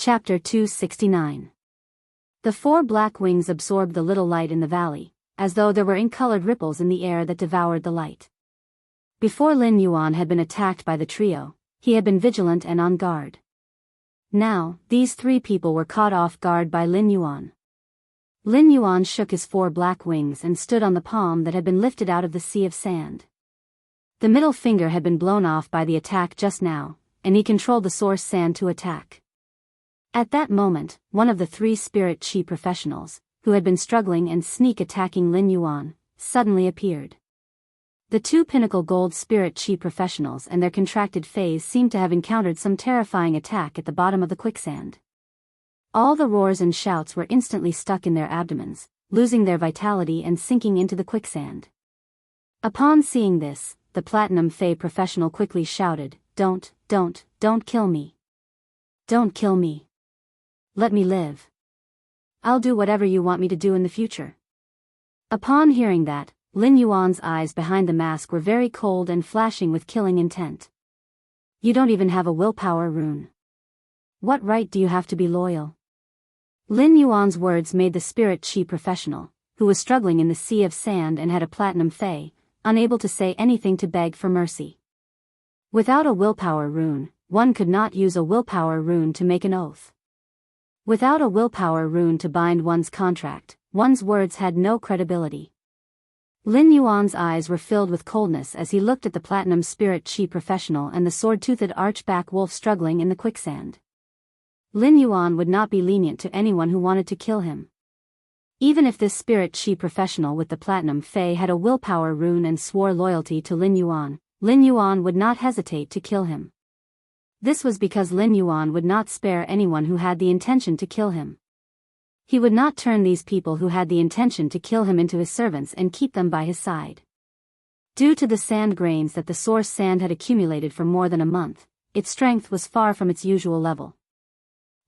Chapter 269. The four black wings absorbed the little light in the valley, as though there were ink-colored ripples in the air that devoured the light. Before Lin Yuan had been attacked by the trio, he had been vigilant and on guard. Now, these three people were caught off guard by Lin Yuan. Lin Yuan shook his four black wings and stood on the palm that had been lifted out of the sea of sand. The middle finger had been blown off by the attack just now, and he controlled the source sand to attack. At that moment, one of the three spirit chi professionals, who had been struggling and sneak attacking Lin Yuan, suddenly appeared. The two pinnacle gold spirit chi professionals and their contracted phase seemed to have encountered some terrifying attack at the bottom of the quicksand. All the roars and shouts were instantly stuck in their abdomens, losing their vitality and sinking into the quicksand. Upon seeing this, the Platinum Fey professional quickly shouted, Don't kill me. Don't kill me. Let me live. I'll do whatever you want me to do in the future. Upon hearing that, Lin Yuan's eyes behind the mask were very cold and flashing with killing intent. You don't even have a willpower rune. What right do you have to be loyal? Lin Yuan's words made the spirit chi professional, who was struggling in the sea of sand and had a platinum fey, unable to say anything to beg for mercy. Without a willpower rune, one could not use a willpower rune to make an oath. Without a willpower rune to bind one's contract, one's words had no credibility. Lin Yuan's eyes were filled with coldness as he looked at the platinum spirit chi professional and the sword-toothed archback wolf struggling in the quicksand. Lin Yuan would not be lenient to anyone who wanted to kill him. Even if this spirit chi professional with the platinum fey had a willpower rune and swore loyalty to Lin Yuan would not hesitate to kill him. This was because Lin Yuan would not spare anyone who had the intention to kill him. He would not turn these people who had the intention to kill him into his servants and keep them by his side. Due to the sand grains that the source sand had accumulated for more than a month, its strength was far from its usual level.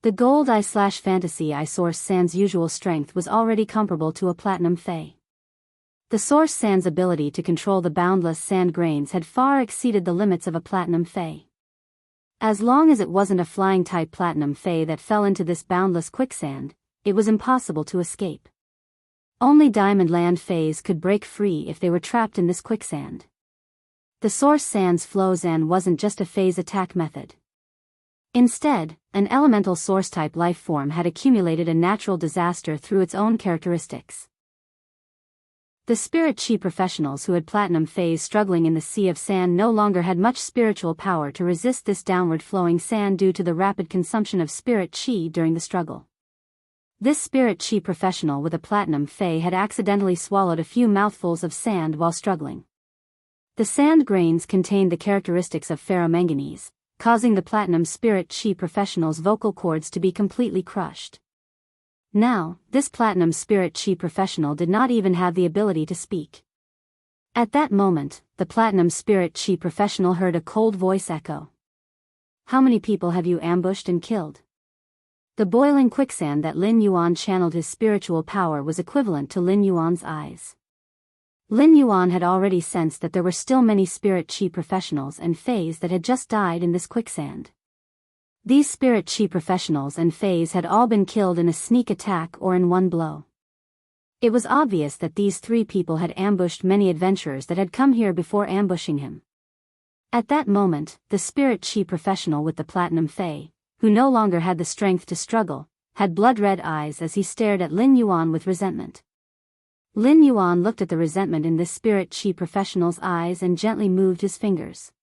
The gold /fantasy eye source sand's usual strength was already comparable to a platinum fey. The source sand's ability to control the boundless sand grains had far exceeded the limits of a platinum fey. As long as it wasn't a flying-type platinum fey that fell into this boundless quicksand, it was impossible to escape. Only Diamond Land Fays could break free if they were trapped in this quicksand. The source sand's flow zan wasn't just a phase attack method. Instead, an elemental source-type life form had accumulated a natural disaster through its own characteristics. The spirit chi professionals who had platinum phase struggling in the sea of sand no longer had much spiritual power to resist this downward flowing sand due to the rapid consumption of spirit chi during the struggle. This spirit chi professional with a platinum fey had accidentally swallowed a few mouthfuls of sand while struggling. The sand grains contained the characteristics of ferromanganese, causing the platinum spirit chi professional's vocal cords to be completely crushed. Now, this platinum spirit chi professional did not even have the ability to speak. At that moment, the platinum spirit chi professional heard a cold voice echo. How many people have you ambushed and killed? The boiling quicksand that Lin Yuan channeled his spiritual power was equivalent to Lin Yuan's eyes. Lin Yuan had already sensed that there were still many spirit chi professionals and fays that had just died in this quicksand. These spirit chi professionals and fays had all been killed in a sneak attack or in one blow. It was obvious that these three people had ambushed many adventurers that had come here before ambushing him. At that moment, the spirit chi professional with the platinum fey, who no longer had the strength to struggle, had blood-red eyes as he stared at Lin Yuan with resentment. Lin Yuan looked at the resentment in this spirit chi professional's eyes and gently moved his fingers.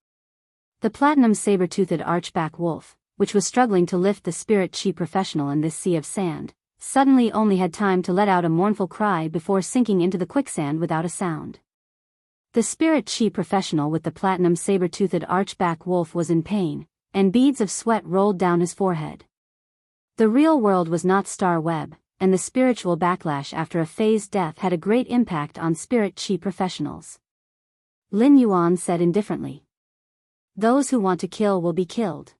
The platinum saber-toothed archback wolf, which was struggling to lift the spirit chi professional in this sea of sand, suddenly only had time to let out a mournful cry before sinking into the quicksand without a sound. The spirit chi professional with the platinum saber-toothed archback wolf was in pain, and beads of sweat rolled down his forehead. The real world was not Star Web, and the spiritual backlash after a phase death had a great impact on spirit chi professionals. Lin Yuan said indifferently. Those who want to kill will be killed.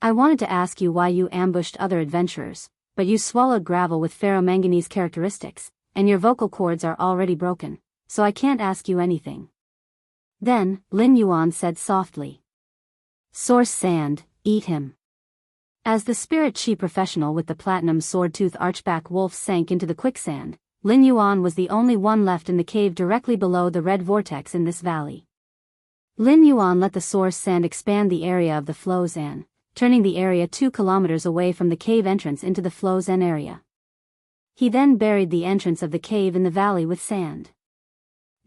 I wanted to ask you why you ambushed other adventurers, but you swallowed gravel with ferromanganese characteristics, and your vocal cords are already broken, so I can't ask you anything. Then, Lin Yuan said softly. Source sand, eat him. As the spirit chi professional with the platinum sword-tooth archback wolf sank into the quicksand, Lin Yuan was the only one left in the cave directly below the red vortex in this valley. Lin Yuan let the source sand expand the area of the flows and, turning the area 2 kilometers away from the cave entrance into the flows N area. He then buried the entrance of the cave in the valley with sand.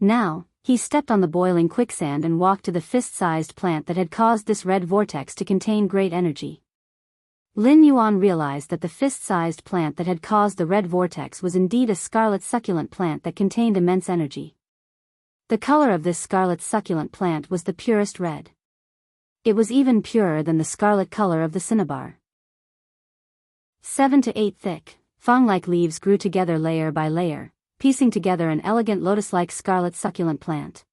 Now, he stepped on the boiling quicksand and walked to the fist-sized plant that had caused this red vortex to contain great energy. Lin Yuan realized that the fist-sized plant that had caused the red vortex was indeed a scarlet succulent plant that contained immense energy. The color of this scarlet succulent plant was the purest red. It was even purer than the scarlet color of the cinnabar. 7 to 8 thick, fang-like leaves grew together layer by layer, piecing together an elegant lotus-like scarlet succulent plant.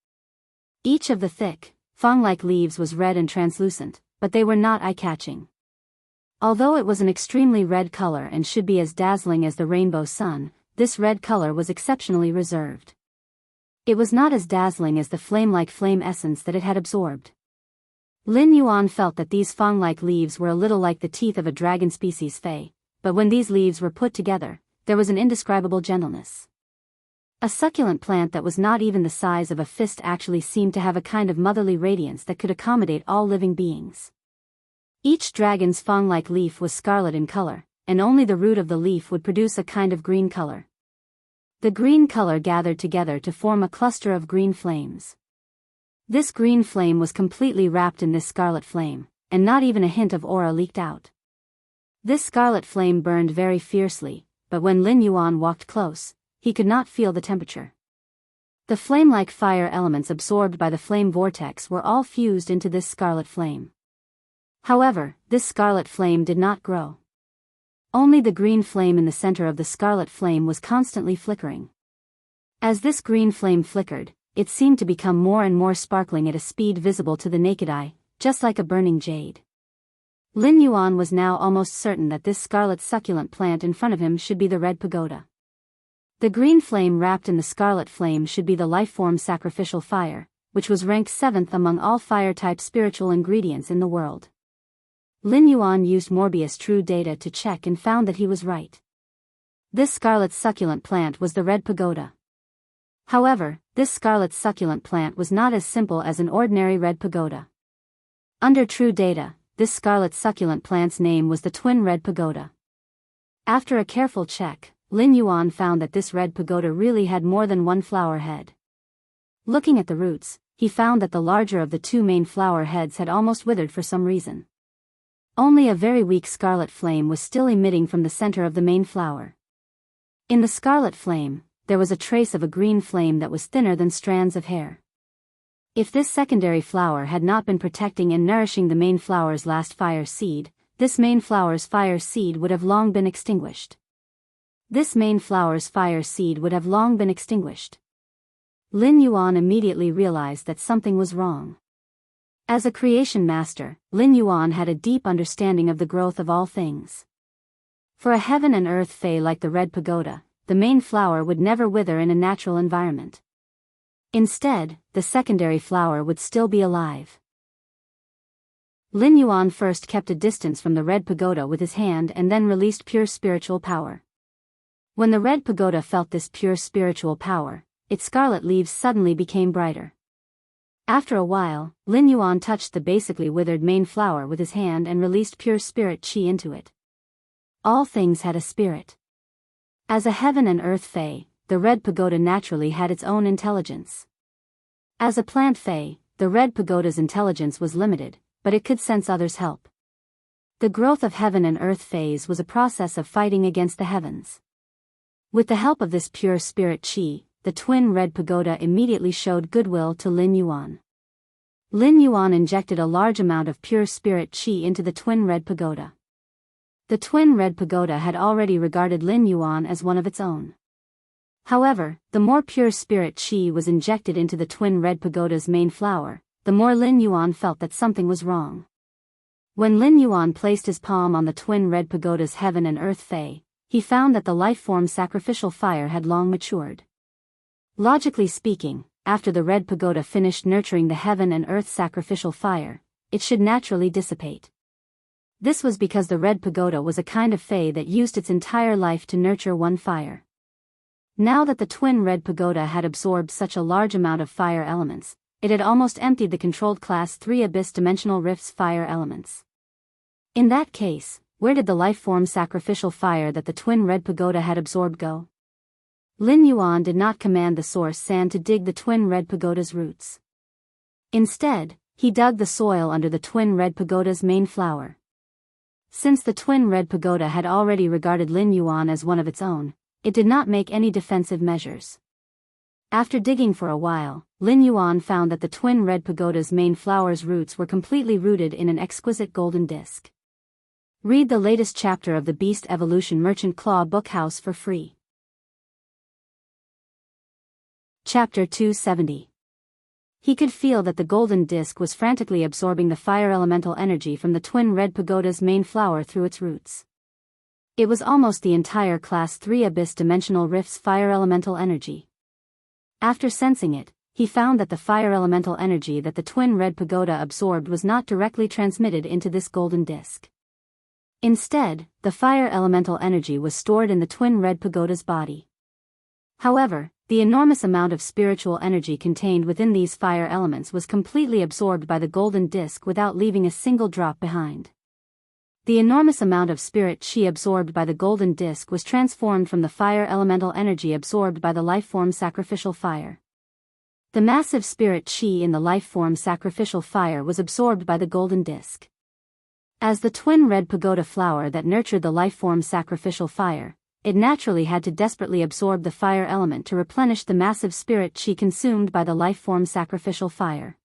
Each of the thick, fang-like leaves was red and translucent, but they were not eye-catching. Although it was an extremely red color and should be as dazzling as the rainbow sun, this red color was exceptionally reserved. It was not as dazzling as the flame-like flame essence that it had absorbed. Lin Yuan felt that these fang-like leaves were a little like the teeth of a dragon species fey, but when these leaves were put together, there was an indescribable gentleness. A succulent plant that was not even the size of a fist actually seemed to have a kind of motherly radiance that could accommodate all living beings. Each dragon's fang-like leaf was scarlet in color, and only the root of the leaf would produce a kind of green color. The green color gathered together to form a cluster of green flames. This green flame was completely wrapped in this scarlet flame, and not even a hint of aura leaked out. This scarlet flame burned very fiercely, but when Lin Yuan walked close, he could not feel the temperature. The flame-like fire elements absorbed by the flame vortex were all fused into this scarlet flame. However, this scarlet flame did not grow. Only the green flame in the center of the scarlet flame was constantly flickering. As this green flame flickered, it seemed to become more and more sparkling at a speed visible to the naked eye, just like a burning jade. Lin Yuan was now almost certain that this scarlet succulent plant in front of him should be the red pagoda. The green flame wrapped in the scarlet flame should be the life-form sacrificial fire, which was ranked 7th among all fire-type spiritual ingredients in the world. Lin Yuan used Morbius True Data to check and found that he was right. This scarlet succulent plant was the red pagoda. However, this scarlet succulent plant was not as simple as an ordinary red pagoda. Under True Data, this scarlet succulent plant's name was the Twin Red Pagoda. After a careful check, Lin Yuan found that this red pagoda really had more than one flower head. Looking at the roots, he found that the larger of the two main flower heads had almost withered for some reason. Only a very weak scarlet flame was still emitting from the center of the main flower. In the scarlet flame, there was a trace of a green flame that was thinner than strands of hair. If this secondary flower had not been protecting and nourishing the main flower's last fire seed, this main flower's fire seed would have long been extinguished. This main flower's fire seed would have long been extinguished. Lin Yuan immediately realized that something was wrong. As a creation master, Lin Yuan had a deep understanding of the growth of all things. For a heaven and earth fey like the red pagoda, the main flower would never wither in a natural environment. Instead, the secondary flower would still be alive. Lin Yuan first kept a distance from the red pagoda with his hand and then released pure spiritual power. When the red pagoda felt this pure spiritual power, its scarlet leaves suddenly became brighter. After a while, Lin Yuan touched the basically withered main flower with his hand and released pure spirit chi into it. All things had a spirit. As a heaven and earth fey, the red pagoda naturally had its own intelligence. As a plant fey, the red pagoda's intelligence was limited, but it could sense others' help. The growth of heaven and earth phase was a process of fighting against the heavens. With the help of this pure spirit chi, the twin red pagoda immediately showed goodwill to Lin Yuan. Lin Yuan injected a large amount of pure spirit chi into the twin red pagoda. The twin red pagoda had already regarded Lin Yuan as one of its own. However, the more pure spirit chi was injected into the twin red pagoda's main flower, the more Lin Yuan felt that something was wrong. When Lin Yuan placed his palm on the twin red pagoda's heaven and earth fey, he found that the life-form sacrificial fire had long matured. Logically speaking, after the red pagoda finished nurturing the heaven and earth sacrificial fire, it should naturally dissipate. This was because the Red Pagoda was a kind of fae that used its entire life to nurture one fire. Now that the twin Red Pagoda had absorbed such a large amount of fire elements, it had almost emptied the controlled Class 3 Abyss Dimensional Rift's fire elements. In that case, where did the life-form sacrificial fire that the twin Red Pagoda had absorbed go? Lin Yuan did not command the source sand to dig the twin Red Pagoda's roots. Instead, he dug the soil under the twin Red Pagoda's main flower. Since the twin Red Pagoda had already regarded Lin Yuan as one of its own, it did not make any defensive measures. After digging for a while, Lin Yuan found that the twin Red Pagoda's main flower's roots were completely rooted in an exquisite golden disc. Read the latest chapter of the Beast Evolution Merchant Claw Bookhouse for free. Chapter 270. He could feel that the golden disc was frantically absorbing the fire elemental energy from the twin Red Pagoda's main flower through its roots. It was almost the entire Class 3 Abyss Dimensional Rift's fire elemental energy. After sensing it, he found that the fire elemental energy that the twin Red Pagoda absorbed was not directly transmitted into this golden disc. Instead, the fire elemental energy was stored in the twin Red Pagoda's body. However, the enormous amount of spiritual energy contained within these fire elements was completely absorbed by the golden disc without leaving a single drop behind. The enormous amount of spirit chi absorbed by the golden disc was transformed from the fire elemental energy absorbed by the life-form sacrificial fire. The massive spirit chi in the life-form sacrificial fire was absorbed by the golden disc. As the twin Red Pagoda flower that nurtured the life-form sacrificial fire, it naturally had to desperately absorb the fire element to replenish the massive spirit chi consumed by the life-form sacrificial fire.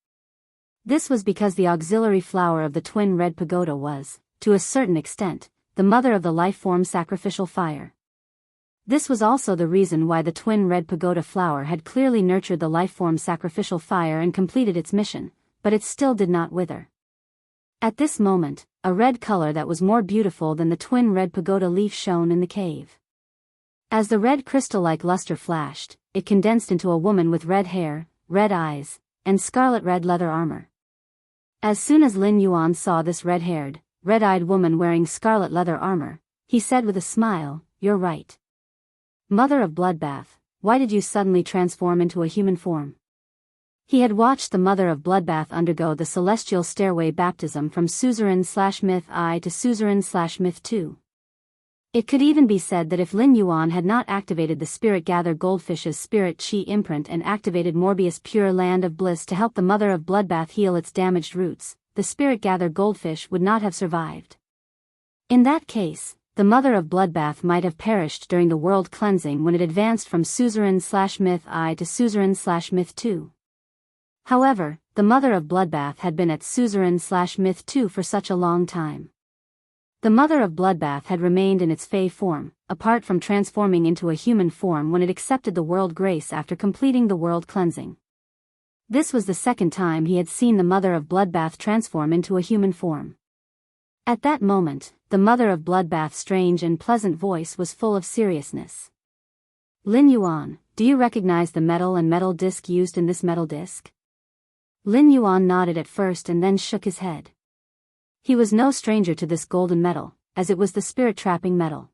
This was because the auxiliary flower of the twin Red Pagoda was, to a certain extent, the mother of the life-form sacrificial fire. This was also the reason why the twin Red Pagoda flower had clearly nurtured the life-form sacrificial fire and completed its mission, but it still did not wither. At this moment, a red color that was more beautiful than the twin Red Pagoda leaf shone in the cave. As the red crystal-like luster flashed, it condensed into a woman with red hair, red eyes, and scarlet red leather armor. As soon as Lin Yuan saw this red-haired, red-eyed woman wearing scarlet leather armor, he said with a smile, "You're right. Mother of Bloodbath, why did you suddenly transform into a human form?" He had watched the Mother of Bloodbath undergo the celestial stairway baptism from Suzerain/Myth I to Suzerain/Myth II. It could even be said that if Lin Yuan had not activated the Spirit Gather Goldfish's Spirit Chi imprint and activated Morbius Pure Land of Bliss to help the Mother of Bloodbath heal its damaged roots, the Spirit Gather Goldfish would not have survived. In that case, the Mother of Bloodbath might have perished during the world cleansing when it advanced from Suzerain/Myth I to Suzerain/Myth II. However, the Mother of Bloodbath had been at Suzerain/Myth II for such a long time. The Mother of Bloodbath had remained in its Fey form, apart from transforming into a human form when it accepted the world grace after completing the world cleansing. This was the second time he had seen the Mother of Bloodbath transform into a human form. At that moment, the Mother of Bloodbath's strange and pleasant voice was full of seriousness. "Lin Yuan, do you recognize the metal and metal disc used in this metal disc?" Lin Yuan nodded at first and then shook his head. He was no stranger to this golden metal, as it was the spirit-trapping metal.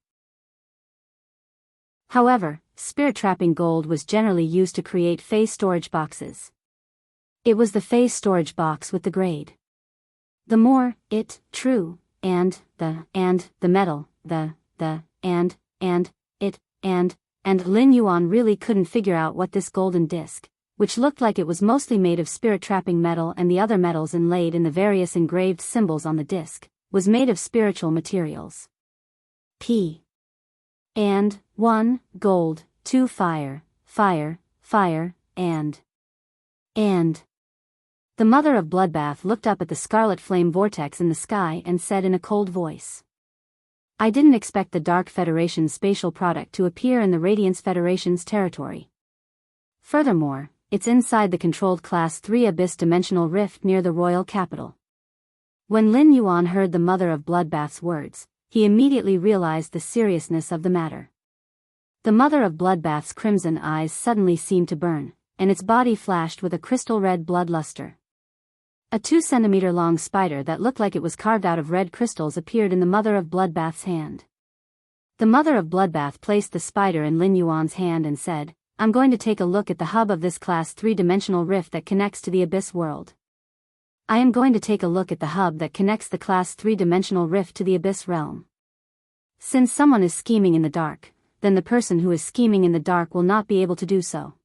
However, spirit-trapping gold was generally used to create Fey storage boxes. It was the Fey storage box with the grade. The more, it, true, and the metal, and Lin Yuan really couldn't figure out what this golden disc, which looked like it was mostly made of spirit-trapping metal and the other metals inlaid in the various engraved symbols on the disc, was made of spiritual materials. P. And 1, gold, 2, fire, and. The Mother of Bloodbath looked up at the scarlet flame vortex in the sky and said in a cold voice, "I didn't expect the Dark Federation's spatial product to appear in the Radiance Federation's territory. Furthermore, it's inside the controlled Class 3 Abyss Dimensional Rift near the royal capital." When Lin Yuan heard the Mother of Bloodbath's words, he immediately realized the seriousness of the matter. The Mother of Bloodbath's crimson eyes suddenly seemed to burn, and its body flashed with a crystal red blood luster. A 2-centimeter long spider that looked like it was carved out of red crystals appeared in the Mother of Bloodbath's hand. The Mother of Bloodbath placed the spider in Lin Yuan's hand and said, "I'm going to take a look at the hub of this class 3-dimensional rift that connects to the abyss world. I am going to take a look at the hub that connects the class 3-dimensional rift to the abyss realm. Since someone is scheming in the dark, then the person who is scheming in the dark will not be able to do so.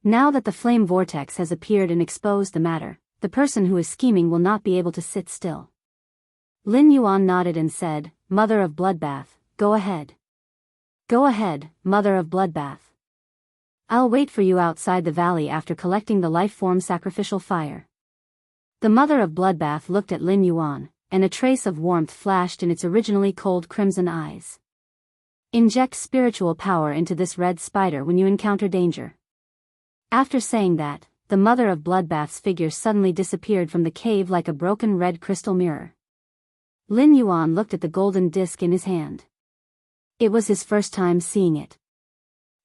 Now that the flame vortex has appeared and exposed the matter, the person who is scheming will not be able to sit still." Lin Yuan nodded and said, "Mother of Bloodbath, go ahead. Go ahead, Mother of Bloodbath. I'll wait for you outside the valley after collecting the life-form sacrificial fire." The Mother of Bloodbath looked at Lin Yuan, and a trace of warmth flashed in its originally cold crimson eyes. "Inject spiritual power into this red spider when you encounter danger." After saying that, the Mother of Bloodbath's figure suddenly disappeared from the cave like a broken red crystal mirror. Lin Yuan looked at the golden disc in his hand. It was his first time seeing it.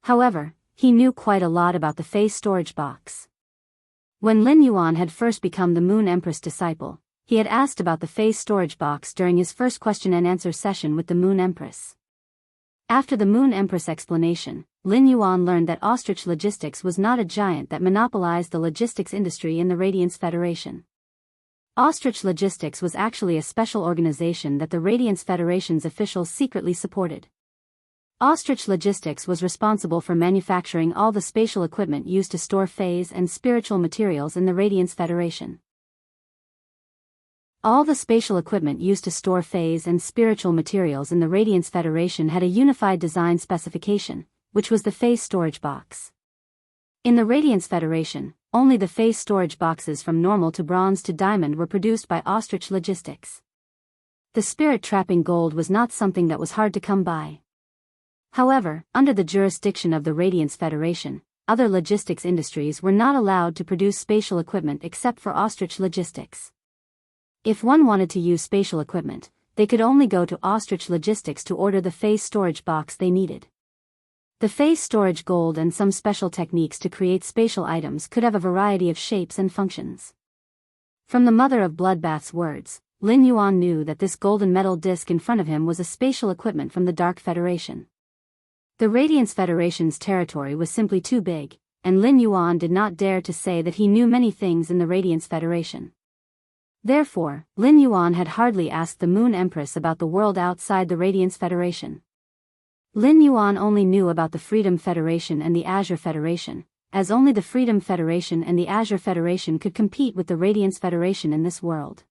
However, he knew quite a lot about the face storage box. When Lin Yuan had first become the Moon Empress disciple, he had asked about the face storage box during his first question and answer session with the Moon Empress. After the Moon Empress explanation, Lin Yuan learned that Ostrich Logistics was not a giant that monopolized the logistics industry in the Radiance Federation. Ostrich Logistics was actually a special organization that the Radiance Federation's officials secretly supported. Ostrich Logistics was responsible for manufacturing all the spatial equipment used to store phase and spiritual materials in the Radiance Federation. All the spatial equipment used to store phase and spiritual materials in the Radiance Federation had a unified design specification, which was the phase storage box. In the Radiance Federation, only the phase storage boxes from normal to bronze to diamond were produced by Ostrich Logistics. The spirit trapping gold was not something that was hard to come by. However, under the jurisdiction of the Radiance Federation, other logistics industries were not allowed to produce spatial equipment except for Ostrich Logistics. If one wanted to use spatial equipment, they could only go to Ostrich Logistics to order the phase storage box they needed. The phase storage gold and some special techniques to create spatial items could have a variety of shapes and functions. From the Mother of Bloodbath's words, Lin Yuan knew that this golden metal disc in front of him was a spatial equipment from the Dark Federation. The Radiance Federation's territory was simply too big, and Lin Yuan did not dare to say that he knew many things in the Radiance Federation. Therefore, Lin Yuan had hardly asked the Moon Empress about the world outside the Radiance Federation. Lin Yuan only knew about the Freedom Federation and the Azure Federation, as only the Freedom Federation and the Azure Federation could compete with the Radiance Federation in this world.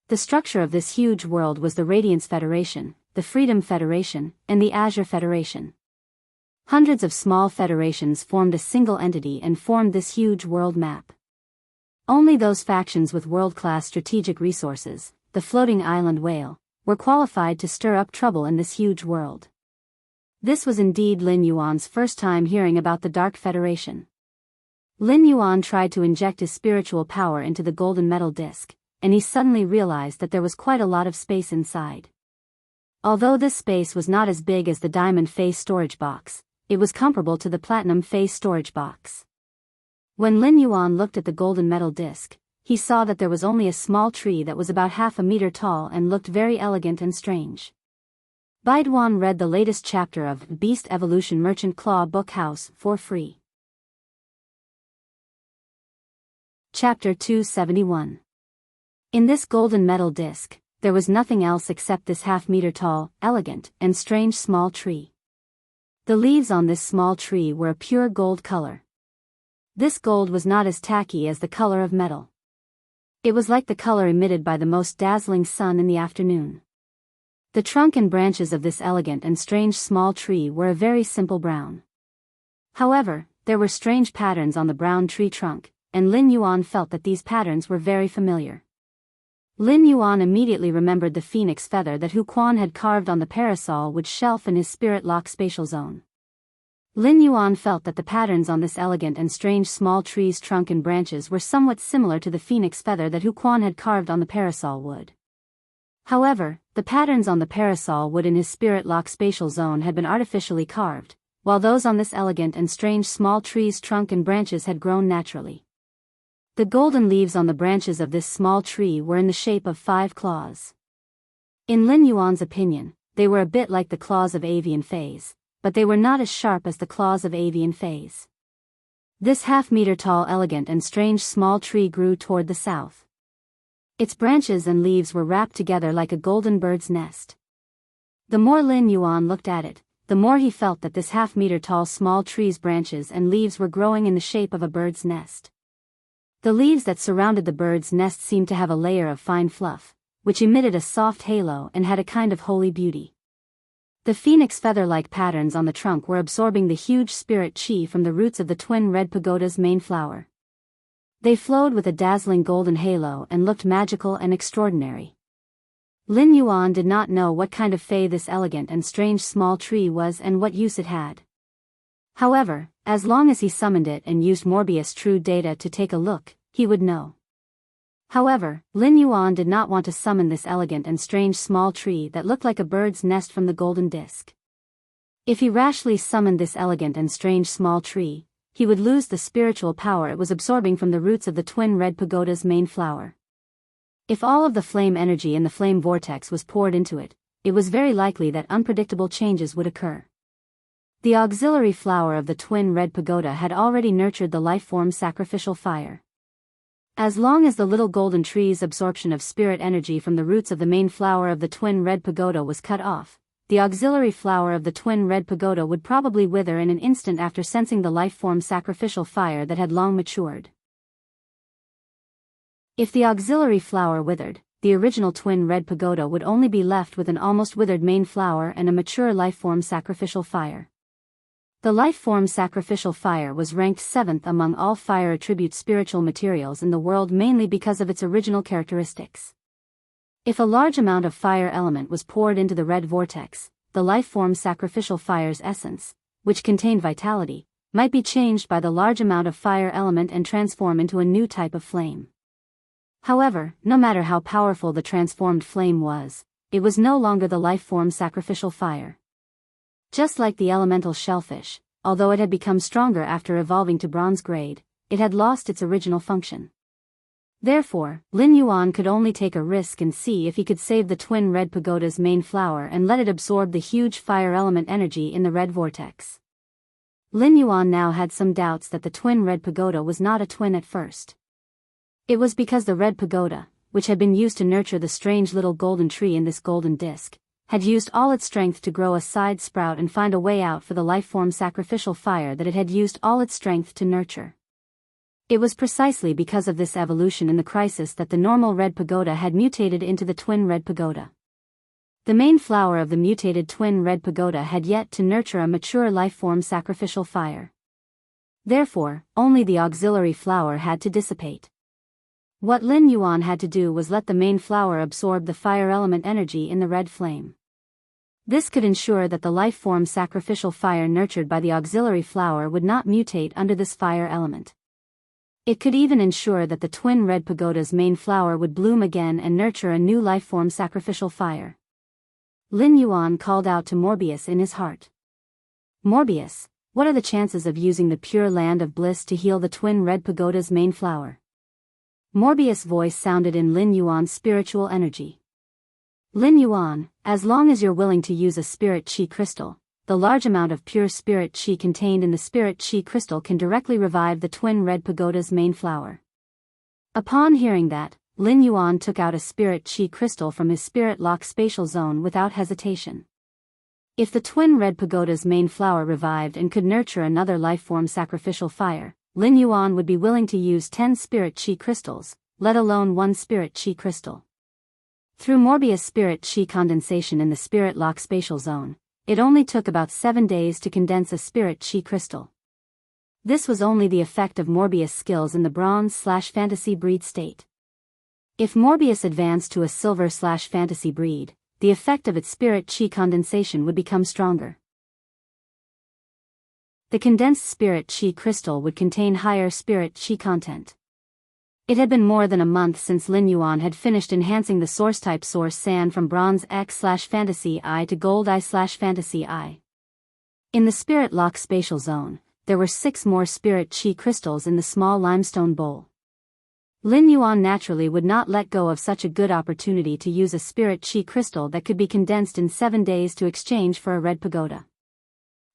The structure of this huge world was the Radiance Federation, the Freedom Federation, and the Azure Federation. Hundreds of small federations formed a single entity and formed this huge world map. Only those factions with world-class strategic resources, the floating island whale, were qualified to stir up trouble in this huge world. This was indeed Lin Yuan's first time hearing about the Dark Federation. Lin Yuan tried to inject his spiritual power into the golden metal disc, and he suddenly realized that there was quite a lot of space inside. Although this space was not as big as the diamond phase storage box, it was comparable to the platinum phase storage box. When Lin Yuan looked at the golden metal disc, he saw that there was only a small tree that was about half a meter tall and looked very elegant and strange. Baiduan read the latest chapter of Beast Evolution Merchant Claw Book House for free. Chapter 271. In this golden metal disc, there was nothing else except this half-meter tall, elegant, and strange small tree. The leaves on this small tree were a pure gold color. This gold was not as tacky as the color of metal. It was like the color emitted by the most dazzling sun in the afternoon. The trunk and branches of this elegant and strange small tree were a very simple brown. However, there were strange patterns on the brown tree trunk, and Lin Yuan felt that these patterns were very familiar. Lin Yuan immediately remembered the phoenix feather that Hu Quan had carved on the parasol wood shelf in his spirit lock spatial zone. Lin Yuan felt that the patterns on this elegant and strange small tree's trunk and branches were somewhat similar to the phoenix feather that Hu Quan had carved on the parasol wood. However, the patterns on the parasol wood in his spirit lock spatial zone had been artificially carved, while those on this elegant and strange small tree's trunk and branches had grown naturally. The golden leaves on the branches of this small tree were in the shape of 5 claws. In Lin Yuan's opinion, they were a bit like the claws of avian fays, but they were not as sharp as the claws of avian fays. This half-meter-tall elegant and strange small tree grew toward the south. Its branches and leaves were wrapped together like a golden bird's nest. The more Lin Yuan looked at it, the more he felt that this half-meter-tall small tree's branches and leaves were growing in the shape of a bird's nest. The leaves that surrounded the bird's nest seemed to have a layer of fine fluff, which emitted a soft halo and had a kind of holy beauty. The phoenix feather-like patterns on the trunk were absorbing the huge spirit chi from the roots of the twin red pagoda's main flower. They flowed with a dazzling golden halo and looked magical and extraordinary. Lin Yuan did not know what kind of fae this elegant and strange small tree was and what use it had. However, as long as he summoned it and used Morbius True Data to take a look, he would know. However, Lin Yuan did not want to summon this elegant and strange small tree that looked like a bird's nest from the golden disc. If he rashly summoned this elegant and strange small tree, he would lose the spiritual power it was absorbing from the roots of the twin red pagoda's main flower. If all of the flame energy in the flame vortex was poured into it, it was very likely that unpredictable changes would occur. The auxiliary flower of the twin red pagoda had already nurtured the life-form sacrificial fire. As long as the little golden tree's absorption of spirit energy from the roots of the main flower of the twin red pagoda was cut off, the auxiliary flower of the twin red pagoda would probably wither in an instant after sensing the life-form sacrificial fire that had long matured. If the auxiliary flower withered, the original twin red pagoda would only be left with an almost withered main flower and a mature life-form sacrificial fire. The life-form sacrificial fire was ranked 7th among all fire attribute spiritual materials in the world mainly because of its original characteristics. If a large amount of fire element was poured into the red vortex, the life-form sacrificial fire's essence, which contained vitality, might be changed by the large amount of fire element and transform into a new type of flame. However, no matter how powerful the transformed flame was, it was no longer the life-form sacrificial fire. Just like the elemental shellfish, although it had become stronger after evolving to bronze grade, it had lost its original function. Therefore, Lin Yuan could only take a risk and see if he could save the twin red pagoda's main flower and let it absorb the huge fire element energy in the red vortex. Lin Yuan now had some doubts that the twin red pagoda was not a twin at first. It was because the red pagoda, which had been used to nurture the strange little golden tree in this golden disc, had used all its strength to grow a side sprout and find a way out for the life-form sacrificial fire that it had used all its strength to nurture. It was precisely because of this evolution in the crisis that the normal red pagoda had mutated into the twin red pagoda. The main flower of the mutated twin red pagoda had yet to nurture a mature life-form sacrificial fire. Therefore, only the auxiliary flower had to dissipate. What Lin Yuan had to do was let the main flower absorb the fire element energy in the red flame. This could ensure that the life-form sacrificial fire nurtured by the auxiliary flower would not mutate under this fire element. It could even ensure that the twin red pagoda's main flower would bloom again and nurture a new life-form sacrificial fire. Lin Yuan called out to Morbius in his heart. Morbius, what are the chances of using the pure land of bliss to heal the twin red pagoda's main flower? Morbius' voice sounded in Lin Yuan's spiritual energy. Lin Yuan, as long as you're willing to use a spirit chi crystal, the large amount of pure spirit chi contained in the spirit chi crystal can directly revive the twin red pagoda's main flower. Upon hearing that, Lin Yuan took out a spirit chi crystal from his spirit lock spatial zone without hesitation. If the twin red pagoda's main flower revived and could nurture another life-form sacrificial fire, Lin Yuan would be willing to use 10 spirit chi crystals, let alone 1 spirit chi crystal. Through Morbius spirit chi condensation in the spirit lock spatial zone, it only took about 7 days to condense a spirit chi crystal. This was only the effect of Morbius' skills in the bronze/fantasy breed state. If Morbius advanced to a silver/fantasy breed, the effect of its spirit chi condensation would become stronger. The condensed spirit chi crystal would contain higher spirit chi content. It had been more than a month since Lin Yuan had finished enhancing the source-type source sand from bronze X/fantasy I to gold I/fantasy I. In the spirit lock spatial zone, there were 6 more spirit chi crystals in the small limestone bowl. Lin Yuan naturally would not let go of such a good opportunity to use a spirit chi crystal that could be condensed in 7 days to exchange for a red pagoda.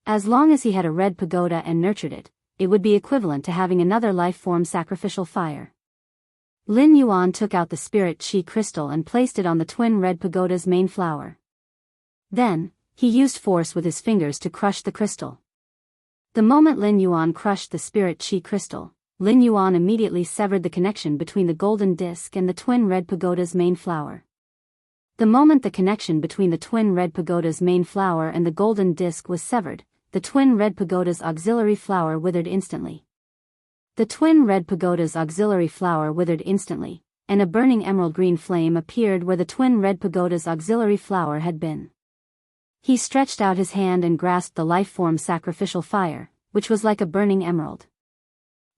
As long as he had a red pagoda and nurtured it, it would be equivalent to having another life form sacrificial fire. Lin Yuan took out the spirit chi crystal and placed it on the twin red pagoda's main flower. Then, he used force with his fingers to crush the crystal. The moment Lin Yuan crushed the spirit chi crystal, Lin Yuan immediately severed the connection between the golden disc and the twin red pagoda's main flower. The moment the connection between the twin red pagoda's main flower and the golden disc was severed, the twin red pagoda's auxiliary flower withered instantly. The twin red pagoda's auxiliary flower withered instantly, and a burning emerald green flame appeared where the twin red pagoda's auxiliary flower had been. He stretched out his hand and grasped the life form sacrificial fire, which was like a burning emerald.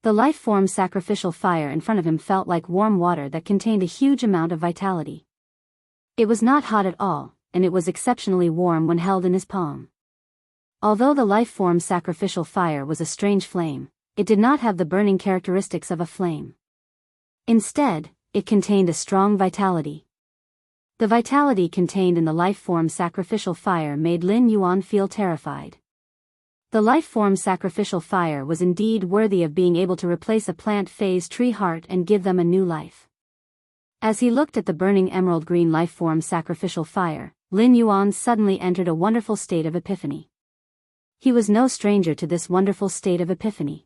The life form sacrificial fire in front of him felt like warm water that contained a huge amount of vitality. It was not hot at all, and it was exceptionally warm when held in his palm. Although the life form sacrificial fire was a strange flame, it did not have the burning characteristics of a flame. Instead, it contained a strong vitality. The vitality contained in the life form sacrificial fire made Lin Yuan feel terrified. The life form sacrificial fire was indeed worthy of being able to replace a plant phase tree heart and give them a new life. As he looked at the burning emerald green life form sacrificial fire, Lin Yuan suddenly entered a wonderful state of epiphany. He was no stranger to this wonderful state of epiphany.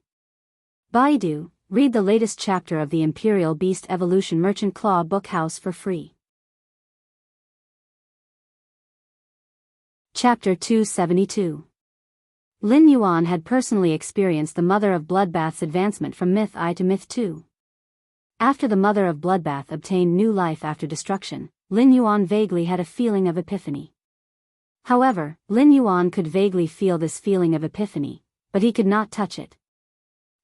Baidu, read the latest chapter of the Imperial Beast Evolution Merchant Claw Bookhouse for free. Chapter 272. Lin Yuan had personally experienced the Mother of Bloodbath's advancement from Myth I to Myth II. After the Mother of Bloodbath obtained new life after destruction, Lin Yuan vaguely had a feeling of epiphany. However, Lin Yuan could vaguely feel this feeling of epiphany, but he could not touch it.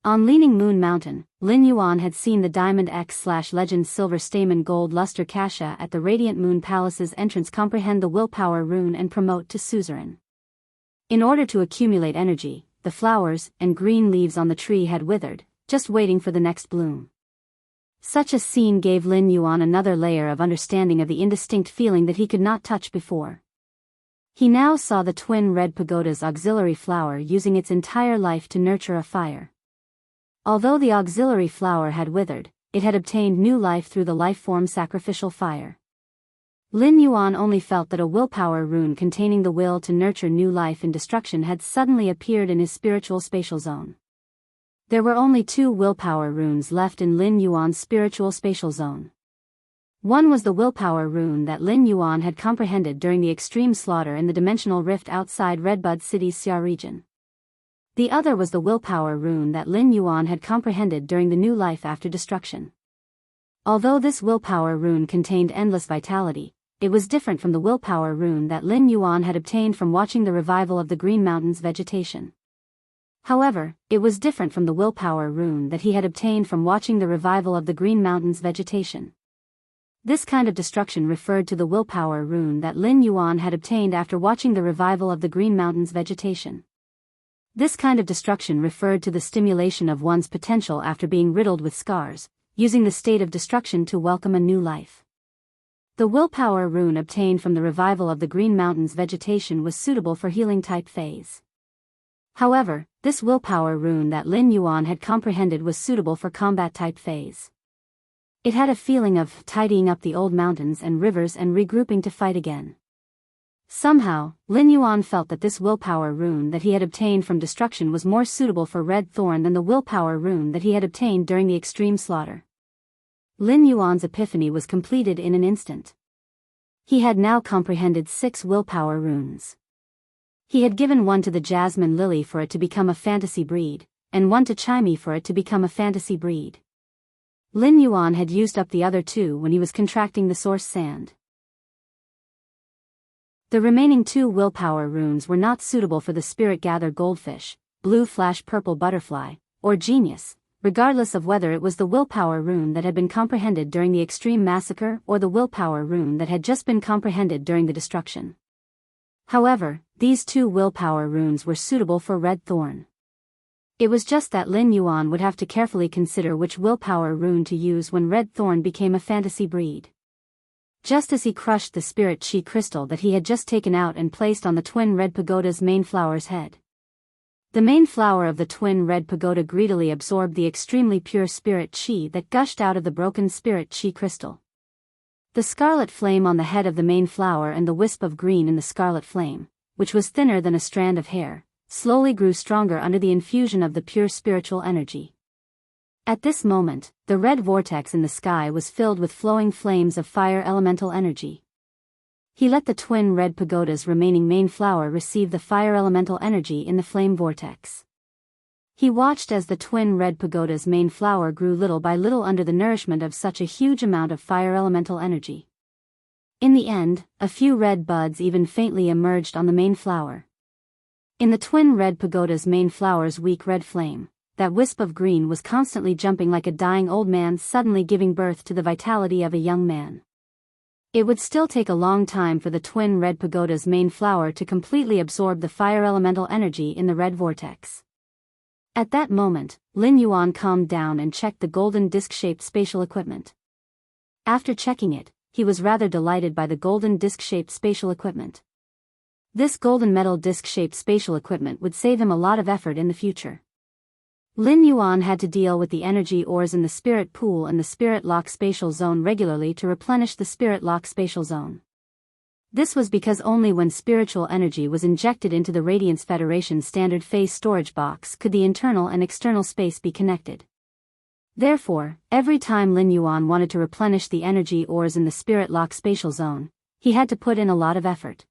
On Leaning Moon Mountain, Lin Yuan had seen the Diamond X/Legend Silver Stamen Gold Luster Kasha at the Radiant Moon Palace's entrance comprehend the willpower rune and promote to suzerain. In order to accumulate energy, the flowers and green leaves on the tree had withered, just waiting for the next bloom. Such a scene gave Lin Yuan another layer of understanding of the indistinct feeling that he could not touch before. He now saw the twin red pagoda's auxiliary flower using its entire life to nurture a fire. Although the auxiliary flower had withered, it had obtained new life through the life form sacrificial fire. Lin Yuan only felt that a willpower rune containing the will to nurture new life in destruction had suddenly appeared in his spiritual spatial zone. There were only 2 willpower runes left in Lin Yuan's spiritual spatial zone. One was the willpower rune that Lin Yuan had comprehended during the extreme slaughter in the dimensional rift outside Redbud City's Xia region. The other was the willpower rune that Lin Yuan had comprehended during the new life after destruction. Although this willpower rune contained endless vitality, it was different from the willpower rune that Lin Yuan had obtained from watching the revival of the Green Mountains vegetation. However, it was different from the willpower rune that he had obtained from watching the revival of the Green Mountains vegetation. This kind of destruction referred to the willpower rune that Lin Yuan had obtained after watching the revival of the Green Mountains vegetation. This kind of destruction referred to the stimulation of one's potential after being riddled with scars, using the state of destruction to welcome a new life. The willpower rune obtained from the revival of the Green Mountains vegetation was suitable for healing type phase. However, this willpower rune that Lin Yuan had comprehended was suitable for combat type phase. It had a feeling of tidying up the old mountains and rivers and regrouping to fight again. Somehow, Lin Yuan felt that this willpower rune that he had obtained from destruction was more suitable for Red Thorn than the willpower rune that he had obtained during the extreme slaughter. Lin Yuan's epiphany was completed in an instant. He had now comprehended 6 willpower runes. He had given one to the Jasmine Lily for it to become a fantasy breed, and one to Chimey for it to become a fantasy breed. Lin Yuan had used up the other 2 when he was contracting the source sand. The remaining 2 willpower runes were not suitable for the Spirit Gather Goldfish, Blue Flash Purple Butterfly, or Genius, regardless of whether it was the willpower rune that had been comprehended during the extreme massacre or the willpower rune that had just been comprehended during the destruction. However, these 2 willpower runes were suitable for Red Thorn. It was just that Lin Yuan would have to carefully consider which willpower rune to use when Red Thorn became a fantasy breed. Just as he crushed the spirit chi crystal that he had just taken out and placed on the twin red pagoda's main flower's head. The main flower of the twin red pagoda greedily absorbed the extremely pure spirit chi that gushed out of the broken spirit chi crystal. The scarlet flame on the head of the main flower and the wisp of green in the scarlet flame, which was thinner than a strand of hair, slowly grew stronger under the infusion of the pure spiritual energy. At this moment, the red vortex in the sky was filled with flowing flames of fire elemental energy. He let the twin red pagoda's remaining main flower receive the fire elemental energy in the flame vortex. He watched as the twin red pagoda's main flower grew little by little under the nourishment of such a huge amount of fire elemental energy. In the end, a few red buds even faintly emerged on the main flower. In the twin red pagoda's main flower's weak red flame, that wisp of green was constantly jumping like a dying old man suddenly giving birth to the vitality of a young man. It would still take a long time for the twin red pagoda's main flower to completely absorb the fire elemental energy in the red vortex. At that moment, Lin Yuan calmed down and checked the golden disc-shaped spatial equipment. After checking it, he was rather delighted by the golden disc-shaped spatial equipment. This golden metal disc-shaped spatial equipment would save him a lot of effort in the future. Lin Yuan had to deal with the energy ores in the spirit pool and the spirit lock spatial zone regularly to replenish the spirit lock spatial zone. This was because only when spiritual energy was injected into the Radiance Federation standard phase storage box could the internal and external space be connected. Therefore, every time Lin Yuan wanted to replenish the energy ores in the spirit lock spatial zone, he had to put in a lot of effort.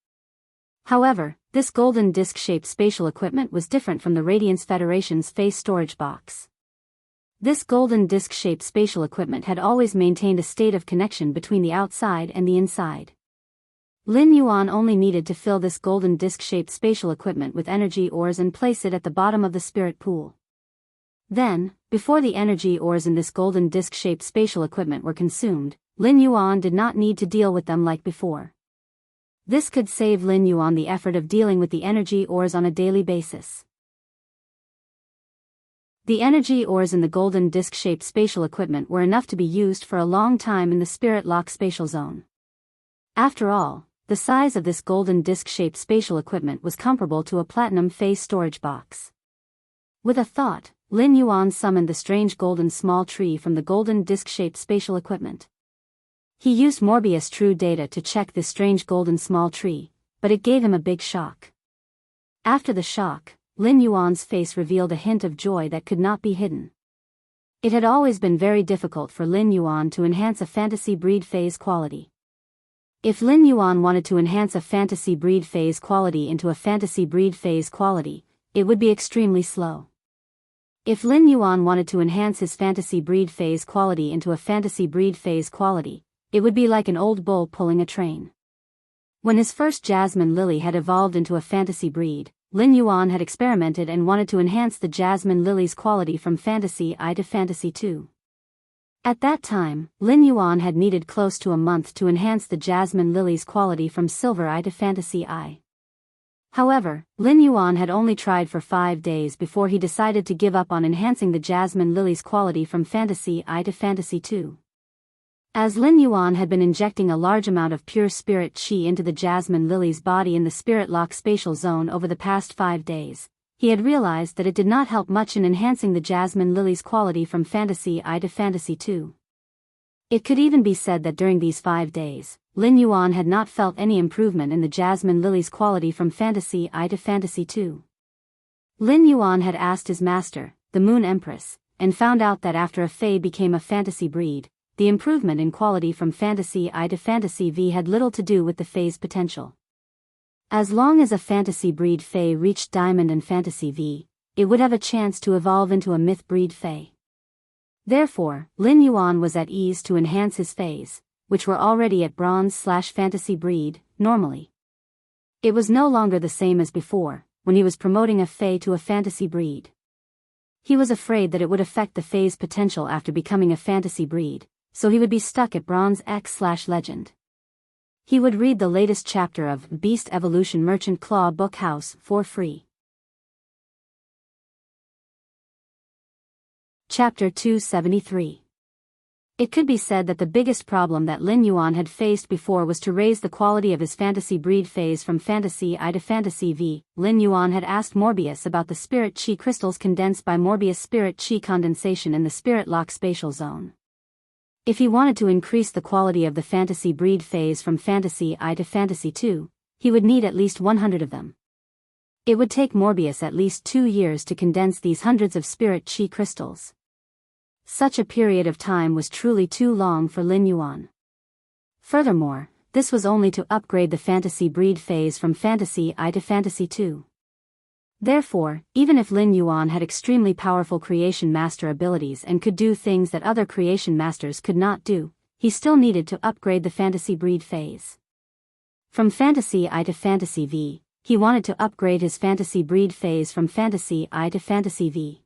However, this golden disc-shaped spatial equipment was different from the Radiance Federation's phase storage box. This golden disc-shaped spatial equipment had always maintained a state of connection between the outside and the inside. Lin Yuan only needed to fill this golden disc-shaped spatial equipment with energy ores and place it at the bottom of the spirit pool. Then, before the energy ores in this golden disc-shaped spatial equipment were consumed, Lin Yuan did not need to deal with them like before. This could save Lin Yuan the effort of dealing with the energy ores on a daily basis. The energy ores in the golden disc-shaped spatial equipment were enough to be used for a long time in the spirit lock spatial zone. After all, the size of this golden disc-shaped spatial equipment was comparable to a platinum phase storage box. With a thought, Lin Yuan summoned the strange golden small tree from the golden disc-shaped spatial equipment. He used Morbius True Data to check this strange golden small tree, but it gave him a big shock. After the shock, Lin Yuan's face revealed a hint of joy that could not be hidden. It had always been very difficult for Lin Yuan to enhance a fantasy breed phase quality. If Lin Yuan wanted to enhance a fantasy breed phase quality into a fantasy breed phase quality, it would be extremely slow. If Lin Yuan wanted to enhance his fantasy breed phase quality into a fantasy breed phase quality, it would be like an old bull pulling a train. When his first Jasmine Lily had evolved into a fantasy breed, Lin Yuan had experimented and wanted to enhance the Jasmine Lily's quality from Fantasy I to Fantasy II. At that time, Lin Yuan had needed close to a month to enhance the Jasmine Lily's quality from Silver I to Fantasy I. However, Lin Yuan had only tried for 5 days before he decided to give up on enhancing the Jasmine Lily's quality from Fantasy I to Fantasy II. As Lin Yuan had been injecting a large amount of pure spirit chi into the Jasmine Lily's body in the spirit lock spatial zone over the past 5 days, he had realized that it did not help much in enhancing the Jasmine Lily's quality from Fantasy I to Fantasy II. It could even be said that during these 5 days, Lin Yuan had not felt any improvement in the Jasmine Lily's quality from Fantasy I to Fantasy II. Lin Yuan had asked his master, the Moon Empress, and found out that after a Fae became a fantasy breed, the improvement in quality from Fantasy I to Fantasy V had little to do with the Fae's potential. As long as a fantasy breed Fae reached Diamond and Fantasy V, it would have a chance to evolve into a myth breed Fae. Therefore, Lin Yuan was at ease to enhance his Faes, which were already at Bronze/Fantasy breed, normally. It was no longer the same as before, when he was promoting a Fae to a fantasy breed. He was afraid that it would affect the Fae's potential after becoming a fantasy breed, so he would be stuck at Bronze X/Legend. He would read the latest chapter of Beast Evolution Merchant Claw Book House for free. Chapter 273. It could be said that the biggest problem that Lin Yuan had faced before was to raise the quality of his fantasy breed phase from Fantasy I to Fantasy V. Lin Yuan had asked Morbius about the spirit chi crystals condensed by Morbius spirit chi condensation in the spirit lock spatial zone. If he wanted to increase the quality of the fantasy breed phase from Fantasy I to Fantasy II, he would need at least 100 of them. It would take Morbius at least 2 years to condense these hundreds of spirit chi crystals. Such a period of time was truly too long for Lin Yuan. Furthermore, this was only to upgrade the fantasy breed phase from Fantasy I to Fantasy II. Therefore, even if Lin Yuan had extremely powerful creation master abilities and could do things that other creation masters could not do, he still needed to upgrade the fantasy breed phase. From Fantasy I to Fantasy V, he wanted to upgrade his fantasy breed phase from Fantasy I to Fantasy V.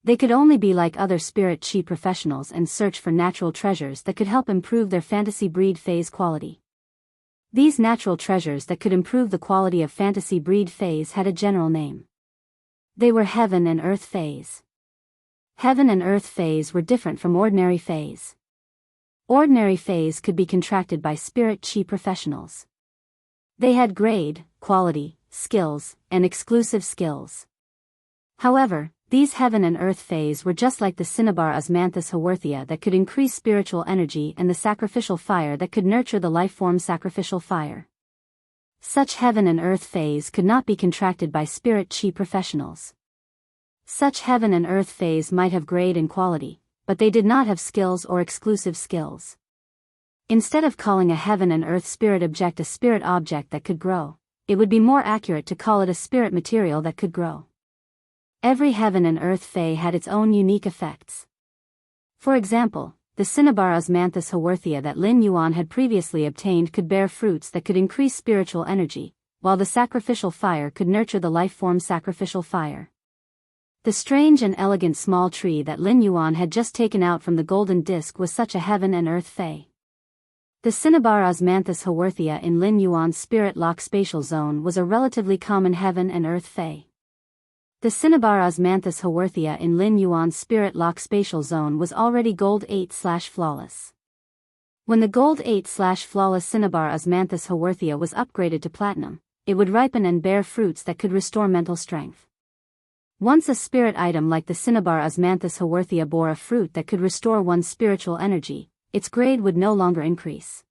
They could only be like other spirit chi professionals and search for natural treasures that could help improve their fantasy breed phase quality. These natural treasures that could improve the quality of fantasy breed phase had a general name. They were Heaven and Earth phase. Heaven and Earth phase were different from ordinary phase. Ordinary phase could be contracted by spirit chi professionals. They had grade, quality, skills, and exclusive skills. However, these Heaven and Earth phase were just like the Cinnabar Osmanthus Haworthia that could increase spiritual energy and the sacrificial fire that could nurture the life-form sacrificial fire. Such Heaven and Earth phase could not be contracted by spirit chi professionals. Such Heaven and Earth phase might have grade and quality, but they did not have skills or exclusive skills. Instead of calling a Heaven and Earth spirit object a spirit object that could grow, it would be more accurate to call it a spirit material that could grow. Every Heaven and Earth Fae had its own unique effects. For example, the Cinnabar Osmanthus Haworthia that Lin Yuan had previously obtained could bear fruits that could increase spiritual energy, while the sacrificial fire could nurture the life-form sacrificial fire. The strange and elegant small tree that Lin Yuan had just taken out from the golden disc was such a Heaven and Earth Fae. The Cinnabar Osmanthus Haworthia in Lin Yuan's spirit lock spatial zone was a relatively common Heaven and Earth Fae. The Cinnabar Osmanthus Haworthia in Lin Yuan's spirit lock spatial zone was already gold 8/flawless. When the gold 8/flawless Cinnabar Osmanthus Haworthia was upgraded to platinum, it would ripen and bear fruits that could restore mental strength. Once a spirit item like the Cinnabar Osmanthus Haworthia bore a fruit that could restore one's spiritual energy, its grade would no longer increase.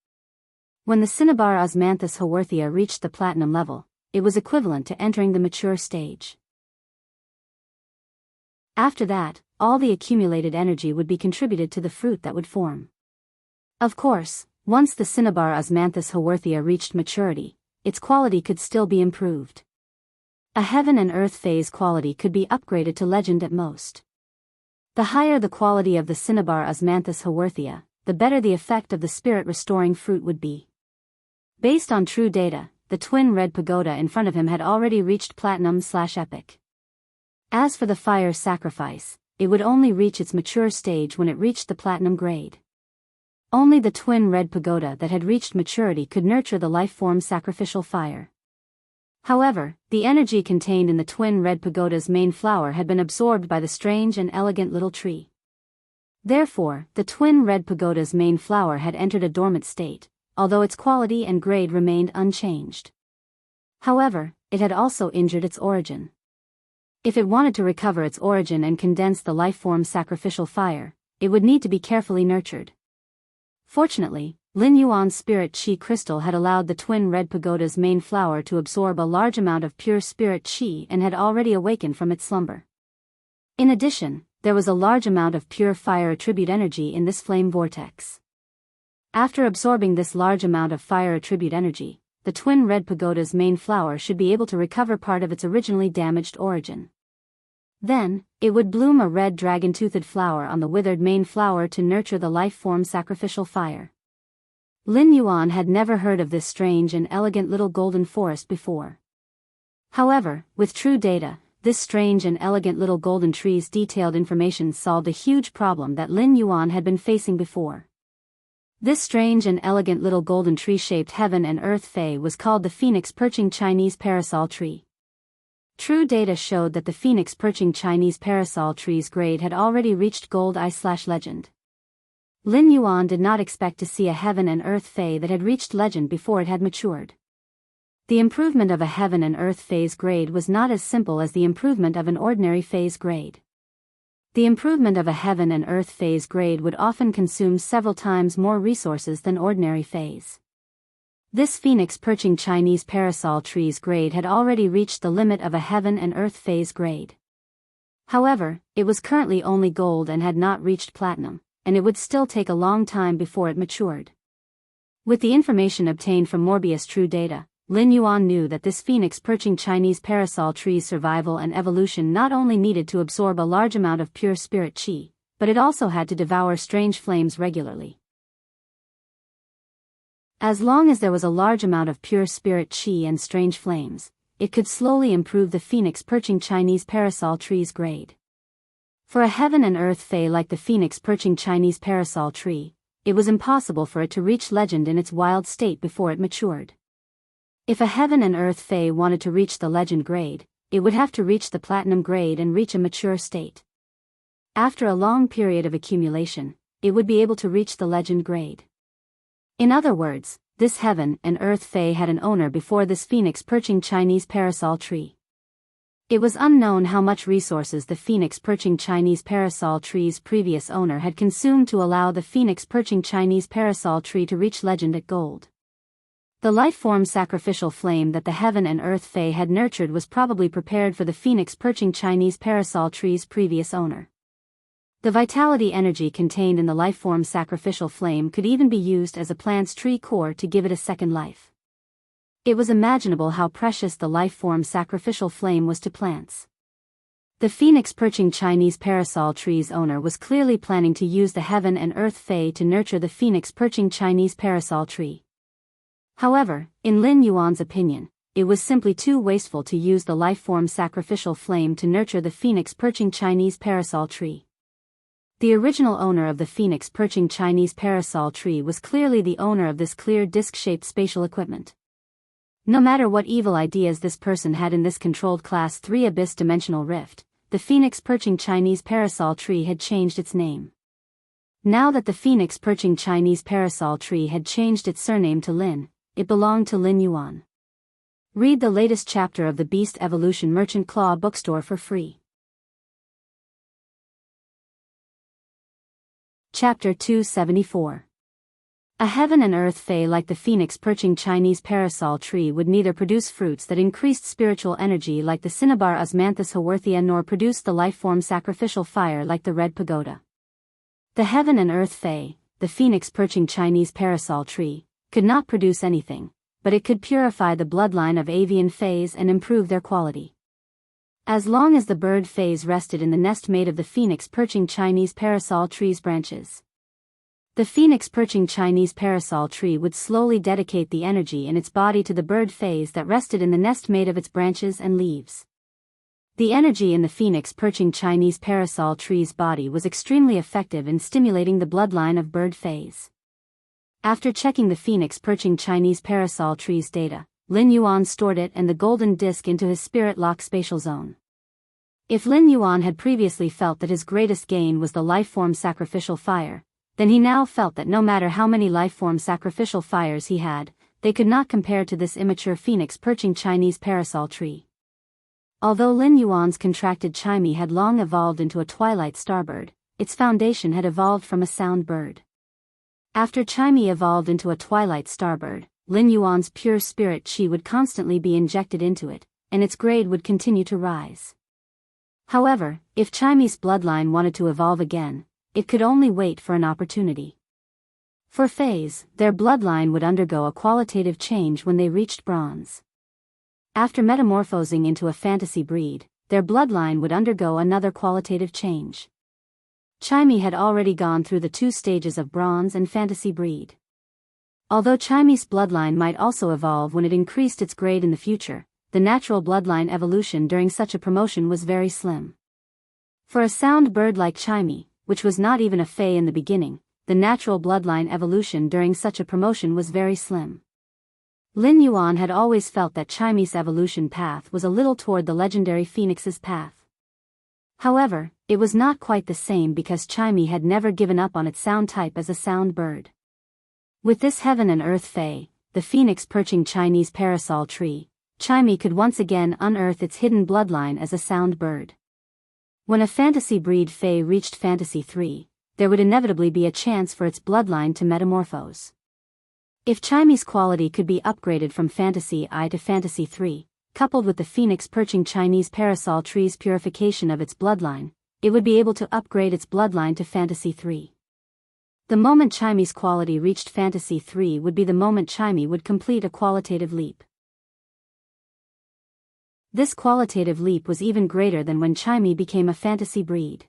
When the Cinnabar Osmanthus Haworthia reached the platinum level, it was equivalent to entering the mature stage. After that, all the accumulated energy would be contributed to the fruit that would form. Of course, once the Cinnabar Osmanthus Haworthia reached maturity, its quality could still be improved. A Heaven and Earth phase quality could be upgraded to legend at most. The higher the quality of the Cinnabar Osmanthus Haworthia, the better the effect of the spirit-restoring fruit would be. Based on true data, the twin red pagoda in front of him had already reached platinum/epic. As for the fire sacrifice, it would only reach its mature stage when it reached the platinum grade. Only the twin red pagoda that had reached maturity could nurture the life-form sacrificial fire. However, the energy contained in the twin red pagoda's main flower had been absorbed by the strange and elegant little tree. Therefore, the twin red pagoda's main flower had entered a dormant state, although its quality and grade remained unchanged. However, it had also injured its origin. If it wanted to recover its origin and condense the life-form sacrificial fire, it would need to be carefully nurtured. Fortunately, Lin Yuan's spirit chi crystal had allowed the twin red pagoda's main flower to absorb a large amount of pure spirit chi and had already awakened from its slumber. In addition, there was a large amount of pure fire attribute energy in this flame vortex. After absorbing this large amount of fire attribute energy, the twin red pagoda's main flower should be able to recover part of its originally damaged origin. Then, it would bloom a red dragon-toothed flower on the withered main flower to nurture the life-form sacrificial fire. Lin Yuan had never heard of this strange and elegant little golden forest before. However, with true data, this strange and elegant little golden tree's detailed information solved a huge problem that Lin Yuan had been facing before. This strange and elegant little golden tree-shaped Heaven and Earth Fae was called the Phoenix Perching Chinese Parasol Tree. true data showed that the phoenix perching Chinese parasol tree's grade had already reached gold I/legend. Lin Yuan did not expect to see a heaven and earth fae that had reached legend before it had matured. The improvement of a heaven and earth phase grade was not as simple as the improvement of an ordinary phase grade. The improvement of a heaven and earth phase grade would often consume several times more resources than ordinary phase. This phoenix perching Chinese parasol tree's grade had already reached the limit of a heaven and earth phase grade. However, it was currently only gold and had not reached platinum, and it would still take a long time before it matured. With the information obtained from Morbius True Data, Lin Yuan knew that this phoenix perching Chinese parasol tree's survival and evolution not only needed to absorb a large amount of pure spirit qi, but it also had to devour strange flames regularly. As long as there was a large amount of pure spirit qi and strange flames, it could slowly improve the phoenix perching Chinese parasol tree's grade. For a heaven and earth fae like the phoenix perching Chinese parasol tree, it was impossible for it to reach legend in its wild state before it matured. If a heaven and earth fae wanted to reach the legend grade, it would have to reach the platinum grade and reach a mature state. After a long period of accumulation, it would be able to reach the legend grade. In other words, this heaven and earth fae had an owner before this phoenix perching Chinese parasol tree. It was unknown how much resources the phoenix perching Chinese parasol tree's previous owner had consumed to allow the phoenix perching Chinese parasol tree to reach legend at gold. The life-form sacrificial flame that the heaven and earth fae had nurtured was probably prepared for the phoenix perching Chinese parasol tree's previous owner. The vitality energy contained in the life-form sacrificial flame could even be used as a plant's tree core to give it a second life. It was imaginable how precious the life-form sacrificial flame was to plants. The phoenix perching Chinese parasol tree's owner was clearly planning to use the heaven and earth fae to nurture the phoenix perching Chinese parasol tree. However, in Lin Yuan's opinion, it was simply too wasteful to use the life-form sacrificial flame to nurture the phoenix perching Chinese parasol tree. The original owner of the phoenix perching Chinese parasol tree was clearly the owner of this clear disc-shaped spatial equipment. No matter what evil ideas this person had in this controlled Class 3 abyss dimensional rift, the phoenix perching Chinese parasol tree had changed its name. Now that the phoenix perching Chinese parasol tree had changed its surname to Lin, it belonged to Lin Yuan. Read the latest chapter of the Beast Evolution Merchant Claw bookstore for free. Chapter 274. A heaven and earth fae like the phoenix perching Chinese parasol tree would neither produce fruits that increased spiritual energy like the cinnabar Osmanthus haworthia nor produce the life-form sacrificial fire like the red pagoda. The heaven and earth fae, the phoenix perching Chinese parasol tree, could not produce anything, but it could purify the bloodline of avian fays and improve their quality. As long as the bird fays rested in the nest made of the phoenix perching Chinese parasol tree's branches, the phoenix perching Chinese parasol tree would slowly dedicate the energy in its body to the bird fays that rested in the nest made of its branches and leaves. The energy in the phoenix perching Chinese parasol tree's body was extremely effective in stimulating the bloodline of bird fays. After checking the phoenix perching Chinese parasol tree's data, Lin Yuan stored it and the golden disc into his spirit lock spatial zone. If Lin Yuan had previously felt that his greatest gain was the life-form sacrificial fire, then he now felt that no matter how many life-form sacrificial fires he had, they could not compare to this immature phoenix perching Chinese parasol tree. Although Lin Yuan's contracted Chimey had long evolved into a twilight starbird, its foundation had evolved from a sound bird. After Chimey evolved into a twilight starbird, Lin Yuan's pure spirit qi would constantly be injected into it, and its grade would continue to rise. However, if Chimey's bloodline wanted to evolve again, it could only wait for an opportunity. For fays, their bloodline would undergo a qualitative change when they reached bronze. After metamorphosing into a fantasy breed, their bloodline would undergo another qualitative change. Chimey had already gone through the 2 stages of bronze and fantasy breed. Although Chimey's bloodline might also evolve when it increased its grade in the future, the natural bloodline evolution during such a promotion was very slim. For a sound bird like Chimey, which was not even a fae in the beginning, the natural bloodline evolution during such a promotion was very slim. Lin Yuan had always felt that Chimy's evolution path was a little toward the legendary phoenix's path. However, it was not quite the same because Chimy had never given up on its sound type as a sound bird. With this heaven and earth fae, the phoenix perching Chinese parasol tree, Chimy could once again unearth its hidden bloodline as a sound bird. When a fantasy breed fae reached Fantasy 3, there would inevitably be a chance for its bloodline to metamorphose. If Chimy's quality could be upgraded from Fantasy I to Fantasy 3, coupled with the phoenix perching Chinese parasol tree's purification of its bloodline, it would be able to upgrade its bloodline to Fantasy 3. The moment Chimy's quality reached Fantasy 3 would be the moment Chimy would complete a qualitative leap. This qualitative leap was even greater than when Chimy became a fantasy breed.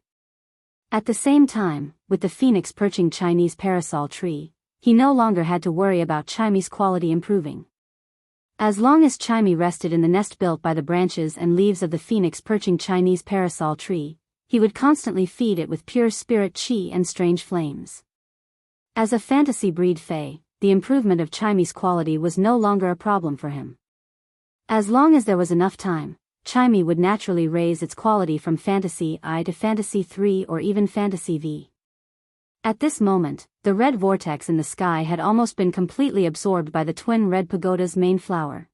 At the same time, with the phoenix perching Chinese parasol tree, he no longer had to worry about Chimy's quality improving. As long as Chimy rested in the nest built by the branches and leaves of the phoenix perching Chinese parasol tree, he would constantly feed it with pure spirit chi and strange flames. As a fantasy breed fae, the improvement of Chimy's quality was no longer a problem for him. As long as there was enough time, Chimy would naturally raise its quality from Fantasy I to Fantasy 3 or even Fantasy V. At this moment, the red vortex in the sky had almost been completely absorbed by the twin red pagoda's main flower.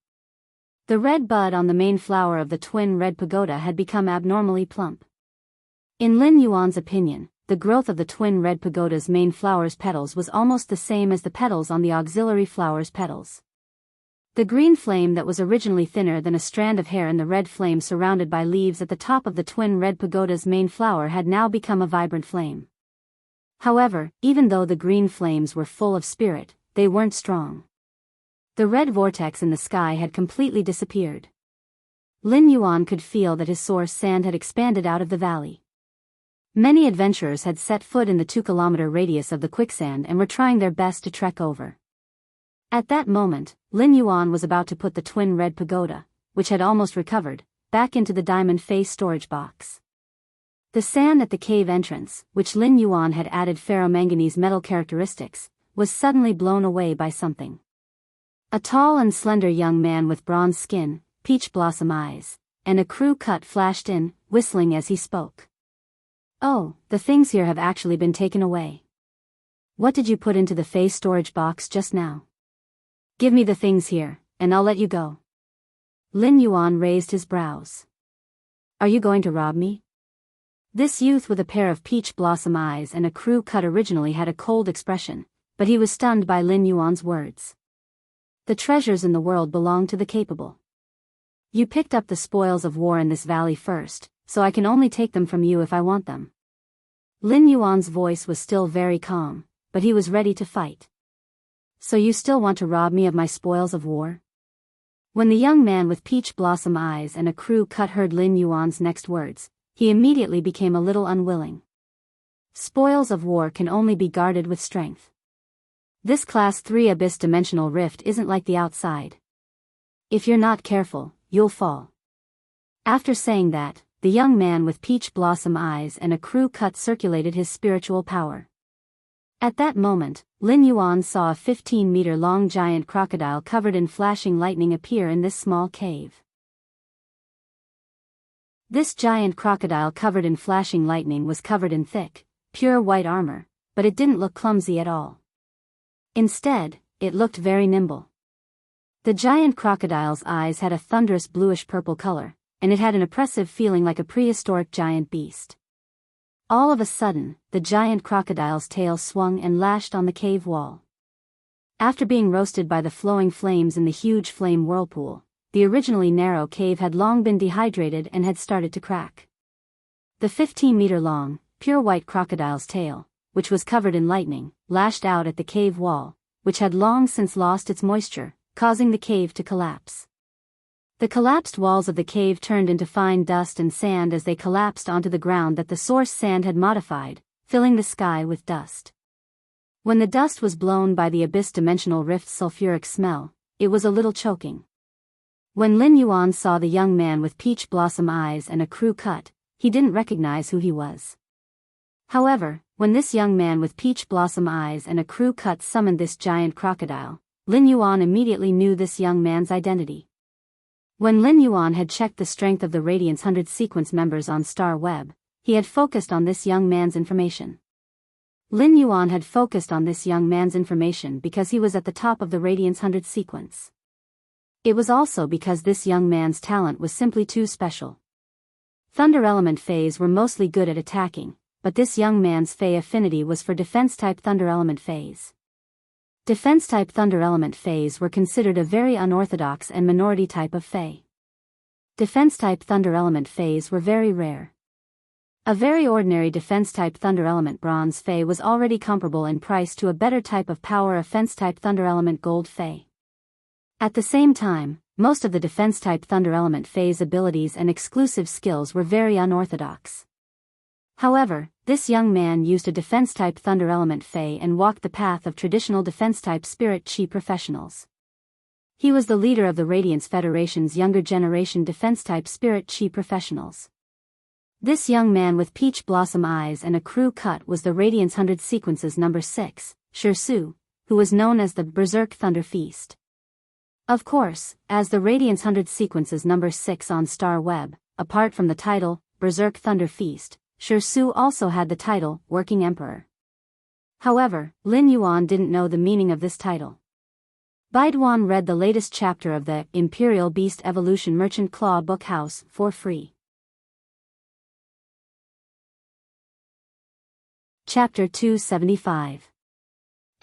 The red bud on the main flower of the twin red pagoda had become abnormally plump. In Lin Yuan's opinion, the growth of the twin red pagoda's main flower's petals was almost the same as the petals on the auxiliary flower's petals. The green flame that was originally thinner than a strand of hair and the red flame surrounded by leaves at the top of the twin red pagoda's main flower had now become a vibrant flame. However, even though the green flames were full of spirit, they weren't strong. The red vortex in the sky had completely disappeared. Lin Yuan could feel that his source sand had expanded out of the valley. Many adventurers had set foot in the 2-kilometer radius of the quicksand and were trying their best to trek over. At that moment, Lin Yuan was about to put the twin red pagoda, which had almost recovered, back into the diamond face storage box. The sand at the cave entrance, which Lin Yuan had added ferromanganese metal characteristics, was suddenly blown away by something. A tall and slender young man with bronze skin, peach blossom eyes, and a crew cut flashed in, whistling as he spoke. "Oh, the things here have actually been taken away. What did you put into the face storage box just now? Give me the things here, and I'll let you go." Lin Yuan raised his brows. "Are you going to rob me?" This youth with a pair of peach blossom eyes and a crew cut originally had a cold expression, but he was stunned by Lin Yuan's words. The treasures in the world belong to the capable. You picked up the spoils of war in this valley first, so I can only take them from you if I want them. Lin Yuan's voice was still very calm, but he was ready to fight. "So you still want to rob me of my spoils of war?" When the young man with peach blossom eyes and a crew cut heard Lin Yuan's next words, he immediately became a little unwilling. Spoils of war can only be guarded with strength. This Class 3 Abyss Dimensional Rift isn't like the outside. If you're not careful, you'll fall. After saying that, the young man with peach blossom eyes and a crew cut circulated his spiritual power. At that moment, Lin Yuan saw a 15-meter-long giant crocodile covered in flashing lightning appear in this small cave. This giant crocodile covered in flashing lightning was covered in thick, pure white armor, but it didn't look clumsy at all. Instead, it looked very nimble. The giant crocodile's eyes had a thunderous bluish-purple color, and it had an oppressive feeling like a prehistoric giant beast. All of a sudden, the giant crocodile's tail swung and lashed on the cave wall. After being roasted by the flowing flames in the huge flame whirlpool, the originally narrow cave had long been dehydrated and had started to crack. The 15-meter-long, pure white crocodile's tail, which was covered in lightning, lashed out at the cave wall, which had long since lost its moisture, causing the cave to collapse. The collapsed walls of the cave turned into fine dust and sand as they collapsed onto the ground that the source sand had modified, filling the sky with dust. When the dust was blown by the Abyss Dimensional Rift's sulfuric smell, it was a little choking. When Lin Yuan saw the young man with peach blossom eyes and a crew cut, he didn't recognize who he was. However, when this young man with peach blossom eyes and a crew cut summoned this giant crocodile, Lin Yuan immediately knew this young man's identity. When Lin Yuan had checked the strength of the Radiance 100 sequence members on Star Web, he had focused on this young man's information. Lin Yuan had focused on this young man's information because he was at the top of the Radiance 100 sequence. It was also because this young man's talent was simply too special. Thunder element Fays were mostly good at attacking, but this young man's Fey affinity was for defense-type Thunder element Fays. Defense-type Thunder element Fays were considered a very unorthodox and minority type of Fey. Defense-type Thunder element Fays were very rare. A very ordinary defense-type Thunder element Bronze Fey was already comparable in price to a better type of power offense-type Thunder element Gold Fey. At the same time, most of the defense-type Thunder element Fey's abilities and exclusive skills were very unorthodox. However, this young man used a defense-type Thunder element Fey and walked the path of traditional defense-type Spirit Chi professionals. He was the leader of the Radiance Federation's younger generation defense-type Spirit Chi professionals. This young man with peach blossom eyes and a crew cut was the Radiance 100 Sequences number 6, Su, who was known as the Berserk Thunder Feast. Of course, as the Radiance 100 Sequences number 6 on Star Web, apart from the title, Berserk Thunder Feast, Su also had the title, Working Emperor. However, Lin Yuan didn't know the meaning of this title. Baiduan read the latest chapter of the Imperial Beast Evolution Merchant Claw Book House for free. Chapter 275.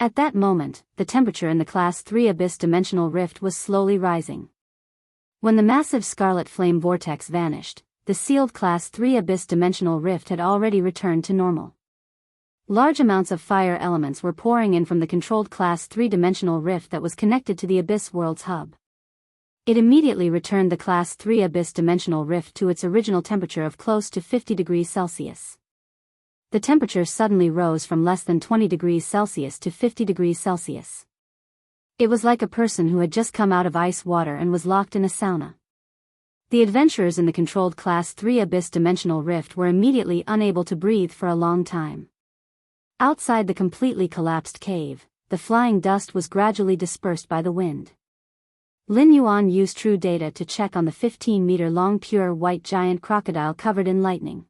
At that moment, the temperature in the Class 3 Abyss Dimensional Rift was slowly rising. When the massive scarlet flame vortex vanished, the sealed Class 3 Abyss Dimensional Rift had already returned to normal. Large amounts of fire elements were pouring in from the controlled Class 3 Dimensional Rift that was connected to the Abyss World's hub. It immediately returned the Class 3 Abyss Dimensional Rift to its original temperature of close to 50 degrees Celsius. The temperature suddenly rose from less than 20 degrees Celsius to 50 degrees Celsius. It was like a person who had just come out of ice water and was locked in a sauna. The adventurers in the controlled Class 3 Abyss Dimensional Rift were immediately unable to breathe for a long time. Outside the completely collapsed cave, the flying dust was gradually dispersed by the wind. Lin Yuan used true data to check on the 15-meter-long pure white giant crocodile covered in lightning.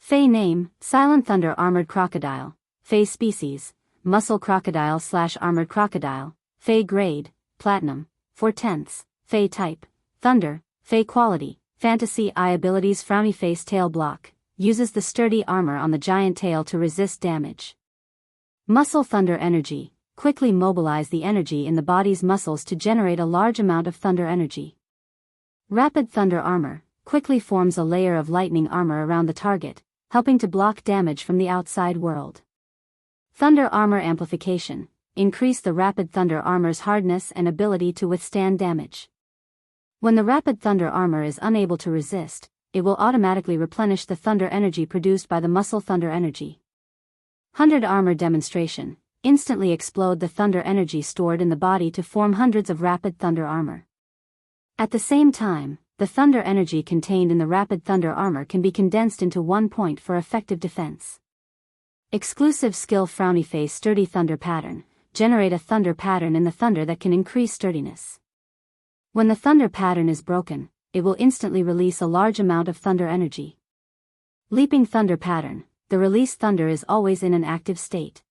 Fey name, Silent Thunder Armored Crocodile. Fey species, Muscle Crocodile/Armored Crocodile. Fey grade, Platinum, 4/10. Fey type, Thunder. Fey quality, Fantasy Eye abilities. Frowny face tail block, uses the sturdy armor on the giant tail to resist damage. Muscle Thunder energy, quickly mobilize the energy in the body's muscles to generate a large amount of thunder energy. Rapid Thunder armor, quickly forms a layer of lightning armor around the target, helping to block damage from the outside world. Thunder armor amplification, increase the Rapid Thunder armor's hardness and ability to withstand damage. When the Rapid Thunder armor is unable to resist, it will automatically replenish the thunder energy produced by the Muscle Thunder energy. 100 armor demonstration, instantly explode the thunder energy stored in the body to form hundreds of Rapid Thunder armor. At the same time, the thunder energy contained in the Rapid Thunder armor can be condensed into 1 point for effective defense. Exclusive skill Frowny face sturdy thunder pattern, generate a thunder pattern in the thunder that can increase sturdiness. When the thunder pattern is broken, it will instantly release a large amount of thunder energy. Leaping thunder pattern, the released thunder is always in an active state.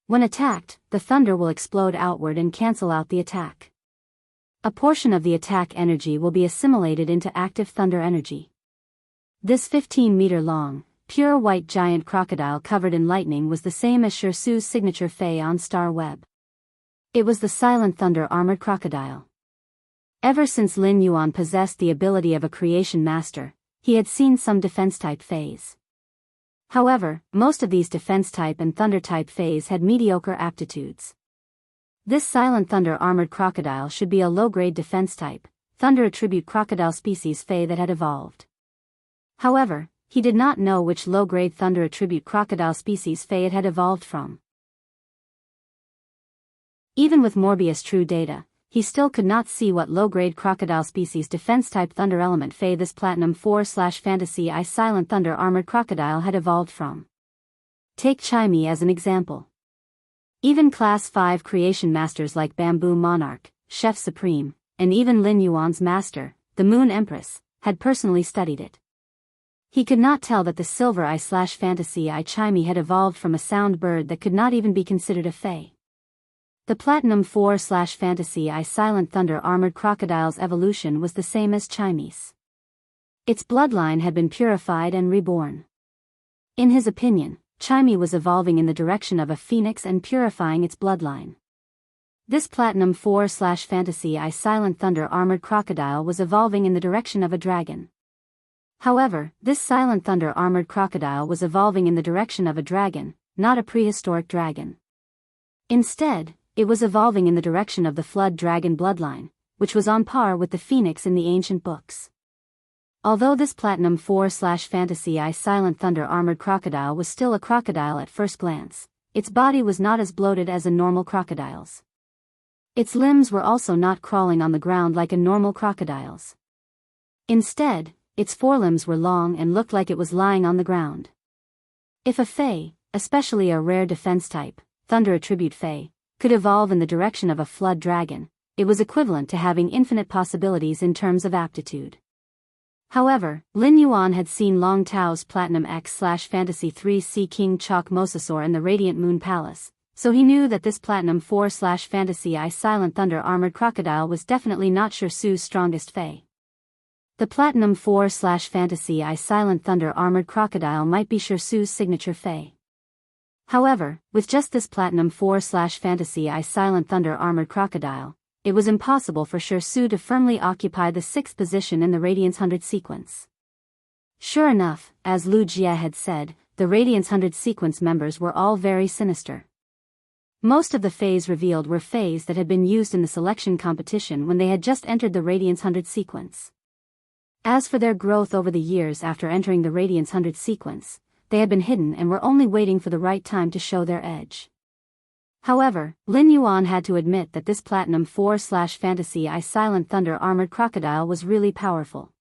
When attacked, the thunder will explode outward and cancel out the attack. A portion of the attack energy will be assimilated into active thunder energy. This 15-meter-long, pure white giant crocodile covered in lightning was the same as Su's signature Fey on Star Web. It was the Silent Thunder Armored Crocodile. Ever since Lin Yuan possessed the ability of a creation master, he had seen some defense-type Feys. However, most of these defense-type and thunder-type Feys had mediocre aptitudes. This Silent Thunder Armored Crocodile should be a low-grade defense-type, thunder attribute crocodile species Fey that had evolved. However, he did not know which low-grade thunder attribute crocodile species Fey it had evolved from. Even with Morbius true data, he still could not see what low-grade crocodile species defense-type thunder element Fey this Platinum 4/Fantasy Eye Silent Thunder Armored Crocodile had evolved from. Take Chimey as an example. Even Class 5 creation masters like Bamboo Monarch, Chef Supreme, and even Lin Yuan's master, the Moon Empress, had personally studied it. He could not tell that the Silver Eye/Fantasy Eye Chimey had evolved from a sound bird that could not even be considered a fae. The Platinum 4/Fantasy Eye Silent Thunder Armored Crocodile's evolution was the same as Chimey's. Its bloodline had been purified and reborn. In his opinion, Chimey was evolving in the direction of a phoenix and purifying its bloodline. This Platinum 4/Fantasy Eye Silent Thunder Armored Crocodile was evolving in the direction of a dragon. However, this Silent Thunder Armored Crocodile was evolving in the direction of a dragon, not a prehistoric dragon. Instead, it was evolving in the direction of the Flood Dragon bloodline, which was on par with the phoenix in the ancient books. Although this Platinum 4/Fantasy Eye Silent Thunder Armored Crocodile was still a crocodile at first glance, its body was not as bloated as a normal crocodile's. Its limbs were also not crawling on the ground like a normal crocodile's. Instead, its forelimbs were long and looked like it was lying on the ground. If a fae, especially a rare defense type, Thunder Attribute fae, could evolve in the direction of a flood dragon, it was equivalent to having infinite possibilities in terms of aptitude. However, Lin Yuan had seen Long Tao's Platinum X/Fantasy 3 Sea King Chalk Mosasaur in the Radiant Moon Palace, so he knew that this Platinum 4/Fantasy Eye Silent Thunder Armored Crocodile was definitely not Sher Su's strongest fae. The Platinum 4/Fantasy Eye Silent Thunder Armored Crocodile might be Sher Su's signature fae. However, with just this Platinum 4/Fantasy Eye Silent Thunder Armored Crocodile, it was impossible for Sher Su to firmly occupy the 6th position in the Radiance 100 sequence. Sure enough, as Lu Jie had said, the Radiance 100 sequence members were all very sinister. Most of the faes revealed were faes that had been used in the selection competition when they had just entered the Radiance 100 sequence. As for their growth over the years after entering the Radiance 100 sequence, they had been hidden and were only waiting for the right time to show their edge. However, Lin Yuan had to admit that this Platinum 4/Fantasy Eye Silent Thunder Armored Crocodile was really powerful.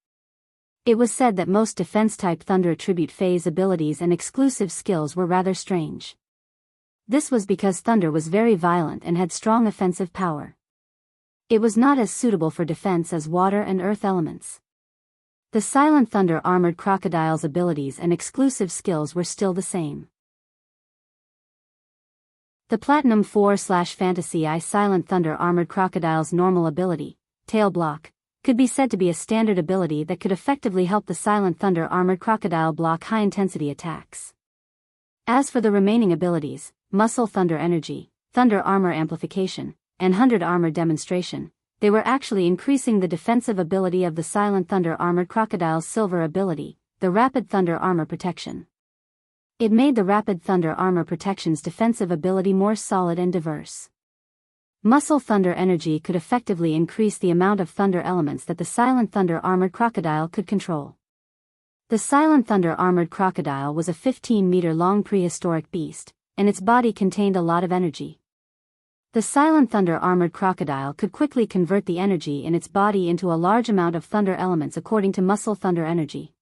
It was said that most defense-type Thunder Attribute fae's abilities and exclusive skills were rather strange. This was because Thunder was very violent and had strong offensive power. It was not as suitable for defense as water and earth elements. The Silent Thunder Armored Crocodile's abilities and exclusive skills were still the same. The Platinum 4/Fantasy Eye Silent Thunder Armored Crocodile's normal ability, Tail Block, could be said to be a standard ability that could effectively help the Silent Thunder Armored Crocodile block high-intensity attacks. As for the remaining abilities, Muscle Thunder Energy, Thunder Armor Amplification, and 100 Armor Demonstration, they were actually increasing the defensive ability of the Silent Thunder Armored Crocodile's silver ability, the Rapid Thunder Armor Protection. It made the Rapid Thunder Armor Protection's defensive ability more solid and diverse. Muscle Thunder Energy could effectively increase the amount of thunder elements that the Silent Thunder Armored Crocodile could control. The Silent Thunder Armored Crocodile was a 15-meter-long prehistoric beast, and its body contained a lot of energy. The Silent Thunder Armored Crocodile could quickly convert the energy in its body into a large amount of thunder elements according to Muscle Thunder Energy.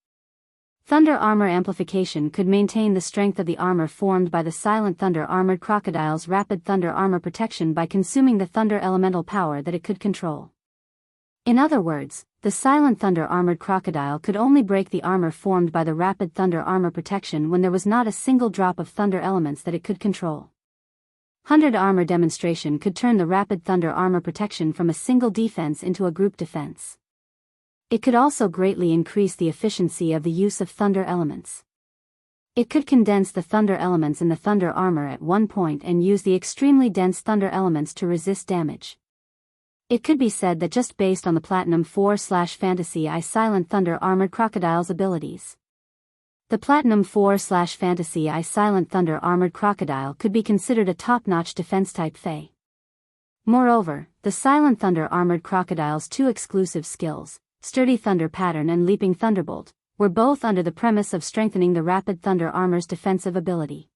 Thunder Armor Amplification could maintain the strength of the armor formed by the Silent Thunder Armored Crocodile's Rapid Thunder Armor Protection by consuming the thunder elemental power that it could control. In other words, the Silent Thunder Armored Crocodile could only break the armor formed by the Rapid Thunder Armor Protection when there was not a single drop of thunder elements that it could control. 100 Armor Demonstration could turn the Rapid Thunder Armor Protection from a single defense into a group defense. It could also greatly increase the efficiency of the use of thunder elements. It could condense the thunder elements in the thunder armor at one point and use the extremely dense thunder elements to resist damage. It could be said that just based on the Platinum 4/Fantasy Eye Silent Thunder Armored Crocodile's abilities, the Platinum 4/Fantasy Eye Silent Thunder Armored Crocodile could be considered a top-notch defense-type fae. Moreover, the Silent Thunder Armored Crocodile's two exclusive skills, Sturdy Thunder Pattern and Leaping Thunderbolt, were both under the premise of strengthening the Rapid Thunder Armor's defensive ability.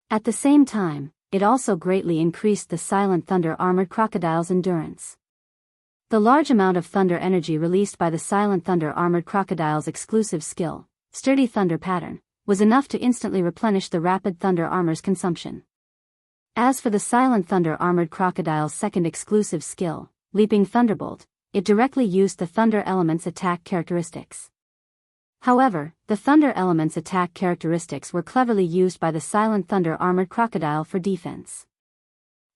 At the same time, it also greatly increased the Silent Thunder Armored Crocodile's endurance. The large amount of thunder energy released by the Silent Thunder Armored Crocodile's exclusive skill, Sturdy Thunder Pattern, was enough to instantly replenish the Rapid Thunder Armor's consumption. As for the Silent Thunder Armored Crocodile's second exclusive skill, Leaping Thunderbolt, it directly used the Thunder Element's attack characteristics. However, the Thunder Element's attack characteristics were cleverly used by the Silent Thunder Armored Crocodile for defense.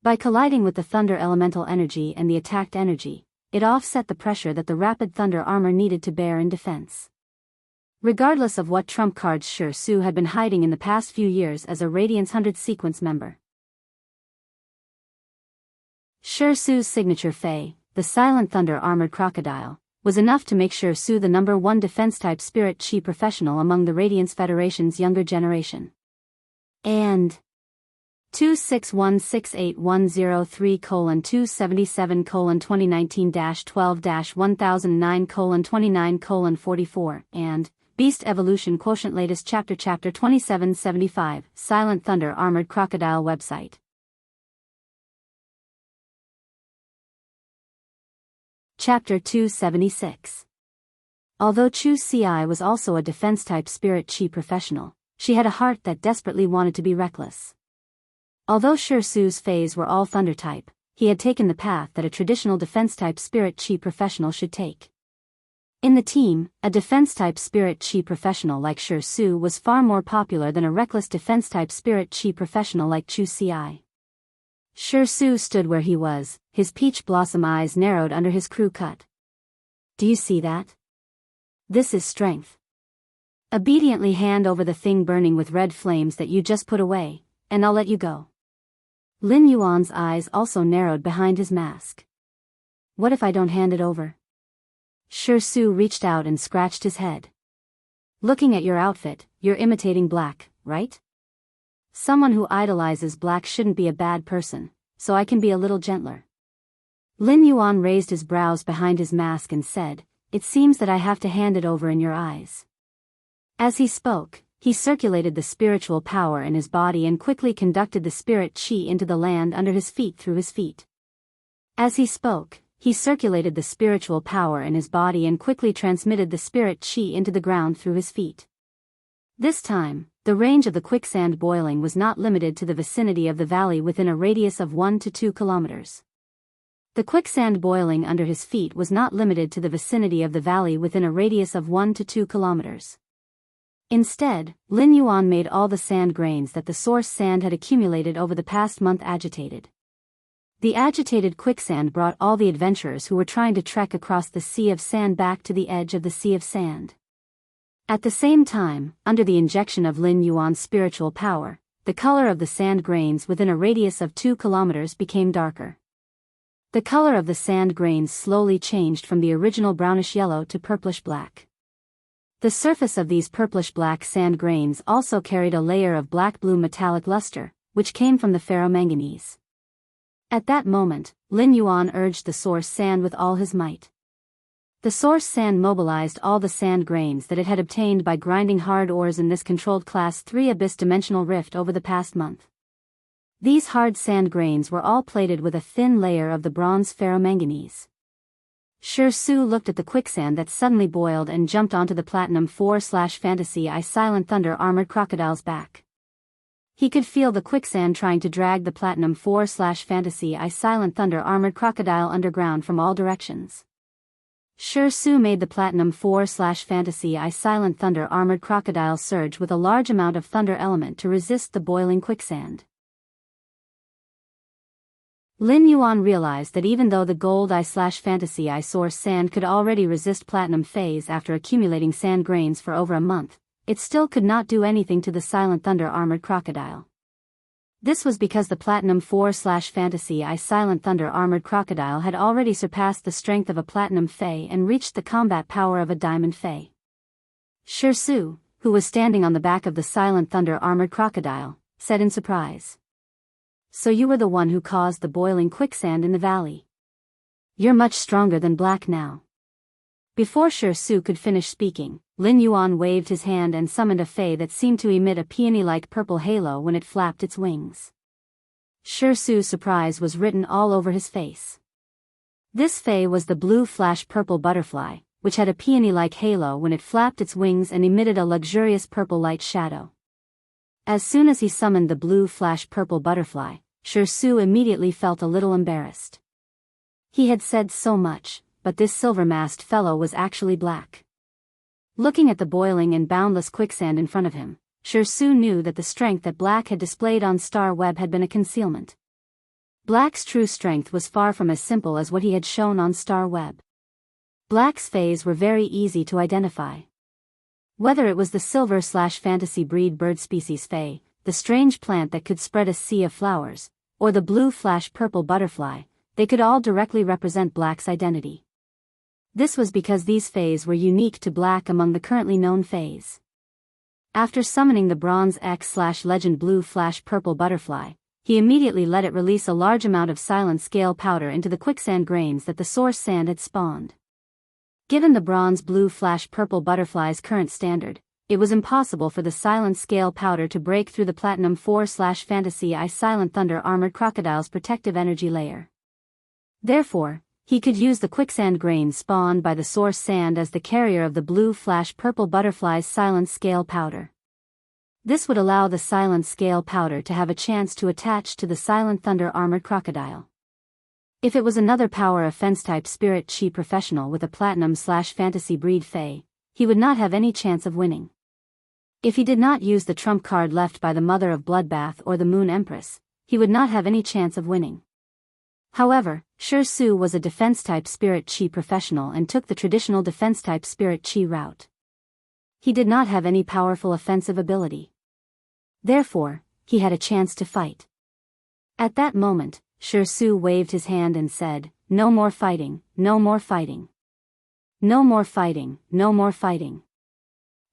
By colliding with the Thunder Elemental energy and the attacked energy, it offset the pressure that the Rapid Thunder armor needed to bear in defense. Regardless of what trump cards Shi Su had been hiding in the past few years as a Radiance 100 sequence member. Shi Su's signature Fey, the Silent Thunder Armored Crocodile, was enough to make Shi Su the #1 defense-type spirit chi professional among the Radiance Federation's younger generation. And 261681037:2019-12-1009:29:44 and Beast Evolution Quotient latest chapter 2775 Silent Thunder Armored Crocodile website. Chapter 276. Although Chu Ci was also a defense-type spirit chi professional, she had a heart that desperately wanted to be reckless. Although Shi Su's Feis were all thunder-type, he had taken the path that a traditional defense-type spirit chi professional should take. In the team, a defense-type spirit chi professional like Shi Su was far more popular than a reckless defense-type spirit chi professional like Chu Ci. Shi Su stood where he was, his peach blossom eyes narrowed under his crew cut. Do you see that? This is strength. Obediently hand over the thing burning with red flames that you just put away, and I'll let you go. Lin Yuan's eyes also narrowed behind his mask. What if I don't hand it over? Shi Su reached out and scratched his head. Looking at your outfit, you're imitating black, right? Someone who idolizes black shouldn't be a bad person, so I can be a little gentler. Lin Yuan raised his brows behind his mask and said, "It seems that I have to hand it over in your eyes." As he spoke, he circulated the spiritual power in his body and quickly conducted the spirit chi into the land under his feet through his feet. As he spoke, he circulated the spiritual power in his body and quickly transmitted the spirit chi into the ground through his feet. This time, the range of the quicksand boiling was not limited to the vicinity of the valley within a radius of 1 to 2 kilometers. The quicksand boiling under his feet was not limited to the vicinity of the valley within a radius of 1 to 2 kilometers. Instead, Lin Yuan made all the sand grains that the source sand had accumulated over the past month agitated. The agitated quicksand brought all the adventurers who were trying to trek across the sea of sand back to the edge of the sea of sand. At the same time, under the injection of Lin Yuan's spiritual power, the color of the sand grains within a radius of 2 kilometers became darker. The color of the sand grains slowly changed from the original brownish yellow to purplish black. The surface of these purplish black sand grains also carried a layer of black-blue metallic luster, which came from the ferromanganese. At that moment, Lin Yuan urged the source sand with all his might. The source sand mobilized all the sand grains that it had obtained by grinding hard ores in this controlled Class 3 abyss-dimensional rift over the past month. These hard sand grains were all plated with a thin layer of the bronze ferromanganese. Shi Su looked at the quicksand that suddenly boiled and jumped onto the Platinum 4/Fantasy I Silent Thunder Armored Crocodile's back. He could feel the quicksand trying to drag the Platinum 4/Fantasy I Silent Thunder Armored Crocodile underground from all directions. Shi Su made the Platinum 4/Fantasy I Silent Thunder Armored Crocodile surge with a large amount of thunder element to resist the boiling quicksand. Lin Yuan realized that even though the Gold I/Fantasy I source sand could already resist platinum phase after accumulating sand grains for over a month, it still could not do anything to the Silent Thunder Armored Crocodile. This was because the Platinum 4/Fantasy I Silent Thunder Armored Crocodile had already surpassed the strength of a Platinum Fey and reached the combat power of a Diamond Fey. Shi Su, who was standing on the back of the Silent Thunder Armored Crocodile, said in surprise. "So you were the one who caused the boiling quicksand in the valley. You're much stronger than black now." Before Shi Su could finish speaking, Lin Yuan waved his hand and summoned a Fey that seemed to emit a peony-like purple halo when it flapped its wings. Shi Su's surprise was written all over his face. This Fey was the blue flash purple butterfly, which had a peony-like halo when it flapped its wings and emitted a luxurious purple light shadow. As soon as he summoned the blue flash purple butterfly, Su immediately felt a little embarrassed. He had said so much, but this silver-masked fellow was actually black. Looking at the boiling and boundless quicksand in front of him, Su knew that the strength that Black had displayed on Star Web had been a concealment. Black's true strength was far from as simple as what he had shown on Star Web. Black's fays were very easy to identify. Whether it was the silver/fantasy breed bird species fay, the strange plant that could spread a sea of flowers, or the blue/purple butterfly, they could all directly represent Black's identity. This was because these fays were unique to Black among the currently known fays. After summoning the Bronze X/legend blue/purple butterfly, he immediately let it release a large amount of silent scale powder into the quicksand grains that the source sand had spawned. Given the bronze blue/purple butterfly's current standard, it was impossible for the silent scale powder to break through the platinum 4/fantasy eye silent thunder armored crocodile's protective energy layer. Therefore, he could use the quicksand grains spawned by the source sand as the carrier of the blue/purple butterfly's silent scale powder. This would allow the silent scale powder to have a chance to attach to the silent thunder armored crocodile. If it was another power offense type spirit chi professional with a platinum/fantasy breed fey, he would not have any chance of winning. If he did not use the trump card left by the Mother of Bloodbath or the Moon Empress, he would not have any chance of winning. However, Su was a defense-type spirit chi professional and took the traditional defense-type spirit chi route. He did not have any powerful offensive ability. Therefore, he had a chance to fight. At that moment, Su waved his hand and said, "No more fighting, no more fighting. No more fighting, no more fighting.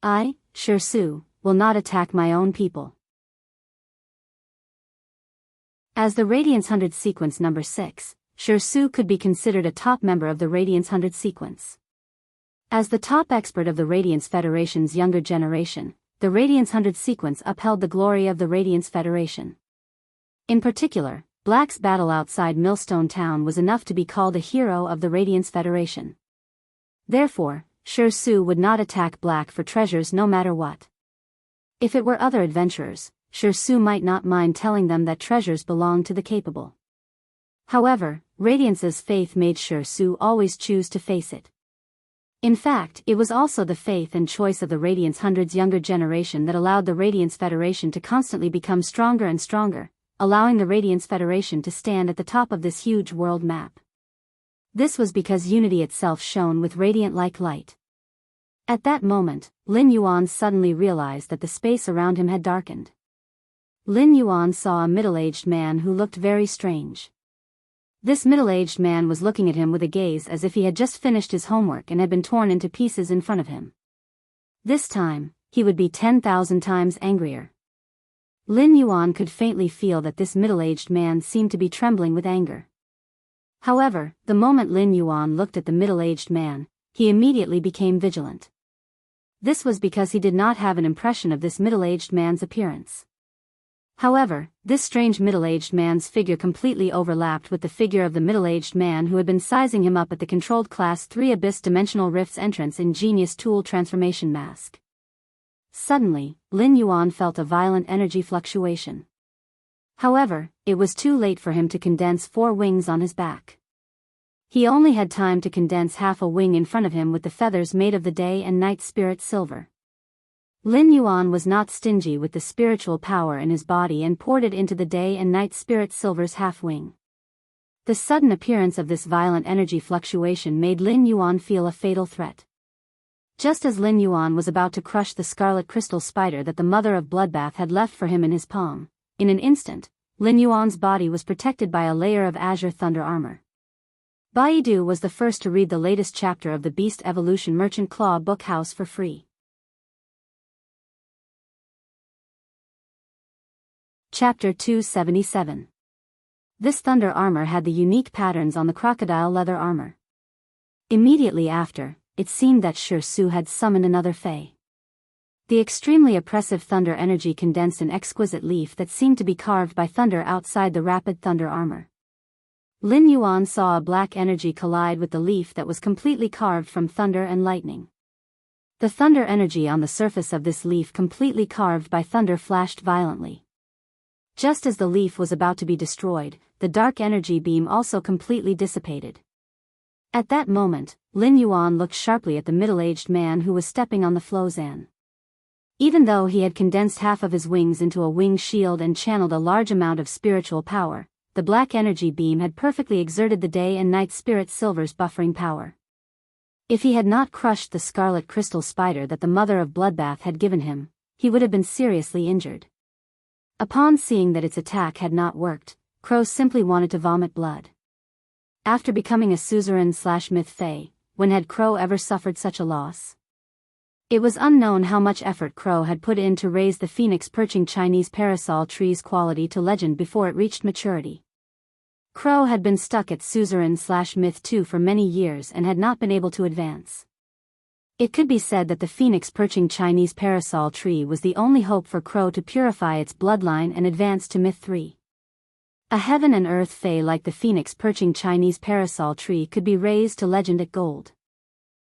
I, Su, will not attack my own people." As the Radiance 100 sequence number 6, Su could be considered a top member of the Radiance 100 sequence. As the top expert of the Radiance Federation's younger generation, the Radiance 100 sequence upheld the glory of the Radiance Federation. In particular, Black's battle outside Millstone Town was enough to be called a hero of the Radiance Federation. Therefore, Su would not attack Black for treasures no matter what. If it were other adventurers, Su might not mind telling them that treasures belonged to the capable. However, Radiance's faith made Su always choose to face it. In fact, it was also the faith and choice of the Radiance 100's younger generation that allowed the Radiance Federation to constantly become stronger and stronger, allowing the Radiance Federation to stand at the top of this huge world map. This was because unity itself shone with radiant-like light. At that moment, Lin Yuan suddenly realized that the space around him had darkened. Lin Yuan saw a middle-aged man who looked very strange. This middle-aged man was looking at him with a gaze as if he had just finished his homework and had been torn into pieces in front of him. This time, he would be 10,000 times angrier. Lin Yuan could faintly feel that this middle-aged man seemed to be trembling with anger. However, the moment Lin Yuan looked at the middle-aged man, he immediately became vigilant. This was because he did not have an impression of this middle-aged man's appearance. However, this strange middle-aged man's figure completely overlapped with the figure of the middle-aged man who had been sizing him up at the controlled Class 3 Abyss Dimensional Rifts entrance in Genius Tool Transformation Mask. Suddenly, Lin Yuan felt a violent energy fluctuation. However, it was too late for him to condense 4 wings on his back. He only had time to condense half a wing in front of him with the feathers made of the day and night spirit silver. Lin Yuan was not stingy with the spiritual power in his body and poured it into the day and night spirit silver's half wing. The sudden appearance of this violent energy fluctuation made Lin Yuan feel a fatal threat. Just as Lin Yuan was about to crush the scarlet crystal spider that the Mother of Bloodbath had left for him in his palm, in an instant, Lin Yuan's body was protected by a layer of azure thunder armor. Baidu was the first to read the latest chapter of the Beast Evolution Merchant Claw book house for free. Chapter 277. This thunder armor had the unique patterns on the crocodile leather armor. Immediately after, it seemed that Su had summoned another Fey. The extremely oppressive thunder energy condensed an exquisite leaf that seemed to be carved by thunder outside the rapid thunder armor. Lin Yuan saw a black energy collide with the leaf that was completely carved from thunder and lightning. The thunder energy on the surface of this leaf completely carved by thunder flashed violently. Just as the leaf was about to be destroyed, the dark energy beam also completely dissipated. At that moment, Lin Yuan looked sharply at the middle-aged man who was stepping on the Flozan. Even though he had condensed half of his wings into a wing shield and channeled a large amount of spiritual power, the black energy beam had perfectly exerted the day and night spirit silver's buffering power. If he had not crushed the scarlet crystal spider that the mother of Bloodbath had given him, he would have been seriously injured. Upon seeing that its attack had not worked, Crow simply wanted to vomit blood. After becoming a suzerain/myth fae, when had Crow ever suffered such a loss? It was unknown how much effort Crow had put in to raise the phoenix perching Chinese parasol tree's quality to legend before it reached maturity. Crow had been stuck at suzerain/myth 2 for many years and had not been able to advance. It could be said that the phoenix perching Chinese parasol tree was the only hope for Crow to purify its bloodline and advance to myth 3. A heaven and earth fae like the phoenix perching Chinese parasol tree could be raised to legend at gold.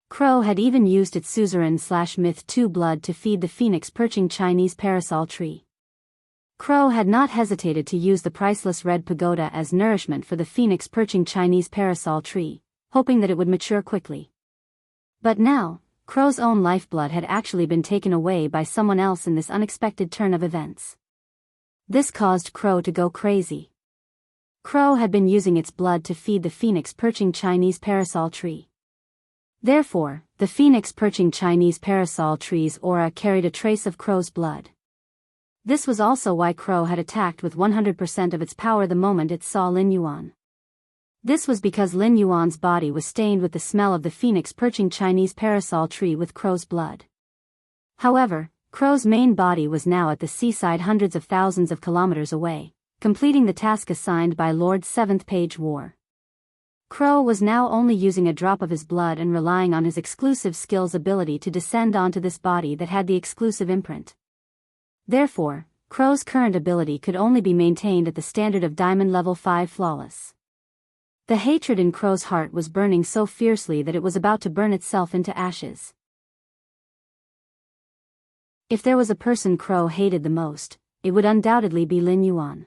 Crow had even used its suzerain/myth 2 blood to feed the phoenix perching Chinese parasol tree. Crow had not hesitated to use the priceless red pagoda as nourishment for the phoenix perching Chinese parasol tree, hoping that it would mature quickly. But now, Crow's own lifeblood had actually been taken away by someone else in this unexpected turn of events. This caused Crow to go crazy. Crow had been using its blood to feed the phoenix perching Chinese parasol tree. Therefore, the phoenix perching Chinese parasol tree's aura carried a trace of Crow's blood. This was also why Crow had attacked with 100% of its power the moment it saw Lin Yuan. This was because Lin Yuan's body was stained with the smell of the phoenix perching Chinese parasol tree with Crow's blood. However, Crow's main body was now at the seaside hundreds of thousands of kilometers away, completing the task assigned by Lord 7th Page War. Crow was now only using a drop of his blood and relying on his exclusive skill's ability to descend onto this body that had the exclusive imprint. Therefore, Crow's current ability could only be maintained at the standard of Diamond Level 5 Flawless. The hatred in Crow's heart was burning so fiercely that it was about to burn itself into ashes. If there was a person Crow hated the most, it would undoubtedly be Lin Yuan.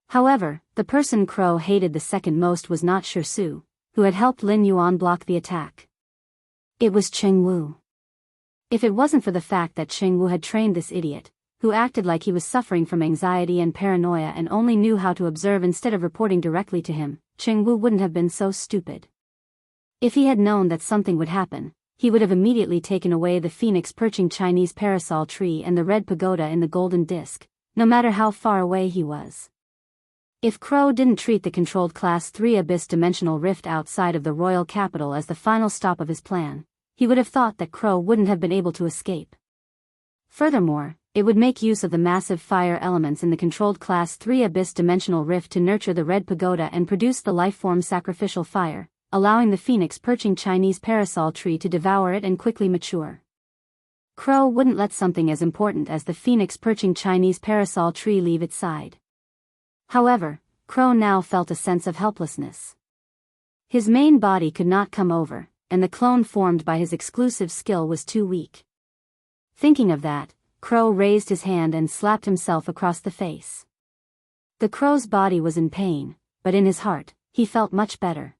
However, the person Crow hated the second most was not Shirsu, who had helped Lin Yuan block the attack. It was Jianghu. If it wasn't for the fact that Jianghu had trained this idiot, who acted like he was suffering from anxiety and paranoia and only knew how to observe instead of reporting directly to him, Jianghu wouldn't have been so stupid. If he had known that something would happen, he would have immediately taken away the phoenix perching Chinese parasol tree and the red pagoda in the golden disc, no matter how far away he was. If Crow didn't treat the controlled Class 3 Abyss Dimensional Rift outside of the royal capital as the final stop of his plan, he would have thought that Crow wouldn't have been able to escape. Furthermore, it would make use of the massive fire elements in the controlled Class 3 Abyss Dimensional Rift to nurture the red pagoda and produce the lifeform sacrificial fire, allowing the phoenix perching Chinese parasol tree to devour it and quickly mature. Crow wouldn't let something as important as the phoenix perching Chinese parasol tree leave its side. However, Crow now felt a sense of helplessness. His main body could not come over, and the clone formed by his exclusive skill was too weak. Thinking of that, Crow raised his hand and slapped himself across the face. The Crow's body was in pain, but in his heart, he felt much better.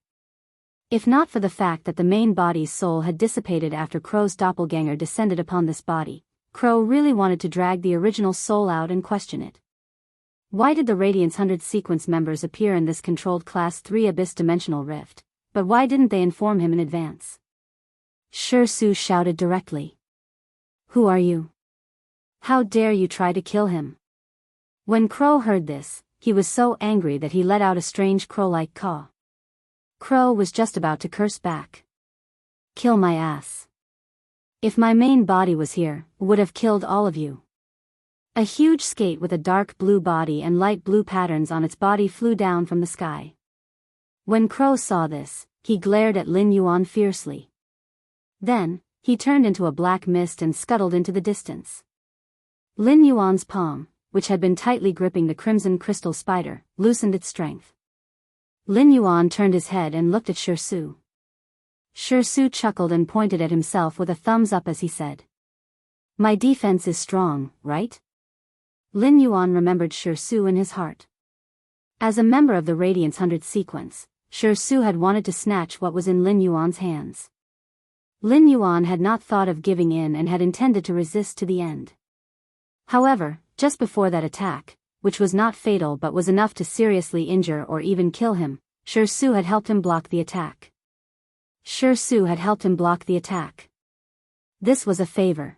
If not for the fact that the main body's soul had dissipated after Crow's doppelganger descended upon this body, Crow really wanted to drag the original soul out and question it. Why did the Radiance 100 sequence members appear in this controlled Class 3 Abyss Dimensional Rift, but why didn't they inform him in advance? Shirsu shouted directly. "Who are you? How dare you try to kill him?" When Crow heard this, he was so angry that he let out a strange crow-like caw. Crow was just about to curse back. "Kill my ass. If my main body was here, would have killed all of you." A huge skate with a dark blue body and light blue patterns on its body flew down from the sky. When Crow saw this, he glared at Lin Yuan fiercely. Then, he turned into a black mist and scuttled into the distance. Lin Yuan's palm, which had been tightly gripping the crimson crystal spider, loosened its strength. Lin Yuan turned his head and looked at Shirsu. Shirsu chuckled and pointed at himself with a thumbs up as he said, "My defense is strong, right? Lin Yuan remembered Shi Su in his heart. As a member of the Radiance 100 sequence, Shi Su had wanted to snatch what was in Lin Yuan's hands. Lin Yuan had not thought of giving in and had intended to resist to the end. However, just before that attack, which was not fatal but was enough to seriously injure or even kill him, Shi Su had helped him block the attack. Shi Su had helped him block the attack. This was a favor.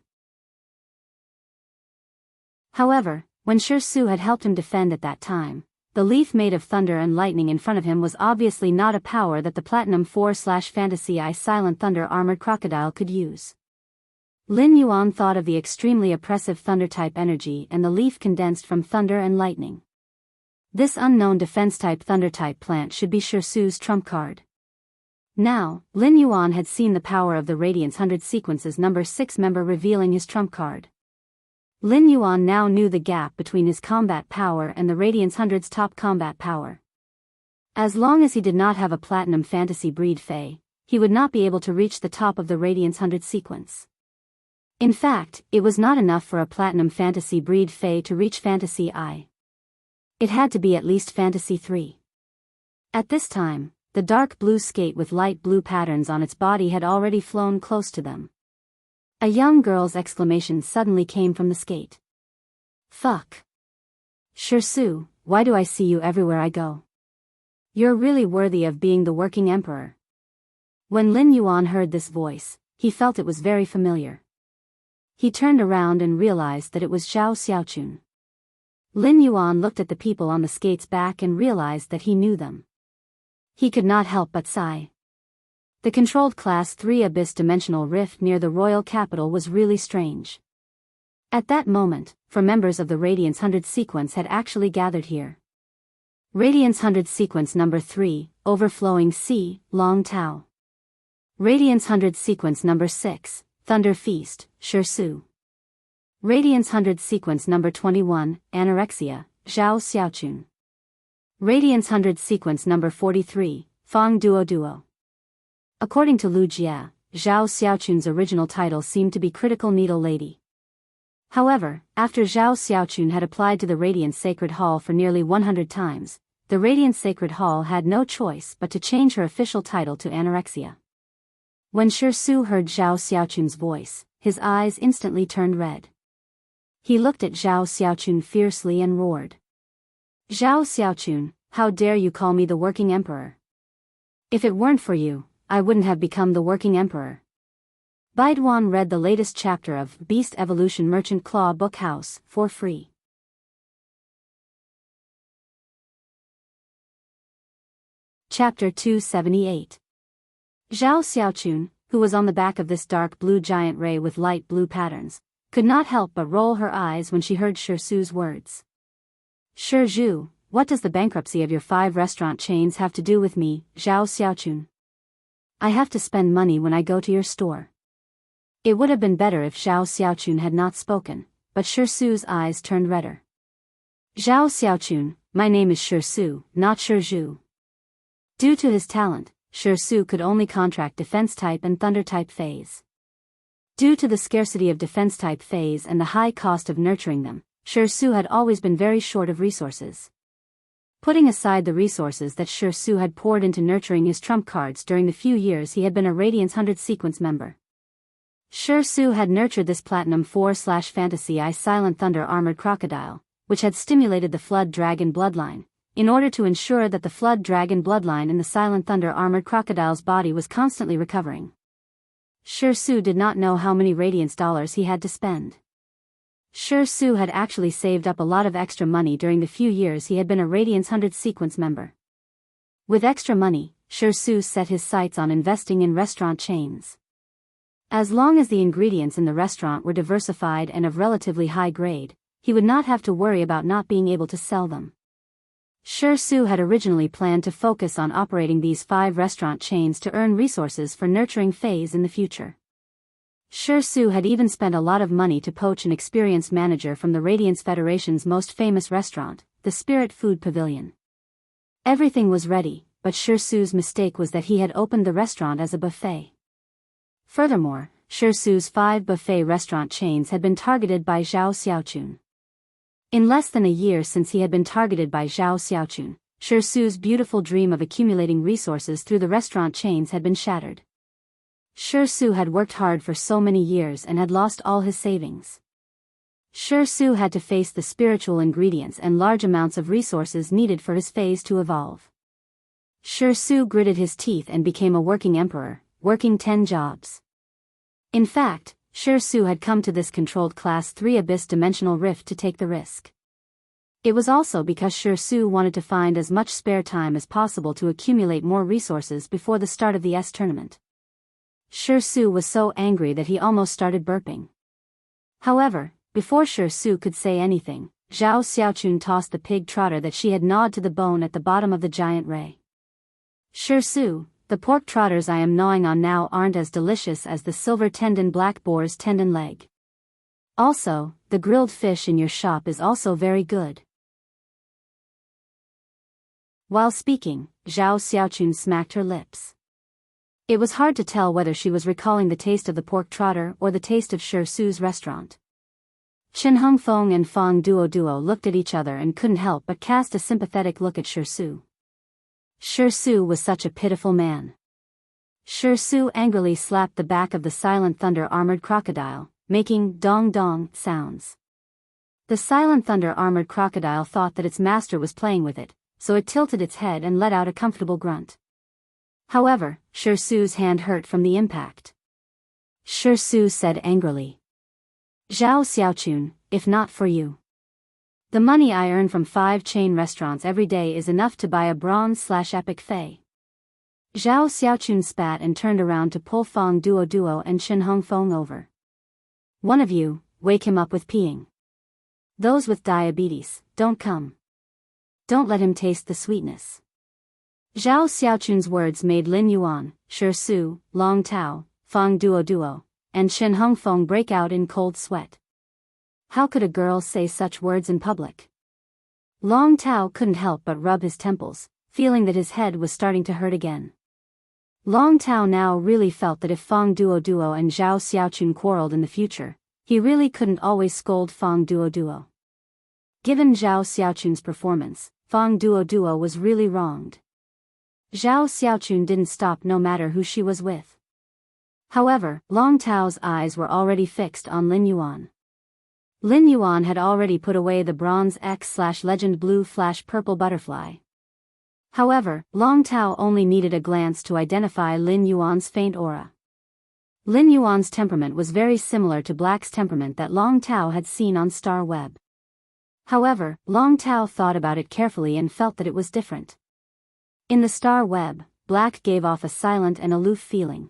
However, when Shi Su had helped him defend at that time, the leaf made of thunder and lightning in front of him was obviously not a power that the Platinum 4/Fantasy Eye Silent Thunder Armored Crocodile could use. Lin Yuan thought of the extremely oppressive thunder-type energy and the leaf condensed from thunder and lightning. This unknown defense-type thunder-type plant should be Shi Su's trump card. Now, Lin Yuan had seen the power of the Radiance 100 sequence's number 6 member revealing his trump card. Lin Yuan now knew the gap between his combat power and the Radiance 100's top combat power. As long as he did not have a Platinum Fantasy Breed Fae, he would not be able to reach the top of the Radiance 100 sequence. In fact, it was not enough for a Platinum Fantasy Breed Fae to reach Fantasy I. It had to be at least Fantasy 3. At this time, the dark blue skate with light blue patterns on its body had already flown close to them. A young girl's exclamation suddenly came from the skate. Fuck. Shi Su, why do I see you everywhere I go? You're really worthy of being the working emperor. When Lin Yuan heard this voice, he felt it was very familiar. He turned around and realized that it was Zhao Xiaochun. Lin Yuan looked at the people on the skate's back and realized that he knew them. He could not help but sigh. The controlled Class 3 abyss-dimensional rift near the royal capital was really strange. At that moment, 4 members of the Radiance 100 sequence had actually gathered here. Radiance 100 sequence number 3, Overflowing Sea, Long Tao. Radiance 100 sequence number 6, Thunder Feast, Shi Su. Radiance 100 sequence number 21, Anorexia, Zhao Xiaochun. Radiance 100 sequence number 43, Fang Duo Duo. According to Lu Jia, Zhao Xiaochun's original title seemed to be Critical Needle Lady. However, after Zhao Xiaochun had applied to the Radiant Sacred Hall for nearly 100 times, the Radiant Sacred Hall had no choice but to change her official title to Anorexia. When Shi Su heard Zhao Xiaochun's voice, his eyes instantly turned red. He looked at Zhao Xiaochun fiercely and roared. Zhao Xiaochun, how dare you call me the working emperor? If it weren't for you, I wouldn't have become the working emperor. Baiduan read the latest chapter of Beast Evolution Merchant Claw Book House for free. Chapter 278. Zhao Xiaochun, who was on the back of this dark blue giant ray with light blue patterns, could not help but roll her eyes when she heard Shi Su's words. Shi Zhu, what does the bankruptcy of your 5 restaurant chains have to do with me, Zhao Xiaochun? I have to spend money when I go to your store. It would have been better if Zhao Xiaochun had not spoken, but Shi Su's eyes turned redder. Zhao Xiaochun, my name is Shi Su, not Shi Zhu. Due to his talent, Shi Su could only contract defense-type and thunder-type phase. Due to the scarcity of defense-type phase and the high cost of nurturing them, Shi Su had always been very short of resources. Putting aside the resources that Shi Su had poured into nurturing his trump cards during the few years he had been a Radiance 100 sequence member, Shi Su had nurtured this Platinum 4/Fantasy Eye Silent Thunder Armored Crocodile, which had stimulated the Flood Dragon bloodline, in order to ensure that the Flood Dragon bloodline in the Silent Thunder Armored Crocodile's body was constantly recovering. Shi Su did not know how many Radiance dollars he had to spend. Shi Su had actually saved up a lot of extra money during the few years he had been a Radiance 100 sequence member. With extra money, Shi Su set his sights on investing in restaurant chains. As long as the ingredients in the restaurant were diversified and of relatively high grade, he would not have to worry about not being able to sell them. Shi Su had originally planned to focus on operating these 5 restaurant chains to earn resources for nurturing phase in the future. Shi Su had even spent a lot of money to poach an experienced manager from the Radiance Federation's most famous restaurant, the Spirit Food Pavilion. Everything was ready, but Shi Su's mistake was that he had opened the restaurant as a buffet. Furthermore, Shi Su's 5 buffet restaurant chains had been targeted by Zhao Xiaochun. In less than a year since he had been targeted by Zhao Xiaochun, Shi Su's beautiful dream of accumulating resources through the restaurant chains had been shattered. Shi Su had worked hard for so many years and had lost all his savings. Shi Su had to face the spiritual ingredients and large amounts of resources needed for his phase to evolve. Shi Su gritted his teeth and became a working emperor, working 10 jobs. In fact, Shi Su had come to this controlled Class 3 Abyss Dimensional Rift to take the risk. It was also because Shi Su wanted to find as much spare time as possible to accumulate more resources before the start of the S tournament. Shi Su was so angry that he almost started burping. However, before Shi Su could say anything, Zhao Xiaochun tossed the pig trotter that she had gnawed to the bone at the bottom of the giant ray. Shi Su, the pork trotters I am gnawing on now aren't as delicious as the silver tendon black boar's tendon leg. Also, the grilled fish in your shop is also very good. While speaking, Zhao Xiaochun smacked her lips. It was hard to tell whether she was recalling the taste of the pork trotter or the taste of Shi Su's restaurant. Chen Hongfeng and Fang Duo looked at each other and couldn't help but cast a sympathetic look at Shi Su. Shi Su was such a pitiful man. Shi Su angrily slapped the back of the Silent Thunder armored crocodile, making dong-dong sounds. The Silent Thunder armored crocodile thought that its master was playing with it, so it tilted its head and let out a comfortable grunt. However, Shi Su's hand hurt from the impact. Shi Su said angrily, "Zhao Xiaochun, if not for you. The money I earn from 5 chain restaurants every day is enough to buy a bronze/epic fei." Zhao Xiaochun spat and turned around to pull Fang Duo and Chen Hongfeng over. "One of you, wake him up with peeing. Those with diabetes, don't come. Don't let him taste the sweetness." Zhao Xiaochun's words made Lin Yuan, Shi Su, Long Tao, Fang Duo, and Chen Hongfeng break out in cold sweat. How could a girl say such words in public? Long Tao couldn't help but rub his temples, feeling that his head was starting to hurt again. Long Tao now really felt that if Fang Duo and Zhao Xiaochun quarreled in the future, he really couldn't always scold Fang Duo. Given Zhao Xiaochun's performance, Fang Duo was really wronged. Zhao Xiaochun didn't stop no matter who she was with. However, Long Tao's eyes were already fixed on Lin Yuan. Lin Yuan had already put away the bronze X/legend blue/purple butterfly. However, Long Tao only needed a glance to identify Lin Yuan's faint aura. Lin Yuan's temperament was very similar to Black's temperament that Long Tao had seen on Star Web. However, Long Tao thought about it carefully and felt that it was different. In the Star Web, Black gave off a silent and aloof feeling.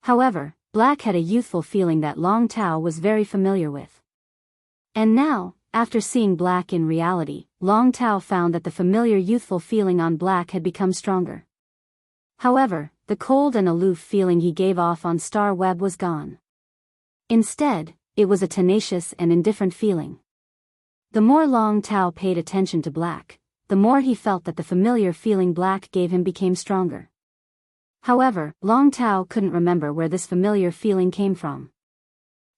However, Black had a youthful feeling that Long Tao was very familiar with. And now, after seeing Black in reality, Long Tao found that the familiar youthful feeling on Black had become stronger. However, the cold and aloof feeling he gave off on Star Web was gone. Instead, it was a tenacious and indifferent feeling. The more Long Tao paid attention to Black, the more he felt that the familiar feeling Black gave him became stronger. However, Long Tao couldn't remember where this familiar feeling came from.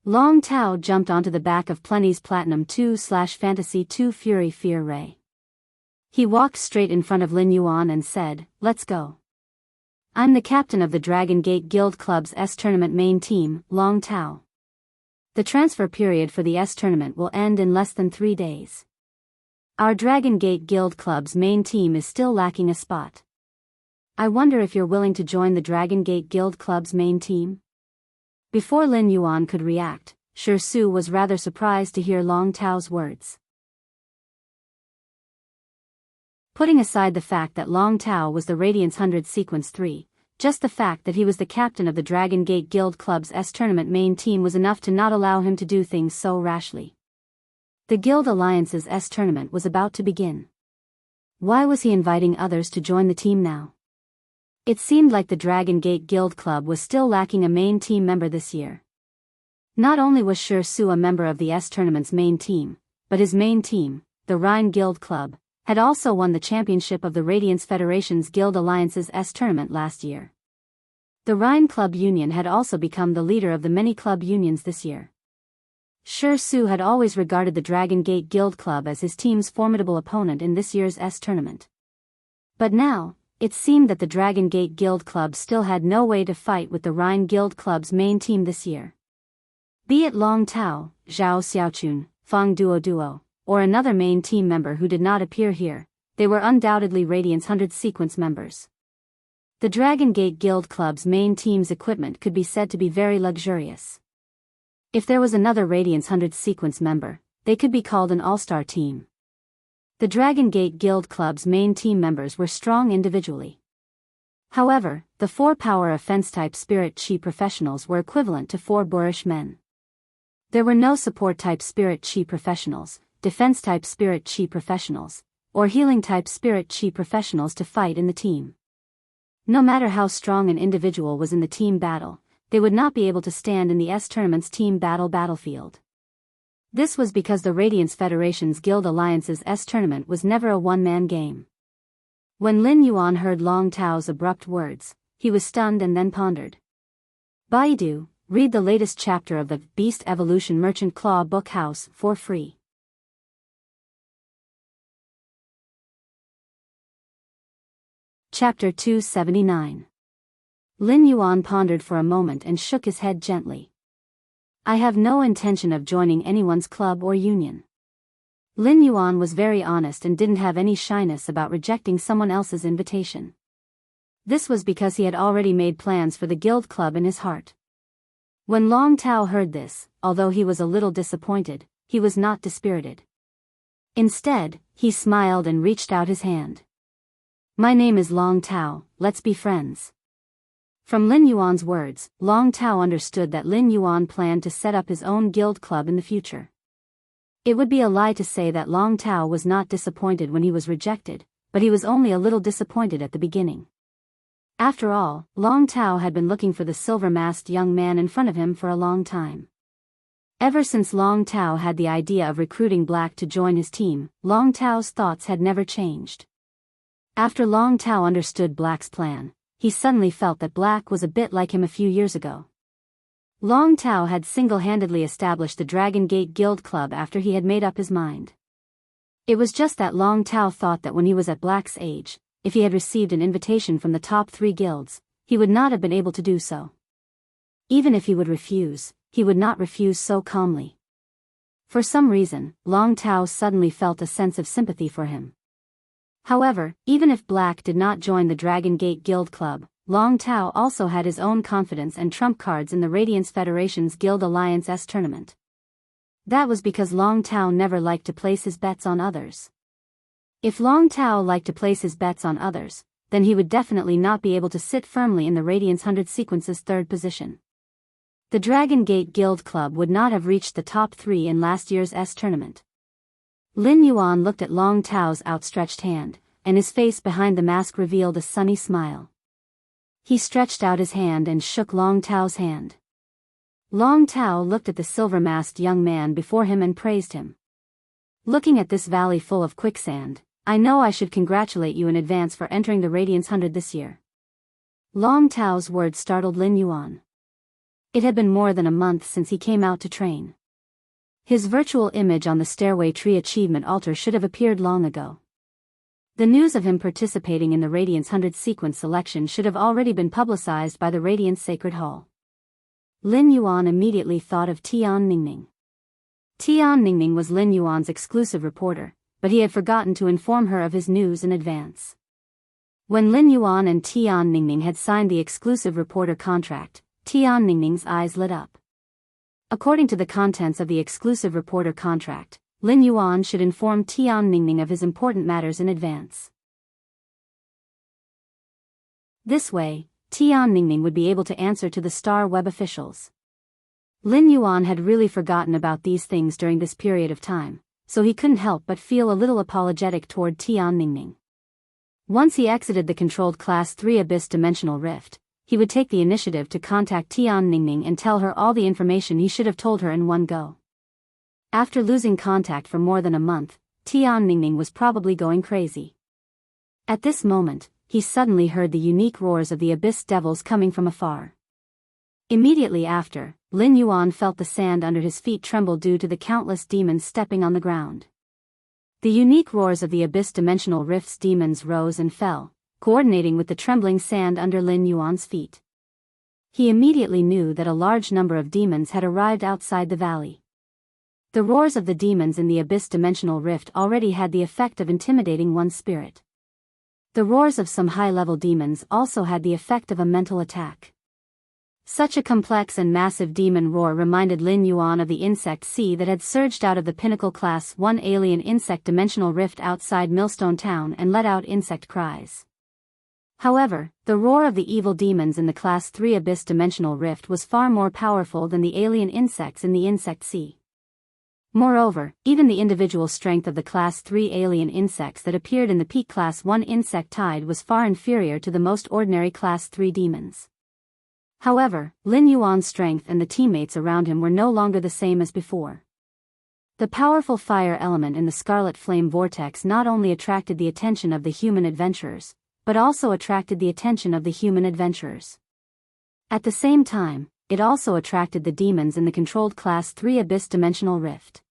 Long Tao jumped onto the back of Plenty's Platinum 2/Fantasy 2 Fury Fear Ray. He walked straight in front of Lin Yuan and said, "Let's go. I'm the captain of the Dragon Gate Guild Club's S Tournament main team, Long Tao. The transfer period for the S Tournament will end in less than 3 days. Our Dragon Gate Guild Club's main team is still lacking a spot. I wonder if you're willing to join the Dragon Gate Guild Club's main team?" Before Lin Yuan could react, Shi Su was rather surprised to hear Long Tao's words. Putting aside the fact that Long Tao was the Radiance 100 Sequence 3, just the fact that he was the captain of the Dragon Gate Guild Club's S Tournament main team was enough to not allow him to do things so rashly. The Guild Alliance's S Tournament was about to begin. Why was he inviting others to join the team now? It seemed like the Dragon Gate Guild Club was still lacking a main team member this year. Not only was Shi Su a member of the S Tournament's main team, but his main team, the Rhine Guild Club, had also won the championship of the Radiance Federation's Guild Alliance's S Tournament last year. The Rhine Club Union had also become the leader of the many club unions this year. Shi Su had always regarded the Dragon Gate Guild Club as his team's formidable opponent in this year's S tournament. But now, it seemed that the Dragon Gate Guild Club still had no way to fight with the Rhine Guild Club's main team this year. Be it Long Tao, Zhao Xiaochun, Fang Duo, or another main team member who did not appear here, they were undoubtedly Radiance 100 sequence members. The Dragon Gate Guild Club's main team's equipment could be said to be very luxurious. If there was another Radiance 100 sequence member, they could be called an all-star team. The Dragon Gate Guild Club's main team members were strong individually. However, the 4 power offense-type spirit chi professionals were equivalent to 4 boorish men. There were no support-type spirit chi professionals, defense-type spirit chi professionals, or healing-type spirit chi professionals to fight in the team. No matter how strong an individual was in the team battle, they would not be able to stand in the S tournament's team battlefield. This was because the Radiance Federation's Guild Alliance's S tournament was never a one-man game. When Lin Yuan heard Long Tao's abrupt words, he was stunned and then pondered. Baidu, read the latest chapter of the Beast Evolution Merchant Claw Book House for free. Chapter 279. Lin Yuan pondered for a moment and shook his head gently. I have no intention of joining anyone's club or union. Lin Yuan was very honest and didn't have any shyness about rejecting someone else's invitation. This was because he had already made plans for the guild club in his heart. When Long Tao heard this, although he was a little disappointed, he was not dispirited. Instead, he smiled and reached out his hand. My name is Long Tao, let's be friends. From Lin Yuan's words, Long Tao understood that Lin Yuan planned to set up his own guild club in the future. It would be a lie to say that Long Tao was not disappointed when he was rejected, but he was only a little disappointed at the beginning. After all, Long Tao had been looking for the silver-masked young man in front of him for a long time. Ever since Long Tao had the idea of recruiting Black to join his team, Long Tao's thoughts had never changed. After Long Tao understood Black's plan, he suddenly felt that Black was a bit like him a few years ago. Long Tao had single-handedly established the Dragon Gate Guild Club after he had made up his mind. It was just that Long Tao thought that when he was at Black's age, if he had received an invitation from the top 3 guilds, he would not have been able to do so. Even if he would refuse, he would not refuse so calmly. For some reason, Long Tao suddenly felt a sense of sympathy for him. However, even if Black did not join the Dragon Gate Guild Club, Long Tao also had his own confidence and trump cards in the Radiance Federation's Guild Alliance S tournament. That was because Long Tao never liked to place his bets on others. If Long Tao liked to place his bets on others, then he would definitely not be able to sit firmly in the Radiance 100 sequence's 3rd position. The Dragon Gate Guild Club would not have reached the top 3 in last year's S tournament. Lin Yuan looked at Long Tao's outstretched hand, and his face behind the mask revealed a sunny smile. He stretched out his hand and shook Long Tao's hand. Long Tao looked at the silver-masked young man before him and praised him. Looking at this valley full of quicksand, I know I should congratulate you in advance for entering the Radiance 100 this year. Long Tao's words startled Lin Yuan. It had been more than a month since he came out to train. His virtual image on the Stairway Tree Achievement altar should have appeared long ago. The news of him participating in the Radiance 100 sequence selection should have already been publicized by the Radiance Sacred Hall. Lin Yuan immediately thought of Tian Ningning. Tian Ningning was Lin Yuan's exclusive reporter, but he had forgotten to inform her of his news in advance. When Lin Yuan and Tian Ningning had signed the exclusive reporter contract, Tian Ningning's eyes lit up. According to the contents of the exclusive reporter contract, Lin Yuan should inform Tian Ningning of his important matters in advance. This way, Tian Ningning would be able to answer to the Star Web officials. Lin Yuan had really forgotten about these things during this period of time, so he couldn't help but feel a little apologetic toward Tian Ningning. Once he exited the controlled Class 3 Abyss Dimensional Rift, he would take the initiative to contact Tian Ningning and tell her all the information he should have told her in one go. After losing contact for more than a month, Tian Ningning was probably going crazy. At this moment, he suddenly heard the unique roars of the Abyss Devils coming from afar. Immediately after, Lin Yuan felt the sand under his feet tremble due to the countless demons stepping on the ground. The unique roars of the abyss-dimensional rift's demons rose and fell, coordinating with the trembling sand under Lin Yuan's feet. He immediately knew that a large number of demons had arrived outside the valley. The roars of the demons in the abyss-dimensional rift already had the effect of intimidating one's spirit. The roars of some high-level demons also had the effect of a mental attack. Such a complex and massive demon roar reminded Lin Yuan of the insect sea that had surged out of the pinnacle Class 1 alien insect dimensional rift outside Millstone Town and let out insect cries. However, the roar of the evil demons in the Class 3 abyss dimensional rift was far more powerful than the alien insects in the insect sea. Moreover, even the individual strength of the Class 3 alien insects that appeared in the peak Class 1 insect tide was far inferior to the most ordinary Class 3 demons. However, Lin Yuan's strength and the teammates around him were no longer the same as before. The powerful fire element in the scarlet flame vortex not only attracted the attention of the human adventurers, but also attracted the attention of the human adventurers. At the same time, it also attracted the demons in the controlled Class 3 abyss dimensional rift.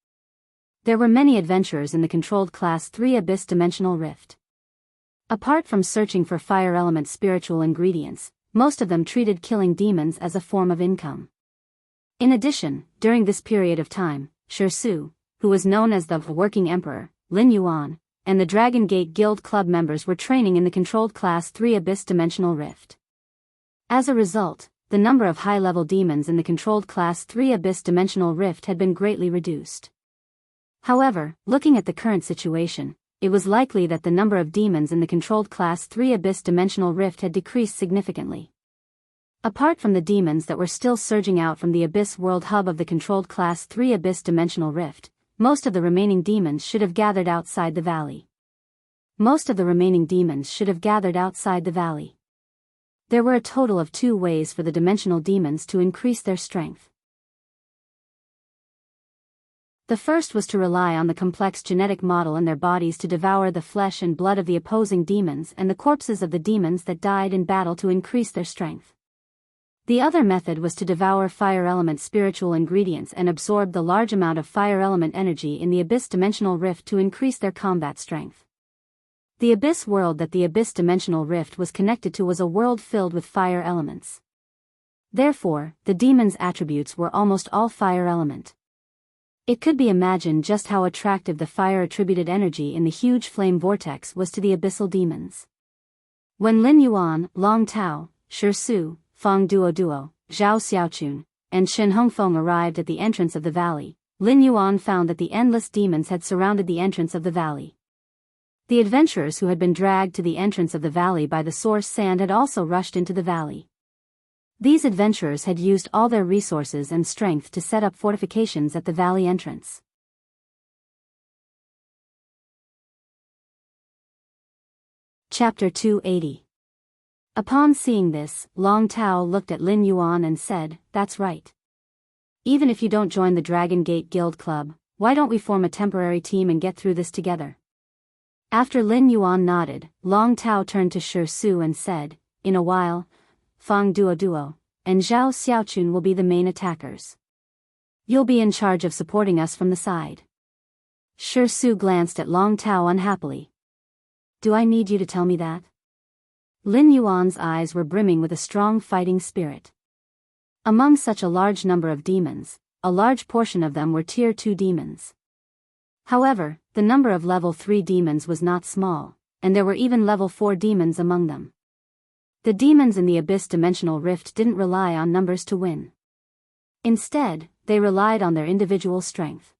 There were many adventurers in the controlled Class 3 abyss dimensional rift. Apart from searching for fire element spiritual ingredients, most of them treated killing demons as a form of income. In addition, during this period of time, Su, who was known as the Working Emperor, Lin Yuan, and the Dragon Gate Guild Club members were training in the controlled Class 3 abyss dimensional rift. As a result, the number of high-level demons in the controlled Class 3 abyss dimensional rift had been greatly reduced. However, looking at the current situation, it was likely that the number of demons in the controlled Class 3 abyss dimensional rift had decreased significantly. Apart from the demons that were still surging out from the abyss world hub of the controlled Class 3 abyss dimensional rift, most of the remaining demons should have gathered outside the valley. There were a total of 2 ways for the dimensional demons to increase their strength. The first was to rely on the complex genetic model in their bodies to devour the flesh and blood of the opposing demons and the corpses of the demons that died in battle to increase their strength. The other method was to devour fire element spiritual ingredients and absorb the large amount of fire element energy in the abyss dimensional rift to increase their combat strength. The abyss world that the abyss dimensional rift was connected to was a world filled with fire elements. Therefore, the demons' attributes were almost all fire element. It could be imagined just how attractive the fire-attributed energy in the huge flame vortex was to the abyssal demons. When Lin Yuan, Long Tao, Su, Fang Duo, Zhao Xiaochun, and Shen Hongfeng arrived at the entrance of the valley, Lin Yuan found that the endless demons had surrounded the entrance of the valley. The adventurers who had been dragged to the entrance of the valley by the source sand had also rushed into the valley. These adventurers had used all their resources and strength to set up fortifications at the valley entrance. Chapter 280. Upon seeing this, Long Tao looked at Lin Yuan and said, "That's right. Even if you don't join the Dragon Gate Guild Club, why don't we form a temporary team and get through this together?" After Lin Yuan nodded, Long Tao turned to Su and said, "In a while, Fang Duo, and Zhao Xiaochun will be the main attackers. You'll be in charge of supporting us from the side." Su glanced at Long Tao unhappily. "Do I need you to tell me that?" Lin Yuan's eyes were brimming with a strong fighting spirit. Among such a large number of demons, a large portion of them were Tier 2 demons. However, the number of Level 3 demons was not small, and there were even Level 4 demons among them. The demons in the abyss dimensional rift didn't rely on numbers to win. Instead, they relied on their individual strength.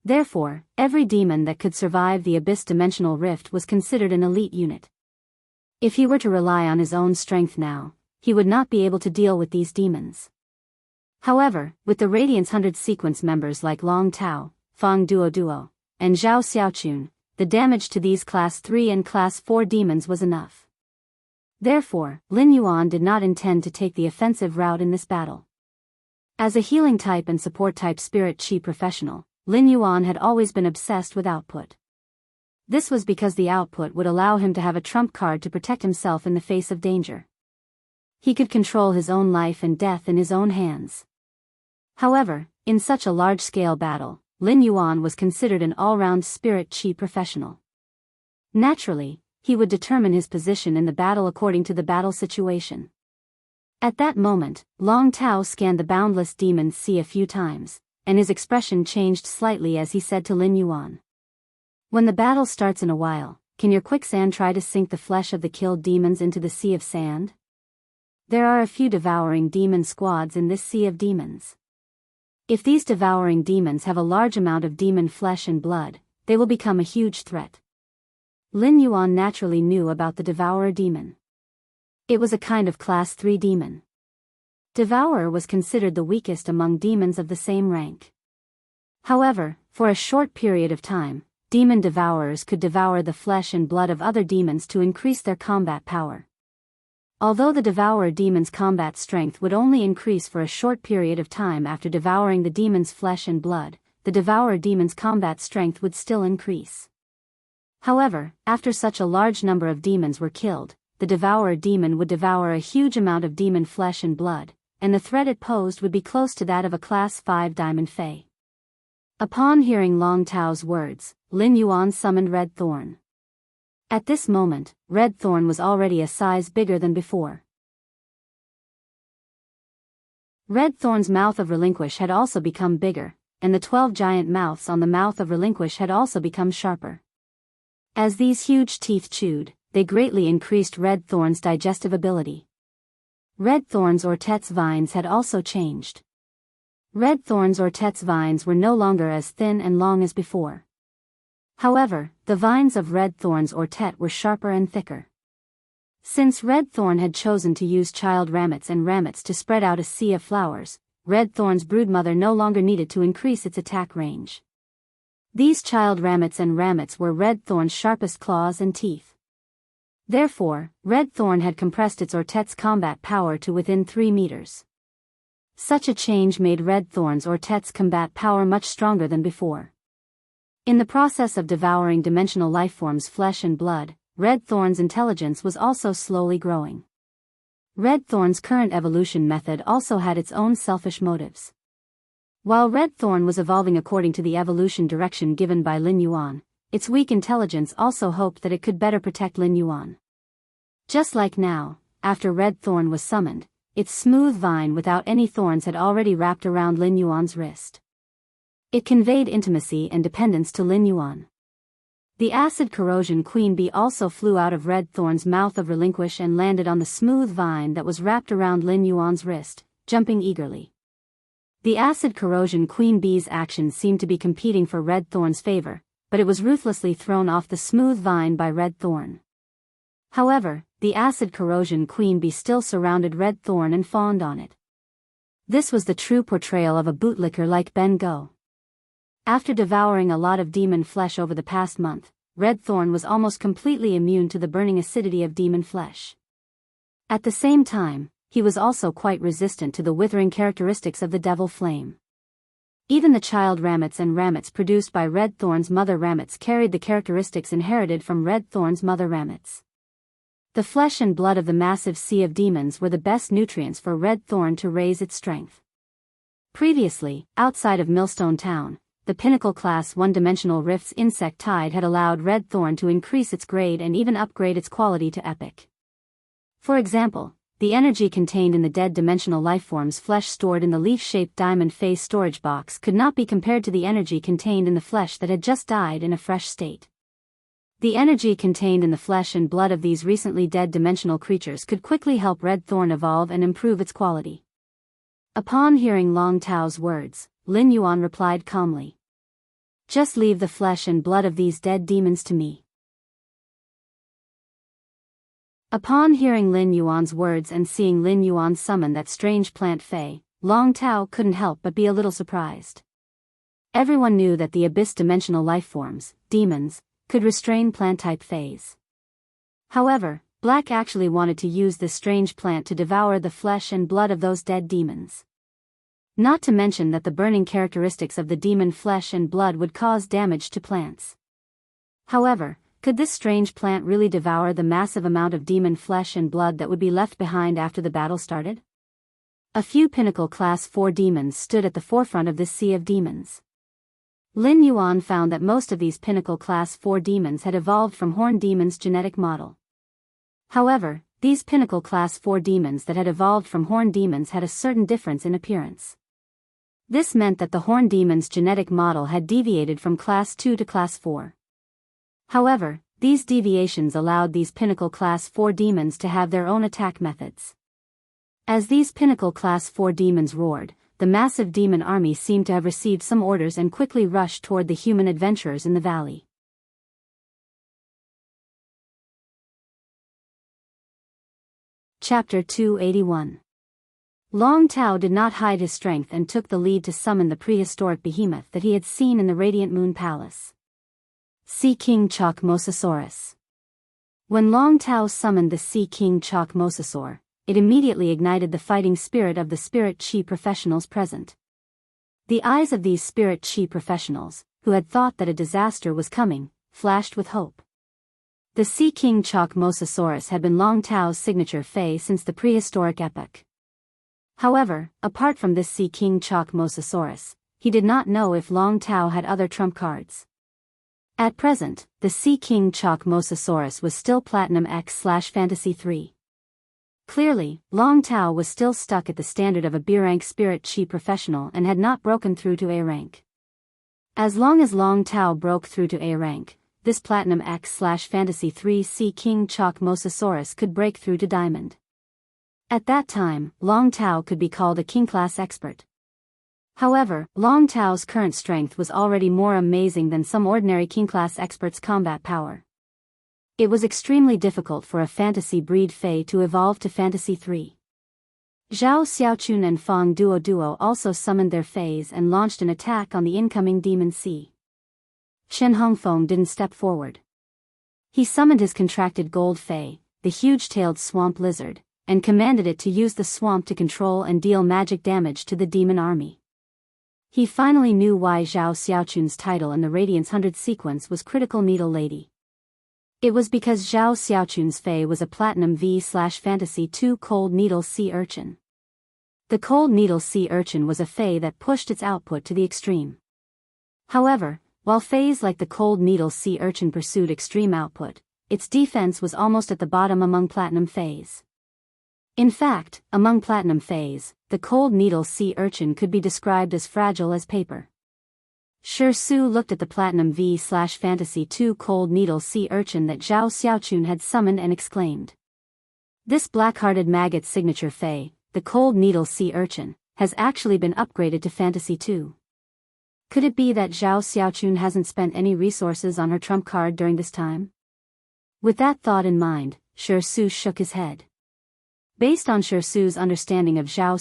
Therefore, every demon that could survive the abyss dimensional rift was considered an elite unit. If he were to rely on his own strength now, he would not be able to deal with these demons. However, with the Radiance 100 sequence members like Long Tao, Fang Duo, and Zhao Xiaochun, the damage to these Class 3 and Class 4 demons was enough. Therefore, Lin Yuan did not intend to take the offensive route in this battle. As a healing type and support type spirit chi professional, Lin Yuan had always been obsessed with output. This was because the output would allow him to have a trump card to protect himself in the face of danger. He could control his own life and death in his own hands. However, in such a large-scale battle, Lin Yuan was considered an all-round spirit chi professional. Naturally, he would determine his position in the battle according to the battle situation. At that moment, Long Tao scanned the boundless demon's sea a few times, and his expression changed slightly as he said to Lin Yuan. When the battle starts in a while, can your quicksand try to sink the flesh of the killed demons into the sea of sand? There are a few devouring demon squads in this sea of demons. If these devouring demons have a large amount of demon flesh and blood, they will become a huge threat. Lin Yuan naturally knew about the Devourer demon. It was a kind of Class 3 demon. Devourer was considered the weakest among demons of the same rank. However, for a short period of time, demon devourers could devour the flesh and blood of other demons to increase their combat power. Although the Devourer demon's combat strength would only increase for a short period of time after devouring the demon's flesh and blood, the Devourer demon's combat strength would still increase. However, after such a large number of demons were killed, the Devourer demon would devour a huge amount of demon flesh and blood, and the threat it posed would be close to that of a Class 5 Diamond Fae. Upon hearing Long Tao's words, Lin Yuan summoned Red Thorn. At this moment, Red Thorn was already a size bigger than before. Red Thorn's mouth of Relinquish had also become bigger, and the 12 giant mouths on the mouth of Relinquish had also become sharper. As these huge teeth chewed, they greatly increased Red Thorn's digestive ability. Red Thorn's Ortet's vines had also changed. Red Thorn's Ortet's vines were no longer as thin and long as before. However, the vines of Red Thorn's Ortet were sharper and thicker. Since Red Thorn had chosen to use child ramets and ramets to spread out a sea of flowers, Red Thorn's broodmother no longer needed to increase its attack range. These child ramets and ramets were Red Thorn's sharpest claws and teeth. Therefore, Red Thorn had compressed its Ortet's combat power to within 3 meters. Such a change made Red Thorn's Ortet's combat power much stronger than before. In the process of devouring dimensional lifeforms' flesh and blood, Red Thorn's intelligence was also slowly growing. Red Thorn's current evolution method also had its own selfish motives. While Red Thorn was evolving according to the evolution direction given by Lin Yuan, its weak intelligence also hoped that it could better protect Lin Yuan. Just like now, after Red Thorn was summoned, its smooth vine without any thorns had already wrapped around Lin Yuan's wrist. It conveyed intimacy and dependence to Lin Yuan. The acid corrosion queen bee also flew out of Red Thorn's mouth of Relinquish and landed on the smooth vine that was wrapped around Lin Yuan's wrist, jumping eagerly. The acid corrosion queen bee's actions seemed to be competing for Red Thorn's favor, but it was ruthlessly thrown off the smooth vine by Red Thorn. However, the acid corrosion queen bee still surrounded Red Thorn and fawned on it. This was the true portrayal of a bootlicker like Ben Go. After devouring a lot of demon flesh over the past month, Red Thorn was almost completely immune to the burning acidity of demon flesh. At the same time, he was also quite resistant to the withering characteristics of the devil flame. Even the child ramets and ramets produced by Red Thorn's mother ramets carried the characteristics inherited from Red Thorn's mother ramets. The flesh and blood of the massive sea of demons were the best nutrients for Red Thorn to raise its strength. Previously, outside of Millstone Town, the pinnacle class one-dimensional Rift's insect tide had allowed Red Thorn to increase its grade and even upgrade its quality to epic. For example, the energy contained in the dead dimensional lifeform's flesh stored in the leaf-shaped diamond face storage box could not be compared to the energy contained in the flesh that had just died in a fresh state. The energy contained in the flesh and blood of these recently dead dimensional creatures could quickly help Red Thorn evolve and improve its quality. Upon hearing Long Tao's words, Lin Yuan replied calmly. Just leave the flesh and blood of these dead demons to me. Upon hearing Lin Yuan's words and seeing Lin Yuan summon that strange plant Fae, Long Tao couldn't help but be a little surprised. Everyone knew that the abyss-dimensional lifeforms, demons, could restrain plant-type Faes. However, Black actually wanted to use this strange plant to devour the flesh and blood of those dead demons. Not to mention that the burning characteristics of the demon flesh and blood would cause damage to plants. However, Could this strange plant really devour the massive amount of demon flesh and blood that would be left behind after the battle started? A few pinnacle Class 4 demons stood at the forefront of this sea of demons. Lin Yuan found that most of these pinnacle Class 4 demons had evolved from horned demons' genetic model. However, these pinnacle Class 4 demons that had evolved from horned demons had a certain difference in appearance. This meant that the horned demons' genetic model had deviated from Class 2 to Class 4. However, these deviations allowed these pinnacle Class 4 demons to have their own attack methods. As these pinnacle Class 4 demons roared, the massive demon army seemed to have received some orders and quickly rushed toward the human adventurers in the valley. Chapter 281. Long Tao did not hide his strength and took the lead to summon the prehistoric behemoth that he had seen in the Radiant Moon Palace. Sea King Chalk Mosasaurus. When Long Tao summoned the Sea King Chalk Mosasaur, it immediately ignited the fighting spirit of the spirit chi professionals present. The eyes of these spirit chi professionals, who had thought that a disaster was coming, flashed with hope. The Sea King Chalk Mosasaurus had been Long Tao's signature fey since the prehistoric epoch. However, apart from this Sea King Chalk Mosasaurus, he did not know if Long Tao had other trump cards. At present, the Sea King Chalk Mosasaurus was still Platinum X/Fantasy 3. Clearly, Long Tao was still stuck at the standard of a B-rank spirit chi professional and had not broken through to A rank. As long as Long Tao broke through to A rank, this Platinum X/Fantasy 3 Sea King Chalk Mosasaurus could break through to Diamond. At that time, Long Tao could be called a King-class expert. However, Long Tao's current strength was already more amazing than some ordinary King-class experts' combat power. It was extremely difficult for a fantasy breed fey to evolve to Fantasy 3. Zhao Xiaochun and Fang Duo also summoned their feys and launched an attack on the incoming Demon Sea. Shen Hongfeng didn't step forward. He summoned his contracted gold fey, the huge-tailed swamp lizard, and commanded it to use the swamp to control and deal magic damage to the demon army. He finally knew why Zhao Xiaochun's title in the Radiance 100 sequence was Critical Needle Lady. It was because Zhao Xiaochun's fey was a Platinum V/Fantasy 2 Cold Needle Sea Urchin. The Cold Needle Sea Urchin was a fey that pushed its output to the extreme. However, while feys like the Cold Needle Sea Urchin pursued extreme output, its defense was almost at the bottom among Platinum feys. In fact, among Platinum feys, the Cold Needle Sea Urchin could be described as fragile as paper. Shi Su looked at the Platinum V/Fantasy 2 Cold Needle Sea Urchin that Zhao Xiaochun had summoned and exclaimed. This black-hearted maggot's signature fey, the Cold Needle Sea Urchin, has actually been upgraded to Fantasy 2. Could it be that Zhao Xiaochun hasn't spent any resources on her trump card during this time? With that thought in mind, Shi Su shook his head. Based on Shi Su's understanding of Zhao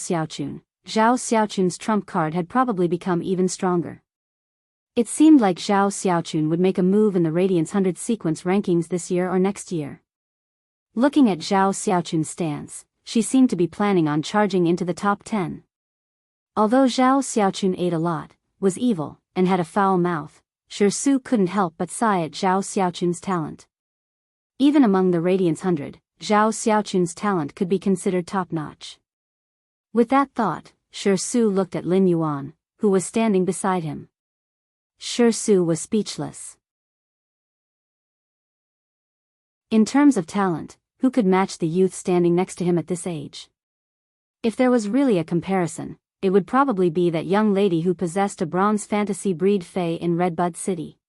Xiaochun's trump card had probably become even stronger. It seemed like Zhao Xiaochun would make a move in the Radiance 100 sequence rankings this year or next year. Looking at Zhao Xiaochun's stance, she seemed to be planning on charging into the top 10. Although Zhao Xiaochun ate a lot, was evil, and had a foul mouth, Shi Su couldn't help but sigh at Zhao Xiaochun's talent. Even among the Radiance 100, Zhao Xiaochun's talent could be considered top-notch. With that thought, Shi Su looked at Lin Yuan, who was standing beside him. Shi Su was speechless. In terms of talent, who could match the youth standing next to him at this age? If there was really a comparison, it would probably be that young lady who possessed a bronze fantasy breed fey in Redbud City.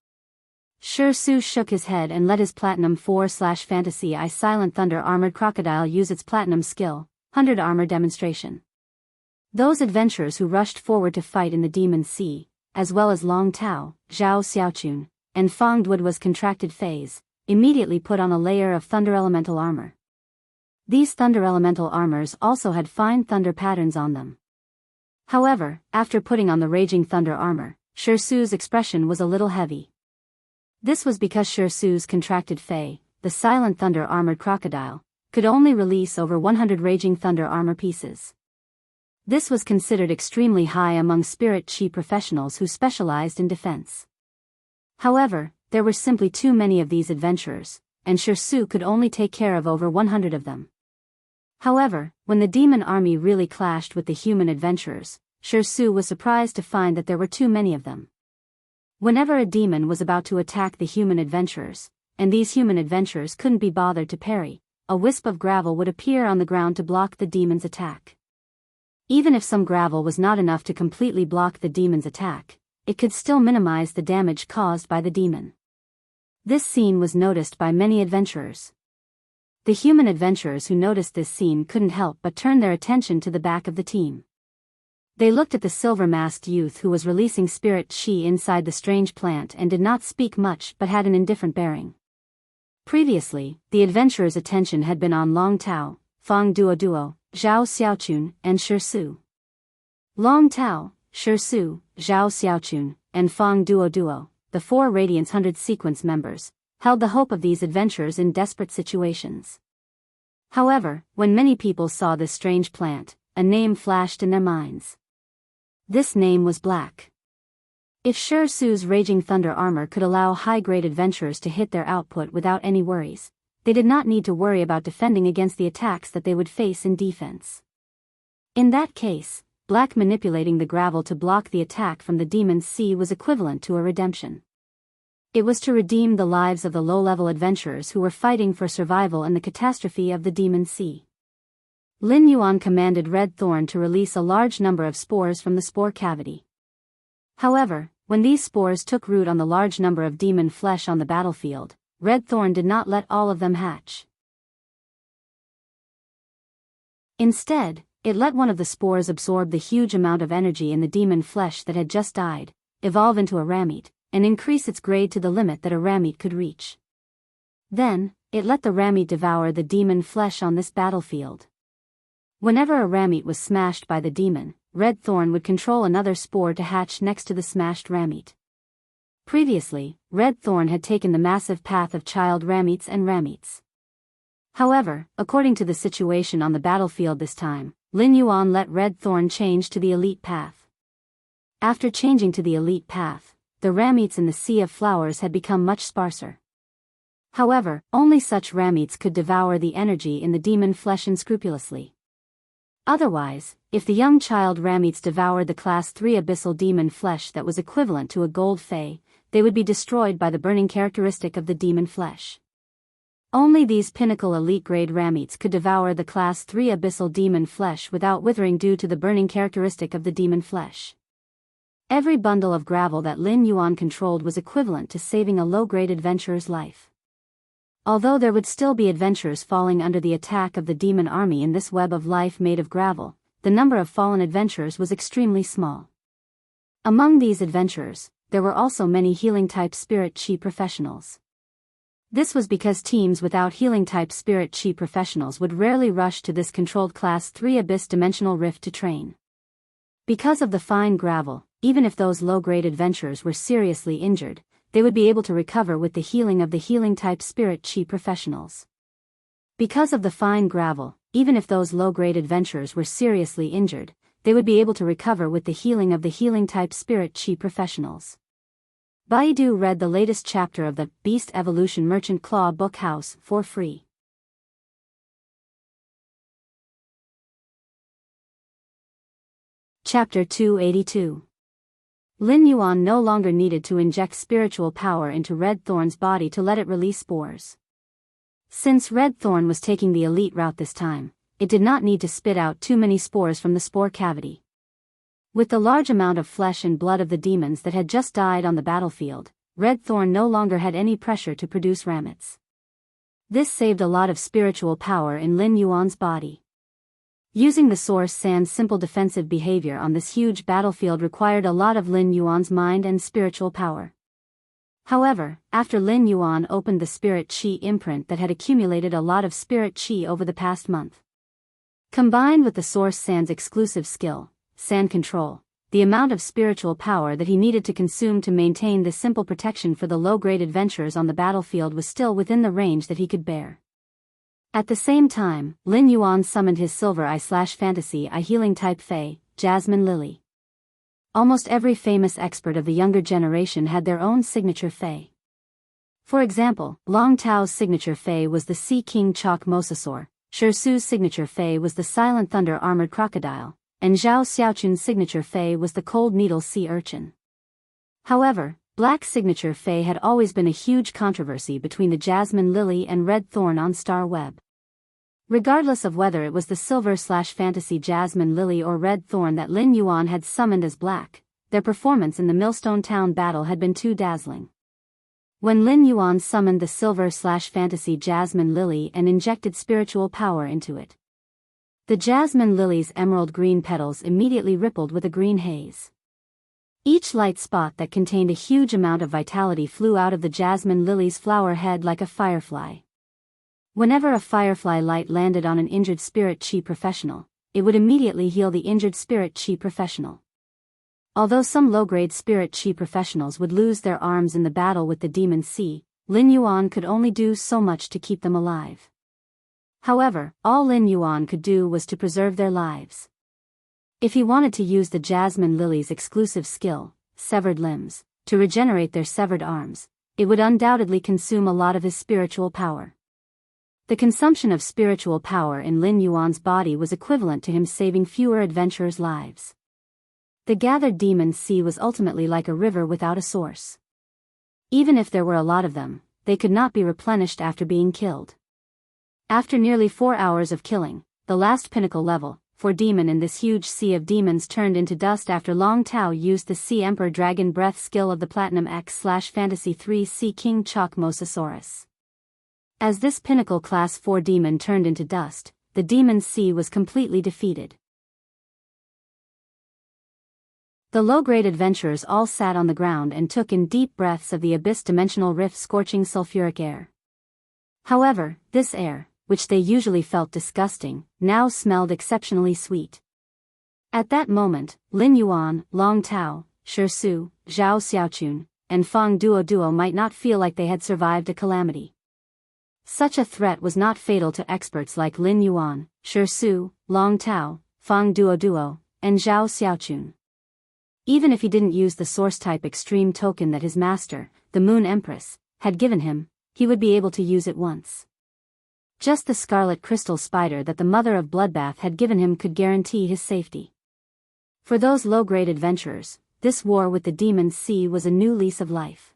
Shi Su shook his head and let his Platinum 4/Fantasy I Silent Thunder Armored Crocodile use its Platinum skill, 100 Armor Demonstration. Those adventurers who rushed forward to fight in the Demon Sea, as well as Long Tao, Zhao Xiaochun, and Fang Duo's contracted feys, immediately put on a layer of Thunder Elemental armor. These Thunder Elemental armors also had fine thunder patterns on them. However, after putting on the Raging Thunder armor, Shi Su's expression was a little heavy. This was because Shi Su's contracted fey, the Silent Thunder Armored Crocodile, could only release over 100 Raging Thunder armor pieces. This was considered extremely high among spirit chi professionals who specialized in defense. However, there were simply too many of these adventurers, and Shirsu could only take care of over 100 of them. However, when the demon army really clashed with the human adventurers, Shirsu was surprised to find that there were too many of them. Whenever a demon was about to attack the human adventurers, and these human adventurers couldn't be bothered to parry, a wisp of gravel would appear on the ground to block the demon's attack. Even if some gravel was not enough to completely block the demon's attack, it could still minimize the damage caused by the demon. This scene was noticed by many adventurers. The human adventurers who noticed this scene couldn't help but turn their attention to the back of the team. They looked at the silver-masked youth who was releasing spirit qi inside the strange plant and did not speak much but had an indifferent bearing. Previously, the adventurers' attention had been on Long Tao, Fang Duo, Zhao Xiaochun, and Shirsu. Long Tao, Shirsu, Zhao Xiaochun, and Fang Duo, the 4 Radiance 100 sequence members, held the hope of these adventurers in desperate situations. However, when many people saw this strange plant, a name flashed in their minds. This name was Black. If Shirsu's Raging Thunder armor could allow high-grade adventurers to hit their output without any worries, they did not need to worry about defending against the attacks that they would face in defense. In that case, Black manipulating the gravel to block the attack from the demon's sea was equivalent to a redemption. It was to redeem the lives of the low-level adventurers who were fighting for survival in the catastrophe of the demon's sea. Lin Yuan commanded Red Thorn to release a large number of spores from the spore cavity. However, when these spores took root on the large number of demon flesh on the battlefield, Red Thorn did not let all of them hatch. Instead, it let one of the spores absorb the huge amount of energy in the demon flesh that had just died, evolve into a ramete, and increase its grade to the limit that a ramete could reach. Then, it let the ramete devour the demon flesh on this battlefield. Whenever a ramete was smashed by the demon, Red Thorn would control another spore to hatch next to the smashed ramete. Previously, Red Thorn had taken the massive path of child rametes and rametes. However, according to the situation on the battlefield this time, Lin Yuan let Red Thorn change to the elite path. After changing to the elite path, the rametes in the Sea of Flowers had become much sparser. However, only such rametes could devour the energy in the demon flesh unscrupulously. Otherwise, if the young child rametes devoured the Class 3 abyssal demon flesh that was equivalent to a gold fey, they would be destroyed by the burning characteristic of the demon flesh. Only these pinnacle elite-grade rametes could devour the Class 3 abyssal demon flesh without withering due to the burning characteristic of the demon flesh. Every bundle of gravel that Lin Yuan controlled was equivalent to saving a low-grade adventurer's life. Although there would still be adventurers falling under the attack of the demon army in this web of life made of gravel, the number of fallen adventurers was extremely small. Among these adventurers, there were also many healing-type spirit chi professionals. This was because teams without healing-type spirit chi professionals would rarely rush to this controlled Class 3 abyss dimensional rift to train. Because of the fine gravel, even if those low-grade adventurers were seriously injured, they would be able to recover with the healing of the healing-type spirit chi professionals. Because of the fine gravel, even if those low-grade adventurers were seriously injured, they would be able to recover with the healing of the healing-type spirit chi professionals. Baidu read the latest chapter of the Beast Evolution Merchant Claw Book House for free. Chapter 282. Lin Yuan no longer needed to inject spiritual power into Red Thorn's body to let it release spores. Since Red Thorn was taking the elite route this time, it did not need to spit out too many spores from the spore cavity. With the large amount of flesh and blood of the demons that had just died on the battlefield, Red Thorn no longer had any pressure to produce rametes. This saved a lot of spiritual power in Lin Yuan's body. Using the Source Sand's simple defensive behavior on this huge battlefield required a lot of Lin Yuan's mind and spiritual power. However, after Lin Yuan opened the Spirit Qi imprint that had accumulated a lot of Spirit Qi over the past month, combined with the Source Sand's exclusive skill, Sand Control, the amount of spiritual power that he needed to consume to maintain this simple protection for the low-grade adventurers on the battlefield was still within the range that he could bear. At the same time, Lin Yuan summoned his Silver Eye/Fantasy Eye healing type Fae, Jasmine Lily. Almost every famous expert of the younger generation had their own signature Fae. For example, Long Tao's signature Fei was the Sea King Chalk Mosasaur, Shirsu's signature Fei was the Silent Thunder Armored Crocodile, and Zhao Xiaochun's signature Fei was the Cold Needle Sea Urchin. However, Black's signature Fei had always been a huge controversy between the Jasmine Lily and Red Thorn on Star Web. Regardless of whether it was the Silver/Fantasy Jasmine Lily or Red Thorn that Lin Yuan had summoned as Black, their performance in the Millstone Town battle had been too dazzling. When Lin Yuan summoned the Silver/Fantasy Jasmine Lily and injected spiritual power into it, the Jasmine Lily's emerald green petals immediately rippled with a green haze. Each light spot that contained a huge amount of vitality flew out of the Jasmine Lily's flower head like a firefly. Whenever a firefly light landed on an injured spirit chi professional, it would immediately heal the injured spirit chi professional. Although some low-grade spirit chi professionals would lose their arms in the battle with the Demon Sea, Lin Yuan could only do so much to keep them alive. However, all Lin Yuan could do was to preserve their lives. If he wanted to use the Jasmine Lily's exclusive skill, Severed Limbs, to regenerate their severed arms, it would undoubtedly consume a lot of his spiritual power. The consumption of spiritual power in Lin Yuan's body was equivalent to him saving fewer adventurers' lives. The gathered Demon Sea was ultimately like a river without a source. Even if there were a lot of them, they could not be replenished after being killed. After nearly 4 hours of killing, the last pinnacle level, for demon in this huge sea of demons turned into dust after Long Tao used the Sea Emperor Dragon Breath skill of the Platinum X/Fantasy 3 Sea King Chalk Mosasaurus. As this pinnacle class 4 demon turned into dust, the Demon Sea was completely defeated. The low-grade adventurers all sat on the ground and took in deep breaths of the abyss-dimensional rift scorching sulfuric air. However, this air, which they usually felt disgusting, now smelled exceptionally sweet. At that moment, Lin Yuan, Long Tao, Shirsu, Zhao Xiaochun, and Fang Duo might not feel like they had survived a calamity. Such a threat was not fatal to experts like Lin Yuan, Shirsu, Long Tao, Fang Duo, and Zhao Xiaochun. Even if he didn't use the source-type extreme token that his master, the Moon Empress, had given him, he would be able to use it once. Just the scarlet crystal spider that the mother of Bloodbath had given him could guarantee his safety. For those low-grade adventurers, this war with the Demon Sea was a new lease of life.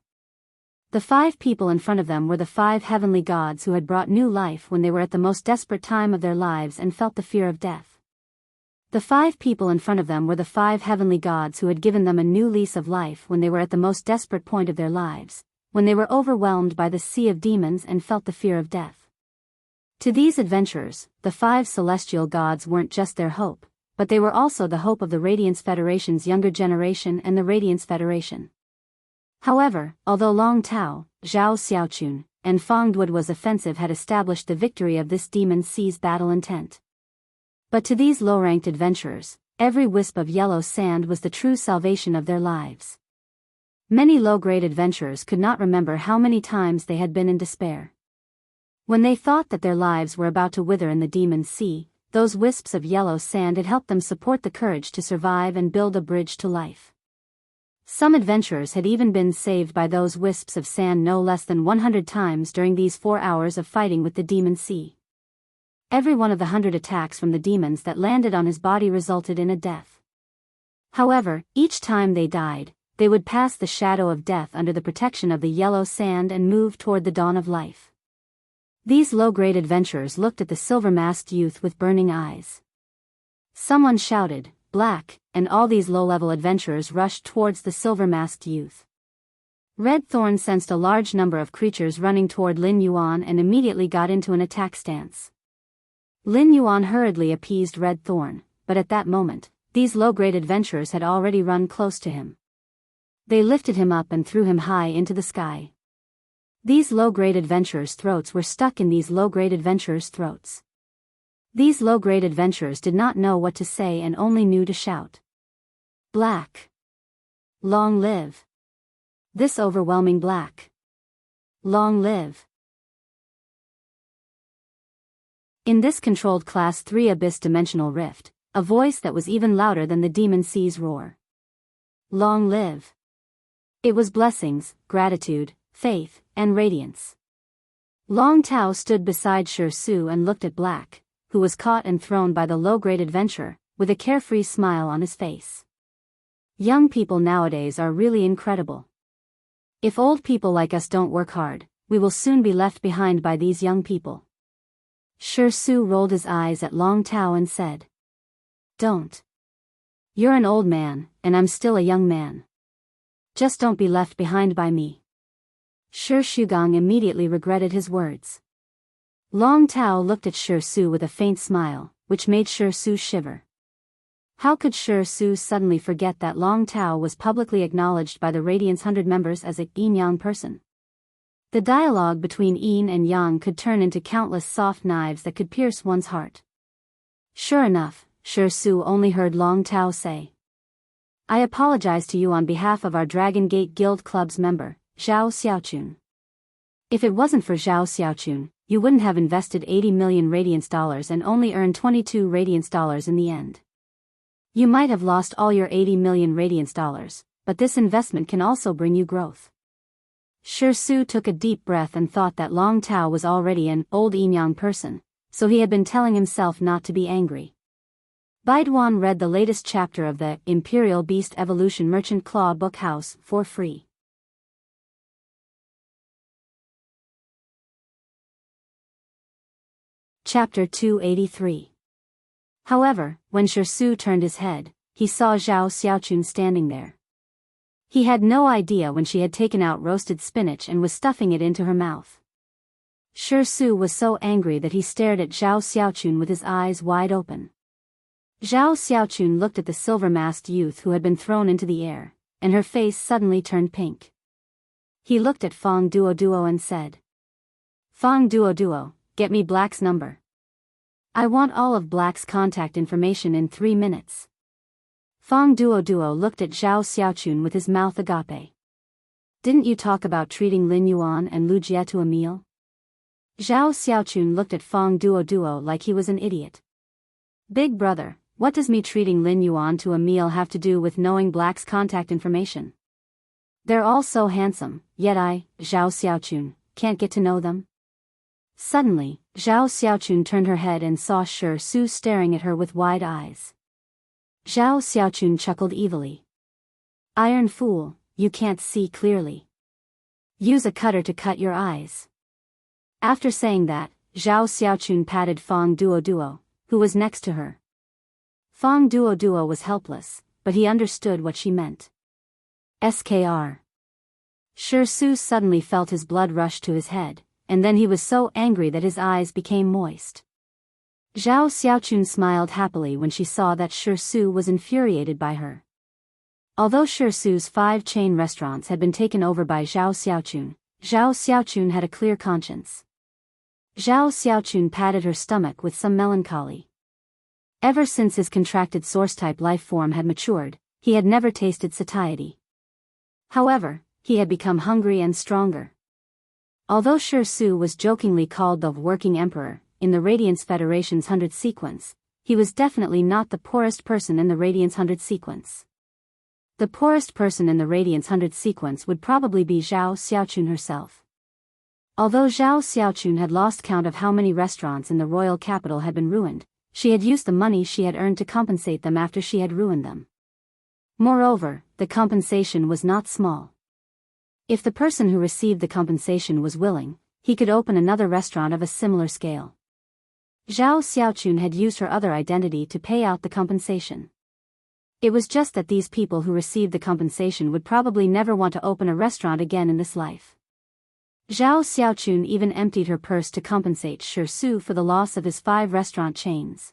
The 5 people in front of them were the 5 heavenly gods who had brought new life when they were at the most desperate time of their lives and felt the fear of death. The 5 people in front of them were the 5 heavenly gods who had given them a new lease of life when they were at the most desperate point of their lives, when they were overwhelmed by the sea of demons and felt the fear of death. To these adventurers, the 5 celestial gods weren't just their hope, but they were also the hope of the Radiance Federation's younger generation and the Radiance Federation. However, although Long Tao, Zhao Xiaochun, and Fang Duo's offensive had established the victory of this Demon Sea's battle intent. But to these low-ranked adventurers, every wisp of yellow sand was the true salvation of their lives. Many low-grade adventurers could not remember how many times they had been in despair. When they thought that their lives were about to wither in the Demon Sea, those wisps of yellow sand had helped them support the courage to survive and build a bridge to life. Some adventurers had even been saved by those wisps of sand no less than 100 times during these 4 hours of fighting with the Demon Sea. Every one of the 100 attacks from the demons that landed on his body resulted in a death. However, each time they died, they would pass the shadow of death under the protection of the yellow sand and move toward the dawn of life. These low-grade adventurers looked at the silver-masked youth with burning eyes. Someone shouted, "Black," and all these low-level adventurers rushed towards the silver-masked youth. Red Thorn sensed a large number of creatures running toward Lin Yuan and immediately got into an attack stance. Lin Yuan hurriedly appeased Red Thorn, but at that moment, these low-grade adventurers had already run close to him. They lifted him up and threw him high into the sky. These low-grade adventurers' throats were stuck in these low-grade adventurers' throats. These low-grade adventurers did not know what to say and only knew to shout. "Black! Long live! This overwhelming black! Long live!" In this controlled Class 3 abyss-dimensional rift, a voice that was even louder than the Demon Sea's roar. "Long live!" It was blessings, gratitude, faith, and radiance. Long Tao stood beside Shi Su and looked at Black, who was caught and thrown by the low-grade adventurer, with a carefree smile on his face. Young people nowadays are really incredible. If old people like us don't work hard, we will soon be left behind by these young people. Shi Su rolled his eyes at Long Tao and said, "Don't. You're an old man, and I'm still a young man. Just don't be left behind by me." Shi Shugang immediately regretted his words. Long Tao looked at Shi Su with a faint smile, which made Shi Su shiver. How could Shi Su suddenly forget that Long Tao was publicly acknowledged by the Radiance 100 members as a yin-yang person? The dialogue between yin and yang could turn into countless soft knives that could pierce one's heart. Sure enough, Shi Su only heard Long Tao say, "I apologize to you on behalf of our Dragon Gate Guild Club's member, Zhao Xiaochun. If it wasn't for Zhao Xiaochun, you wouldn't have invested 80 million Radiance dollars and only earned 22 Radiance dollars in the end. You might have lost all your 80 million Radiance dollars, but this investment can also bring you growth." Shi Su took a deep breath and thought that Long Tao was already an old yin-yang person, so he had been telling himself not to be angry. Baiduan read the latest chapter of the Imperial Beast Evolution Merchant Claw Book House for free. Chapter 283. However, when Shi Su turned his head, he saw Zhao Xiaochun standing there. He had no idea when she had taken out roasted spinach and was stuffing it into her mouth. Shi Su was so angry that he stared at Zhao Xiaochun with his eyes wide open. Zhao Xiaochun looked at the silver-masked youth who had been thrown into the air, and her face suddenly turned pink. He looked at Fang Duo and said, "Fang Duo, get me Black's number. I want all of Black's contact information in 3 minutes." Fang Duo looked at Zhao Xiaochun with his mouth agape. "Didn't you talk about treating Lin Yuan and Lu Jie to a meal?" Zhao Xiaochun looked at Fang Duo like he was an idiot. "Big brother, what does me treating Lin Yuan to a meal have to do with knowing Black's contact information? They're all so handsome, yet I, Zhao Xiaochun, can't get to know them." Suddenly, Zhao Xiaochun turned her head and saw Shi Su staring at her with wide eyes. Zhao Xiaochun chuckled evilly. "Iron fool, you can't see clearly. Use a cutter to cut your eyes." After saying that, Zhao Xiaochun patted Fang Duo, who was next to her. Fang Duo was helpless, but he understood what she meant. Skr. Shi Su suddenly felt his blood rush to his head, and then he was so angry that his eyes became moist. Zhao Xiaochun smiled happily when she saw that Shi Su was infuriated by her. Although Shi Su's 5 chain restaurants had been taken over by Zhao Xiaochun had a clear conscience. Zhao Xiaochun patted her stomach with some melancholy. Ever since his contracted source-type life form had matured, he had never tasted satiety. However, he had become hungry and stronger. Although Shi Su was jokingly called the Working Emperor in the Radiance Federation's 100 sequence, he was definitely not the poorest person in the Radiance 100 sequence. The poorest person in the Radiance 100 sequence would probably be Zhao Xiaochun herself. Although Zhao Xiaochun had lost count of how many restaurants in the royal capital had been ruined, she had used the money she had earned to compensate them after she had ruined them. Moreover, the compensation was not small. If the person who received the compensation was willing, he could open another restaurant of a similar scale. Zhao Xiaochun had used her other identity to pay out the compensation. It was just that these people who received the compensation would probably never want to open a restaurant again in this life. Zhao Xiaochun even emptied her purse to compensate Shi Su for the loss of his 5 restaurant chains.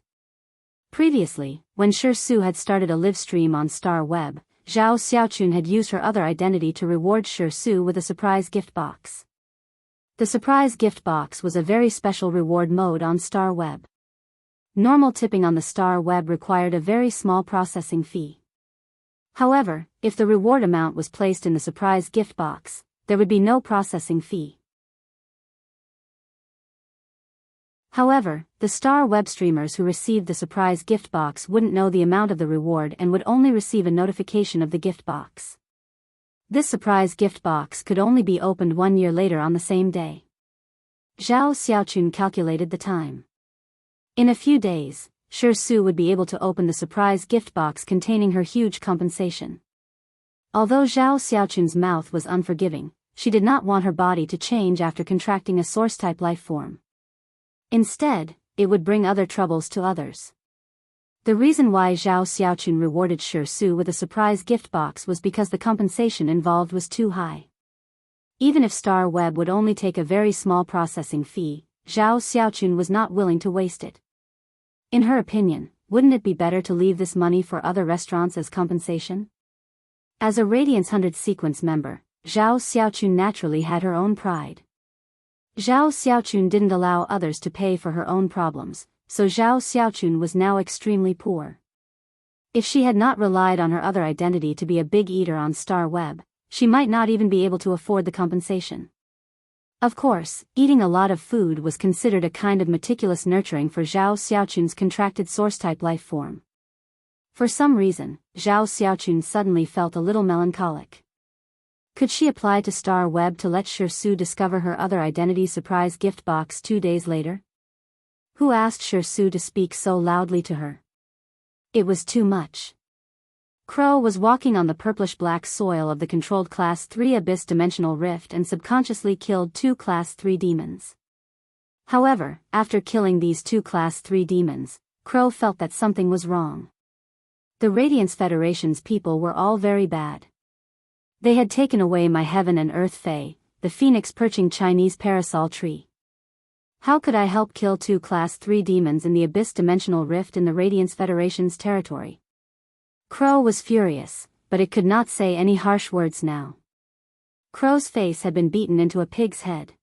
Previously, when Shi Su had started a live stream on Star Web, Zhao Xiaochun had used her other identity to reward Shi Su with a surprise gift box. The surprise gift box was a very special reward mode on Star Web. Normal tipping on the Star Web required a very small processing fee. However, if the reward amount was placed in the surprise gift box, there would be no processing fee. However, the Star Web streamers who received the surprise gift box wouldn't know the amount of the reward and would only receive a notification of the gift box. This surprise gift box could only be opened 1 year later on the same day. Zhao Xiaochun calculated the time. In a few days, Shi Su would be able to open the surprise gift box containing her huge compensation. Although Zhao Xiaochun's mouth was unforgiving, she did not want her body to change after contracting a source-type life form. Instead, it would bring other troubles to others. The reason why Zhao Xiaochun rewarded Shi Su with a surprise gift box was because the compensation involved was too high. Even if Star Web would only take a very small processing fee, Zhao Xiaochun was not willing to waste it. In her opinion, wouldn't it be better to leave this money for other restaurants as compensation? As a Radiance 100 sequence member, Zhao Xiaochun naturally had her own pride. Zhao Xiaochun didn't allow others to pay for her own problems, so Zhao Xiaochun was now extremely poor. If she had not relied on her other identity to be a big eater on Star Web, she might not even be able to afford the compensation. Of course, eating a lot of food was considered a kind of meticulous nurturing for Zhao Xiaochun's contracted source-type life form. For some reason, Zhao Xiaochun suddenly felt a little melancholic. Could she apply to Star Web to let Shi Su discover her other identity surprise gift box 2 days later? Who asked Shi Su to speak so loudly to her? It was too much. Crow was walking on the purplish-black soil of the controlled Class 3 Abyss Dimensional Rift and subconsciously killed 2 Class 3 demons. However, after killing these 2 Class 3 demons, Crow felt that something was wrong. The Radiance Federation's people were all very bad. They had taken away my heaven and earth fae, the phoenix perching Chinese parasol tree. How could I help kill 2 Class 3 demons in the Abyss Dimensional Rift in the Radiance Federation's territory? Crow was furious, but it could not say any harsh words now. Crow's face had been beaten into a pig's head.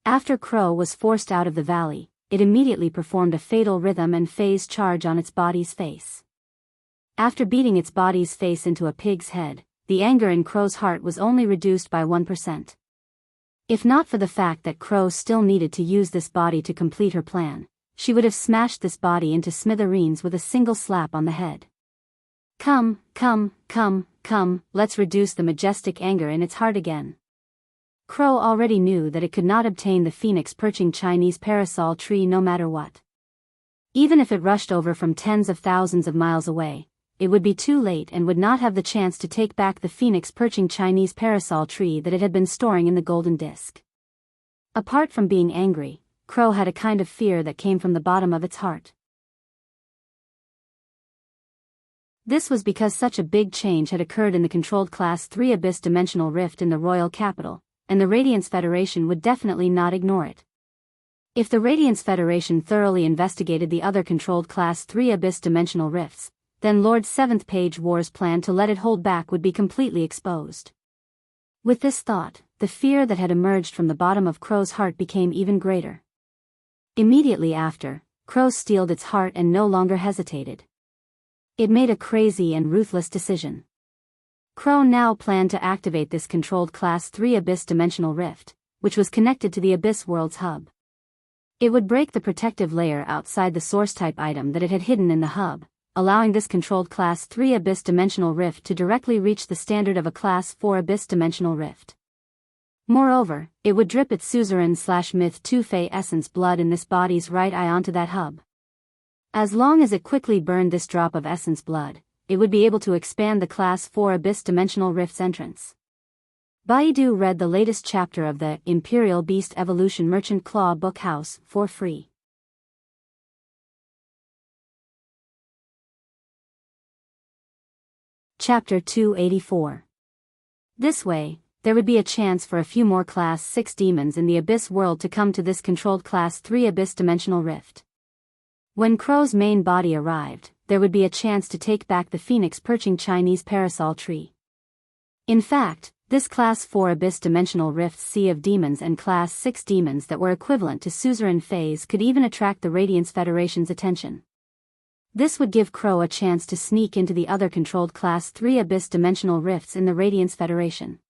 After Crow was forced out of the valley, it immediately performed a fatal rhythm and phase charge on its body's face. After beating its body's face into a pig's head, the anger in Crow's heart was only reduced by 1%. If not for the fact that Crow still needed to use this body to complete her plan, she would have smashed this body into smithereens with a single slap on the head. Come, let's reduce the majestic anger in its heart again. Crow already knew that it could not obtain the phoenix perching Chinese parasol tree no matter what. Even if it rushed over from tens of thousands of miles away, it would be too late and would not have the chance to take back the phoenix perching Chinese parasol tree that it had been storing in the golden disk. Apart from being angry, Crow had a kind of fear that came from the bottom of its heart. This was because such a big change had occurred in the controlled Class 3 Abyss Dimensional Rift in the royal capital, and the Radiance Federation would definitely not ignore it. If the Radiance Federation thoroughly investigated the other controlled Class 3 Abyss Dimensional Rifts, then Lord 7th Page War's plan to let it hold back would be completely exposed. With this thought, the fear that had emerged from the bottom of Crow's heart became even greater. Immediately after, Crow steeled its heart and no longer hesitated. It made a crazy and ruthless decision. Crow now planned to activate this controlled Class 3 Abyss Dimensional Rift, which was connected to the Abyss World's hub. It would break the protective layer outside the source-type item that it had hidden in the hub, allowing this controlled Class 3 Abyss Dimensional Rift to directly reach the standard of a Class 4 Abyss Dimensional Rift. Moreover, it would drip its suzerain/myth 2 Fey essence blood in this body's right eye onto that hub. As long as it quickly burned this drop of essence blood, it would be able to expand the Class 4 Abyss Dimensional Rift's entrance. Baidu read the latest chapter of the Imperial Beast Evolution Merchant Claw Book House for free. Chapter 284. This way, there would be a chance for a few more Class 6 demons in the Abyss world to come to this controlled Class 3 Abyss Dimensional Rift. When Crow's main body arrived, there would be a chance to take back the phoenix perching Chinese parasol tree. In fact, this Class 4 Abyss Dimensional Rift's sea of demons and Class 6 demons that were equivalent to suzerain Fays could even attract the Radiance Federation's attention. This would give Crow a chance to sneak into the other controlled Class 3 Abyss Dimensional Rifts in the Radiance Federation.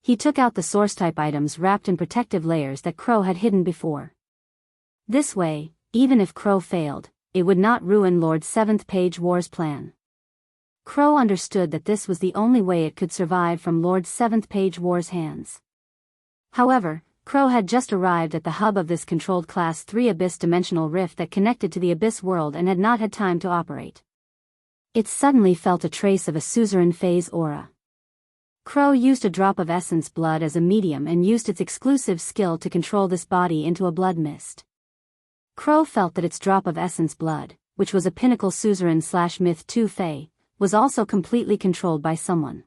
He took out the source-type items wrapped in protective layers that Crow had hidden before. This way, even if Crow failed, it would not ruin Lord 7th Page War's plan. Crow understood that this was the only way it could survive from Lord 7th Page War's hands. However, Crow had just arrived at the hub of this controlled Class 3 Abyss dimensional rift that connected to the Abyss world and had not had time to operate. It suddenly felt a trace of a suzerain phase aura. Crow used a drop of essence blood as a medium and used its exclusive skill to control this body into a blood mist. Crow felt that its drop of essence blood, which was a pinnacle suzerain/myth 2 Fey, was also completely controlled by someone.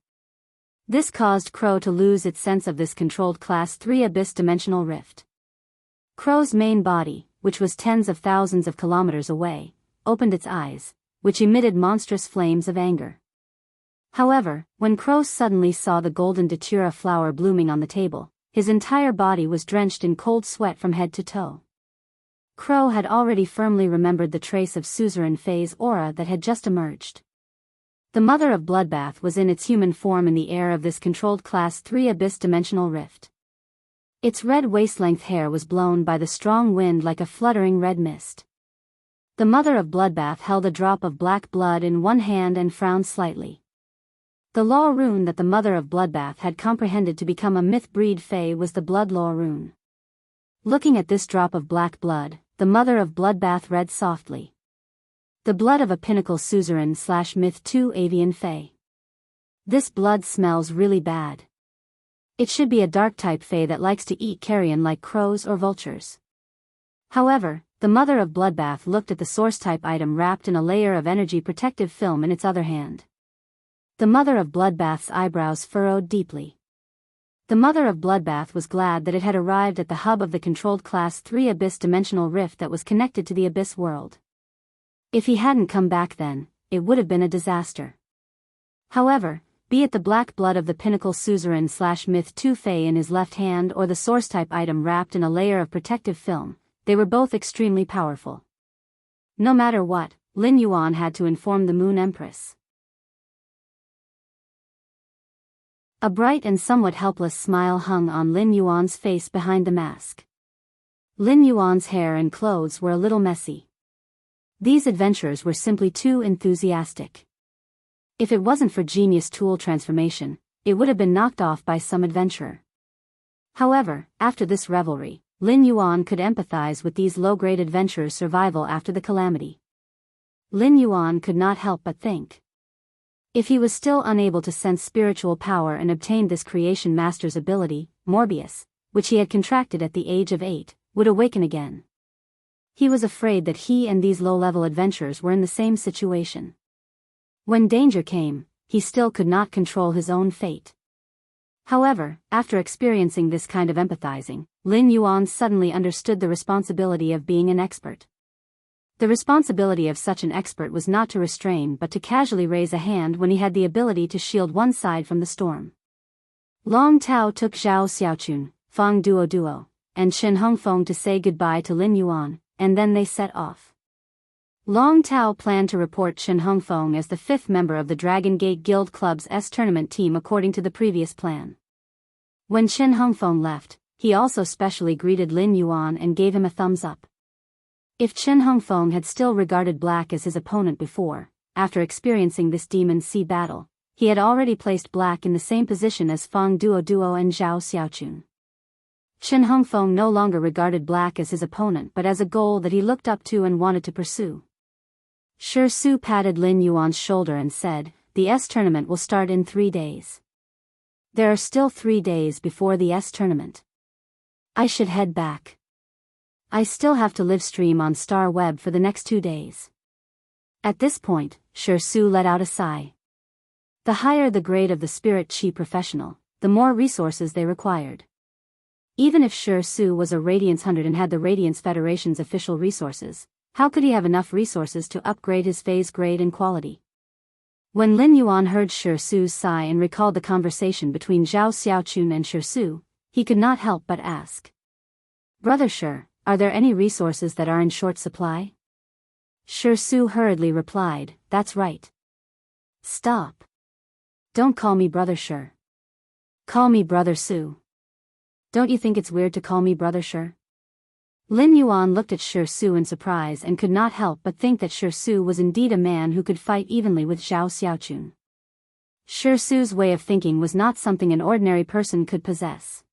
This caused Crow to lose its sense of this controlled Class 3 Abyss dimensional rift. Crow's main body, which was tens of thousands of kilometers away, opened its eyes, which emitted monstrous flames of anger. However, when Crow suddenly saw the golden datura flower blooming on the table, his entire body was drenched in cold sweat from head to toe. Crow had already firmly remembered the trace of suzerain phase aura that had just emerged. The Mother of Bloodbath was in its human form in the air of this controlled Class 3 Abyss dimensional rift. Its red waist-length hair was blown by the strong wind like a fluttering red mist. The Mother of Bloodbath held a drop of black blood in one hand and frowned slightly. The law rune that the Mother of Bloodbath had comprehended to become a myth-breed Fey was the Blood Law rune. Looking at this drop of black blood, the Mother of Bloodbath read softly. The blood of a pinnacle suzerain/myth 2 avian Fey. This blood smells really bad. It should be a dark type Fey that likes to eat carrion like crows or vultures. However, the Mother of Bloodbath looked at the source type item wrapped in a layer of energy protective film in its other hand. The Mother of Bloodbath's eyebrows furrowed deeply. The Mother of Bloodbath was glad that it had arrived at the hub of the controlled Class 3 Abyss dimensional rift that was connected to the Abyss world. If he hadn't come back then, it would have been a disaster. However, be it the black blood of the pinnacle suzerain/myth 2 Fey in his left hand or the source type item wrapped in a layer of protective film, they were both extremely powerful. No matter what, Lin Yuan had to inform the Moon Empress. A bright and somewhat helpless smile hung on Lin Yuan's face behind the mask. Lin Yuan's hair and clothes were a little messy. These adventurers were simply too enthusiastic. If it wasn't for genius tool transformation, it would have been knocked off by some adventurer. However, after this revelry, Lin Yuan could empathize with these low-grade adventurers' survival after the calamity. Lin Yuan could not help but think. If he was still unable to sense spiritual power and obtained this creation master's ability, Morbius, which he had contracted at the age of 8, would awaken again. He was afraid that he and these low-level adventurers were in the same situation. When danger came, he still could not control his own fate. However, after experiencing this kind of empathizing, Lin Yuan suddenly understood the responsibility of being an expert. The responsibility of such an expert was not to restrain but to casually raise a hand when he had the ability to shield one side from the storm. Long Tao took Zhao Xiaochun, Fang Duo, and Chen Hongfeng to say goodbye to Lin Yuan, and then they set off. Long Tao planned to report Chen Hongfeng as the 5th member of the Dragon Gate Guild Club's tournament team according to the previous plan. When Chen Hongfeng left, he also specially greeted Lin Yuan and gave him a thumbs up. If Chen Hongfeng had still regarded Black as his opponent before, after experiencing this Demon Sea battle, he had already placed Black in the same position as Fang Duo and Zhao Xiaochun. Chen Hongfeng no longer regarded Black as his opponent but as a goal that he looked up to and wanted to pursue. Shi Su patted Lin Yuan's shoulder and said, "The tournament will start in 3 days. There are still 3 days before the tournament. I should head back. I still have to live stream on Star Web for the next 2 days." At this point, Shi Su let out a sigh. The higher the grade of the Spirit Chi professional, the more resources they required. Even if Shi Su was a Radiance Hunter and had the Radiance Federation's official resources, how could he have enough resources to upgrade his phase grade and quality? When Lin Yuan heard Shi Su's sigh and recalled the conversation between Zhao Xiaochun and Shi Su, he could not help but ask. "Brother Shi, are there any resources that are in short supply?" Shi Su hurriedly replied, "That's right." "Stop. Don't call me Brother Shi. Call me Brother Su. Don't you think it's weird to call me Brother Shi?" Lin Yuan looked at Shi Su in surprise and could not help but think that Shi Su was indeed a man who could fight evenly with Zhao Xiaochun. Shi Su's way of thinking was not something an ordinary person could possess.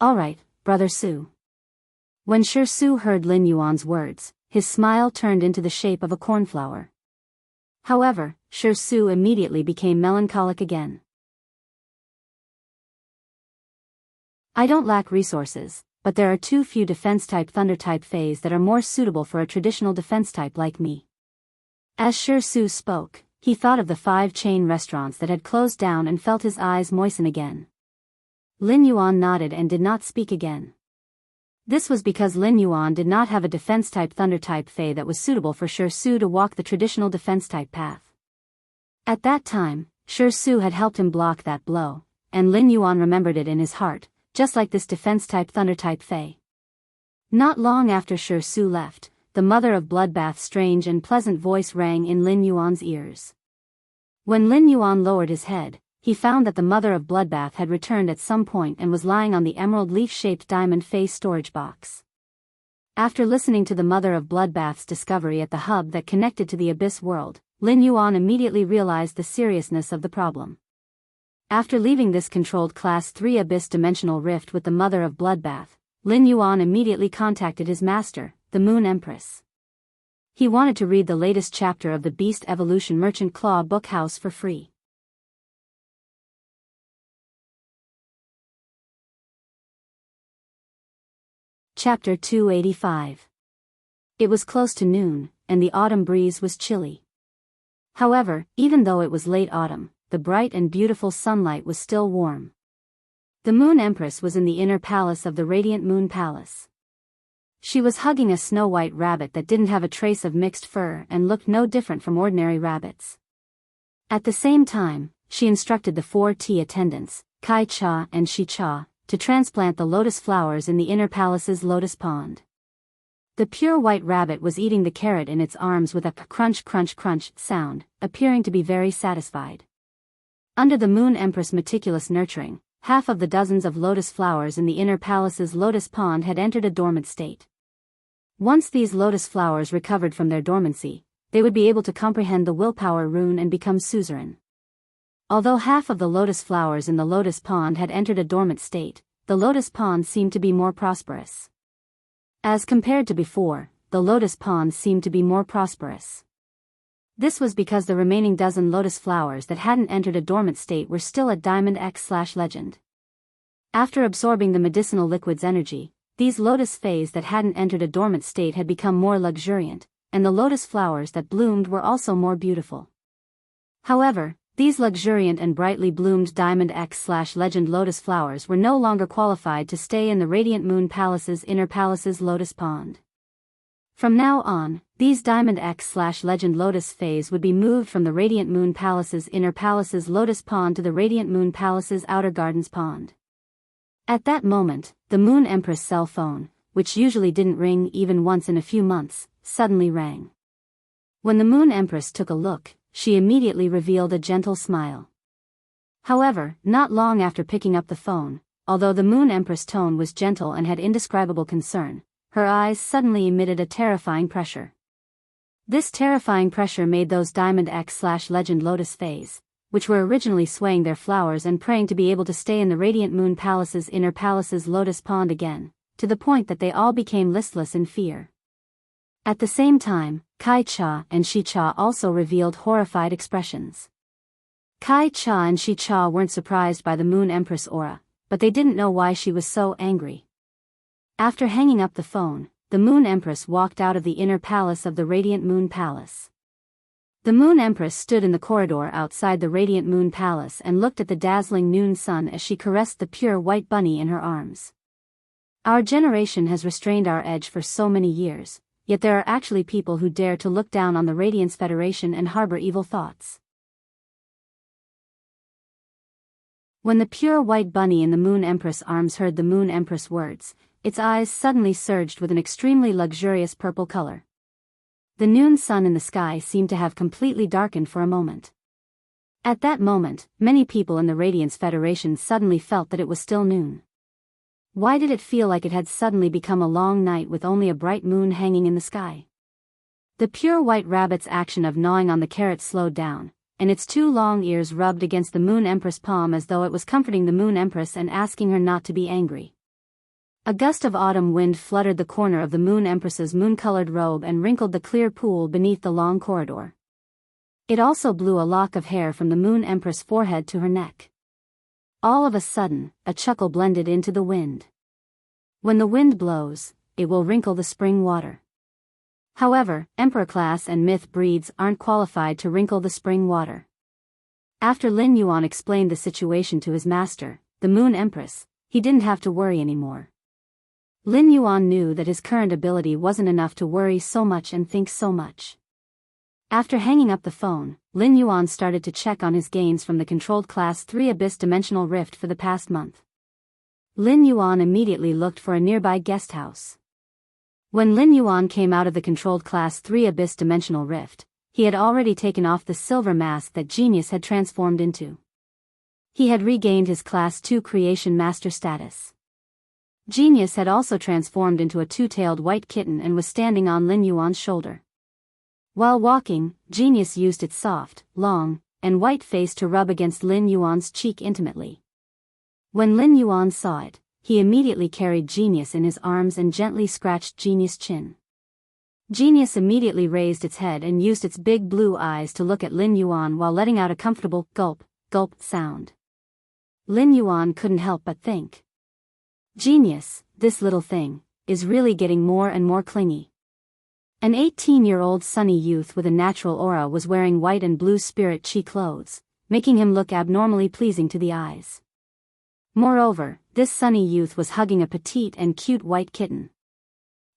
"All right, Brother Su." When Shi Su heard Lin Yuan's words, his smile turned into the shape of a cornflower. However, Shi Su immediately became melancholic again. "I don't lack resources, but there are too few defense-type thunder-type fays that are more suitable for a traditional defense type like me." As Shi Su spoke, he thought of the 5 chain restaurants that had closed down and felt his eyes moisten again. Lin Yuan nodded and did not speak again. This was because Lin Yuan did not have a defense-type thunder-type fey that was suitable for Shi Su to walk the traditional defense-type path. At that time, Shi Su had helped him block that blow, and Lin Yuan remembered it in his heart, just like this defense-type thunder-type fey. Not long after Shi Su left, the mother of Bloodbath's strange and pleasant voice rang in Lin Yuan's ears. When Lin Yuan lowered his head, he found that the mother of Bloodbath had returned at some point and was lying on the emerald leaf-shaped diamond face storage box. After listening to the mother of Bloodbath's discovery at the hub that connected to the Abyss world, Lin Yuan immediately realized the seriousness of the problem. After leaving this controlled Class 3 Abyss dimensional rift with the mother of Bloodbath, Lin Yuan immediately contacted his master, the Moon Empress. He wanted to read the latest chapter of the Beast Evolution Merchant Claw Bookhouse for free. Chapter 285. It was close to noon, and the autumn breeze was chilly. However, even though it was late autumn, the bright and beautiful sunlight was still warm. The Moon Empress was in the inner palace of the Radiant Moon Palace. She was hugging a snow-white rabbit that didn't have a trace of mixed fur and looked no different from ordinary rabbits. At the same time, she instructed the 4 tea attendants, Kai Cha and Shi Cha, to transplant the lotus flowers in the inner palace's lotus pond. The pure white rabbit was eating the carrot in its arms with a crunch crunch crunch sound, appearing to be very satisfied. Under the Moon Empress' meticulous nurturing, half of the dozens of lotus flowers in the inner palace's lotus pond had entered a dormant state. Once these lotus flowers recovered from their dormancy, they would be able to comprehend the willpower rune and become suzerain. Although half of the lotus flowers in the lotus pond had entered a dormant state, the lotus pond seemed to be more prosperous. As compared to before, the lotus pond seemed to be more prosperous. This was because the remaining dozen lotus flowers that hadn't entered a dormant state were still at Diamond X/Legend. After absorbing the medicinal liquid's energy, these lotus fays that hadn't entered a dormant state had become more luxuriant, and the lotus flowers that bloomed were also more beautiful. However, these luxuriant and brightly bloomed Diamond X/Legend lotus flowers were no longer qualified to stay in the Radiant Moon Palace's inner palace's lotus pond. From now on, these Diamond X/Legend lotus fays would be moved from the Radiant Moon Palace's inner palace's lotus pond to the Radiant Moon Palace's outer gardens pond. At that moment, the Moon Empress' cell phone, which usually didn't ring even once in a few months, suddenly rang. When the Moon Empress took a look, she immediately revealed a gentle smile. However, not long after picking up the phone, although the Moon Empress' tone was gentle and had indescribable concern, her eyes suddenly emitted a terrifying pressure. This terrifying pressure made those Diamond X/Legend lotus fays, which were originally swaying their flowers and praying to be able to stay in the Radiant Moon Palace's inner palace's lotus pond again, to the point that they all became listless in fear. At the same time, Kai Cha and Shi Cha also revealed horrified expressions. Kai Cha and Shi Cha weren't surprised by the Moon Empress' aura, but they didn't know why she was so angry. After hanging up the phone, the Moon Empress walked out of the inner palace of the Radiant Moon Palace. The Moon Empress stood in the corridor outside the Radiant Moon Palace and looked at the dazzling noon sun as she caressed the pure white bunny in her arms. Our generation has restrained our edge for so many years, yet there are actually people who dare to look down on the Radiance Federation and harbor evil thoughts. When the pure white bunny in the Moon Empress' arms heard the Moon Empress' words, its eyes suddenly surged with an extremely luxurious purple color. The noon sun in the sky seemed to have completely darkened for a moment. At that moment, many people in the Radiance Federation suddenly felt that it was still noon. Why did it feel like it had suddenly become a long night with only a bright moon hanging in the sky? The pure white rabbit's action of gnawing on the carrot slowed down, and its 2 long ears rubbed against the Moon Empress' palm as though it was comforting the Moon Empress and asking her not to be angry. A gust of autumn wind fluttered the corner of the Moon Empress's moon-colored robe and wrinkled the clear pool beneath the long corridor. It also blew a lock of hair from the Moon Empress' forehead to her neck. All of a sudden, a chuckle blended into the wind. When the wind blows, it will wrinkle the spring water. However, Emperor class and myth breeds aren't qualified to wrinkle the spring water. After Lin Yuan explained the situation to his master, the Moon Empress, he didn't have to worry anymore. Lin Yuan knew that his current ability wasn't enough to worry so much and think so much. After hanging up the phone, Lin Yuan started to check on his gains from the controlled Class 3 Abyss Dimensional Rift for the past month. Lin Yuan immediately looked for a nearby guest house. When Lin Yuan came out of the controlled Class 3 Abyss Dimensional Rift, he had already taken off the silver mask that Genius had transformed into. He had regained his Class 2 Creation Master status. Genius had also transformed into a 2-tailed white kitten and was standing on Lin Yuan's shoulder. While walking, Genius used its soft, long, and white face to rub against Lin Yuan's cheek intimately. When Lin Yuan saw it, he immediately carried Genius in his arms and gently scratched Genius' chin. Genius immediately raised its head and used its big blue eyes to look at Lin Yuan while letting out a comfortable gulp, gulp sound. Lin Yuan couldn't help but think. Genius, this little thing, is really getting more and more clingy. An 18-year-old sunny youth with a natural aura was wearing white and blue spirit chi clothes, making him look abnormally pleasing to the eyes. Moreover, this sunny youth was hugging a petite and cute white kitten.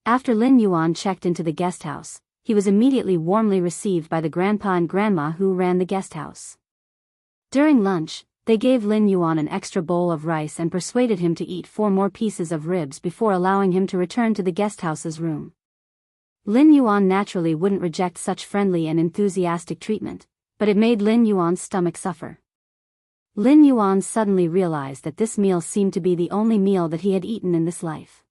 After Lin Yuan checked into the guest house, he was immediately warmly received by the grandpa and grandma who ran the guest house. During lunch, they gave Lin Yuan an extra bowl of rice and persuaded him to eat 4 more pieces of ribs before allowing him to return to the guest house's room. Lin Yuan naturally wouldn't reject such friendly and enthusiastic treatment, but it made Lin Yuan's stomach suffer. Lin Yuan suddenly realized that this meal seemed to be the only meal that he had eaten in this life.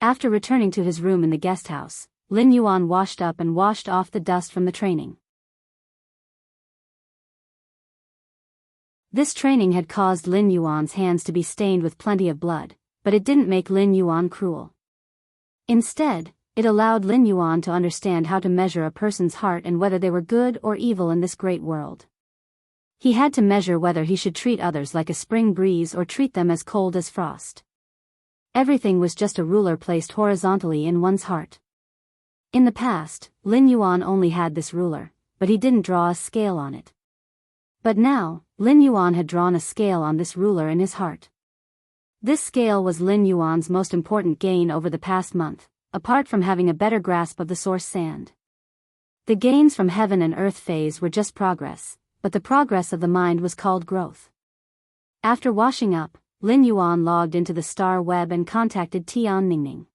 After returning to his room in the guest house, Lin Yuan washed up and washed off the dust from the training. This training had caused Lin Yuan's hands to be stained with plenty of blood, but it didn't make Lin Yuan cruel. Instead, it allowed Lin Yuan to understand how to measure a person's heart and whether they were good or evil in this great world. He had to measure whether he should treat others like a spring breeze or treat them as cold as frost. Everything was just a ruler placed horizontally in one's heart. In the past, Lin Yuan only had this ruler, but he didn't draw a scale on it. But now, Lin Yuan had drawn a scale on this ruler in his heart. This scale was Lin Yuan's most important gain over the past month, apart from having a better grasp of the source sand. The gains from heaven and earth phase were just progress, but the progress of the mind was called growth. After washing up, Lin Yuan logged into the star web and contacted Tian Ningning.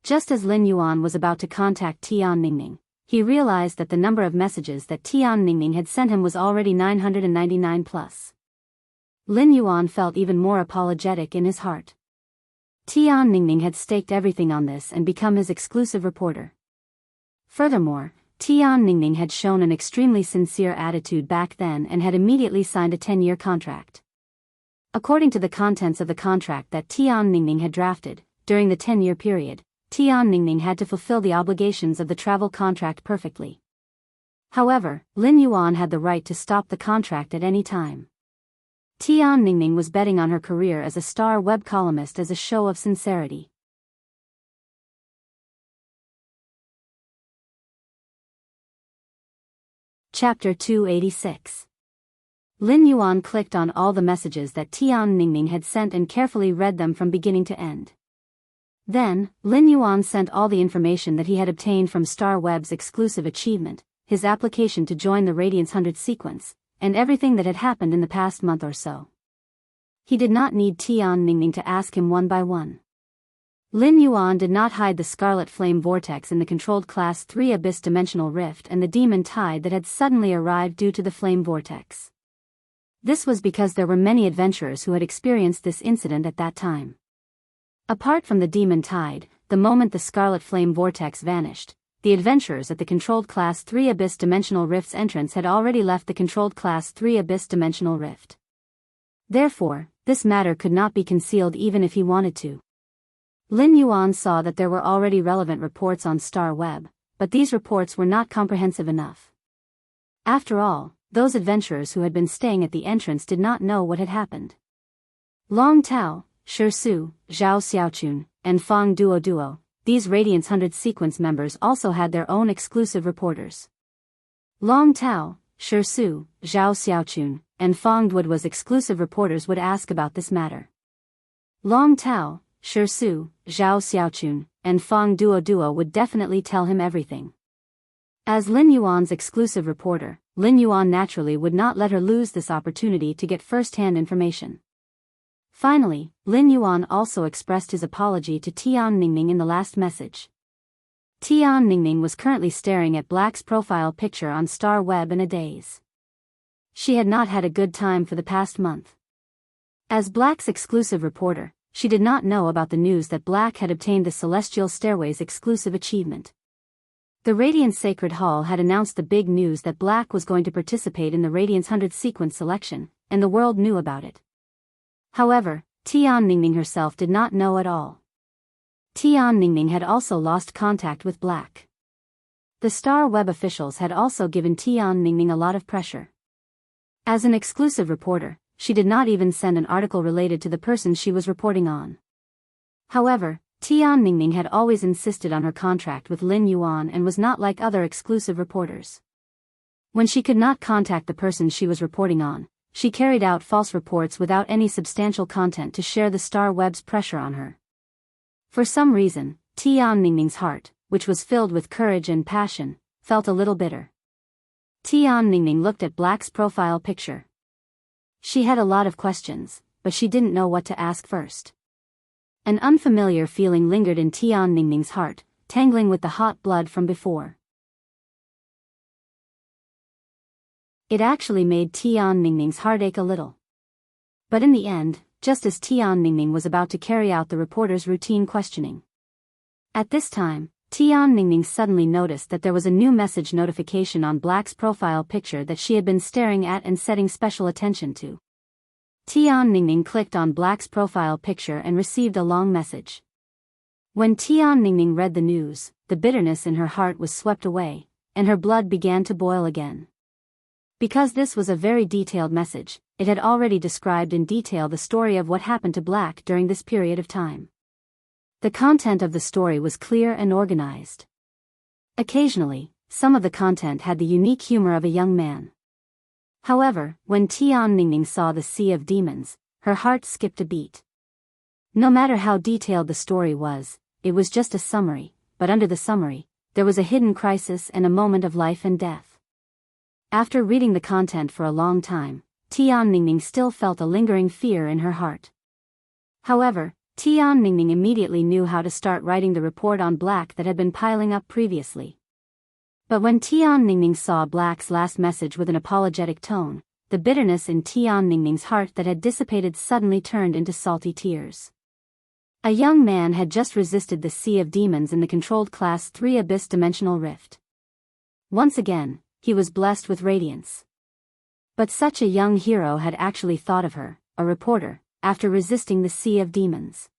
Just as Lin Yuan was about to contact Tian Ningning, he realized that the number of messages that Tian Ningning had sent him was already 999 plus. Lin Yuan felt even more apologetic in his heart. Tian Ningning had staked everything on this and become his exclusive reporter. Furthermore, Tian Ningning had shown an extremely sincere attitude back then and had immediately signed a 10-year contract. According to the contents of the contract that Tian Ningning had drafted, during the 10-year period, Tian Ningning had to fulfill the obligations of the travel contract perfectly. However, Lin Yuan had the right to stop the contract at any time. Tian Ningning was betting on her career as a star web columnist as a show of sincerity. Chapter 286. Lin Yuan clicked on all the messages that Tian Ningning had sent and carefully read them from beginning to end. Then, Lin Yuan sent all the information that he had obtained from Star Web's exclusive achievement, his application to join the Radiance 100 sequence, and everything that had happened in the past month or so. He did not need Tian Ningning to ask him one by one. Lin Yuan did not hide the Scarlet Flame Vortex in the controlled Class 3 Abyss Dimensional Rift and the Demon Tide that had suddenly arrived due to the Flame Vortex. This was because there were many adventurers who had experienced this incident at that time. Apart from the demon tide, the moment the scarlet flame vortex vanished, the adventurers at the controlled Class 3 Abyss Dimensional Rift's entrance had already left the controlled Class 3 Abyss Dimensional Rift. Therefore, this matter could not be concealed even if he wanted to. Lin Yuan saw that there were already relevant reports on Star Web, but these reports were not comprehensive enough. After all, those adventurers who had been staying at the entrance did not know what had happened. Long Tao, Shi Su, Zhao Xiaochun, and Fang Duo, these Radiance 100 sequence members also had their own exclusive reporters. Long Tao, Shi Su, Zhao Xiaochun, and Fang Duo's exclusive reporters would ask about this matter. Long Tao, Shi Su, Zhao Xiaochun, and Fang Duo would definitely tell him everything. As Lin Yuan's exclusive reporter, Lin Yuan naturally would not let her lose this opportunity to get first-hand information. Finally, Lin Yuan also expressed his apology to Tian Ningning in the last message. Tian Ningning was currently staring at Black's profile picture on Star Web in a daze. She had not had a good time for the past month. As Black's exclusive reporter, she did not know about the news that Black had obtained the Celestial Stairway's exclusive achievement. The Radiance Sacred Hall had announced the big news that Black was going to participate in the Radiance 100 sequence selection, and the world knew about it. However, Tian Ningning herself did not know at all. Tian Ningning had also lost contact with Black. The Star Web officials had also given Tian Ningning a lot of pressure. As an exclusive reporter, she did not even send an article related to the person she was reporting on. However, Tian Ningning had always insisted on her contract with Lin Yuan and was not like other exclusive reporters. When she could not contact the person she was reporting on, she carried out false reports without any substantial content to share the Star Web's pressure on her. For some reason, Tian Ningning's heart, which was filled with courage and passion, felt a little bitter. Tian Ningning looked at Black's profile picture. She had a lot of questions, but she didn't know what to ask first. An unfamiliar feeling lingered in Tian Ningning's heart, tangling with the hot blood from before. It actually made Tian Ningning's heart ache a little. But in the end, just as Tian Ningning was about to carry out the reporter's routine questioning. At this time, Tian Ningning suddenly noticed that there was a new message notification on Black's profile picture that she had been staring at and setting special attention to. Tian Ningning clicked on Black's profile picture and received a long message. When Tian Ningning read the news, the bitterness in her heart was swept away, and her blood began to boil again. Because this was a very detailed message, it had already described in detail the story of what happened to Black during this period of time. The content of the story was clear and organized. Occasionally, some of the content had the unique humor of a young man. However, when Tian Ningning saw the Sea of Demons, her heart skipped a beat. No matter how detailed the story was, it was just a summary, but under the summary, there was a hidden crisis and a moment of life and death. After reading the content for a long time, Tian Ningning still felt a lingering fear in her heart. However, Tian Ningning immediately knew how to start writing the report on Black that had been piling up previously. But when Tian Ningning saw Black's last message with an apologetic tone, the bitterness in Tian Ningning's heart that had dissipated suddenly turned into salty tears. A young man had just resisted the Sea of Demons in the controlled Class 3 Abyss Dimensional Rift. Once again, he was blessed with radiance. But such a young hero had actually thought of her, a reporter, after resisting the Sea of Demons.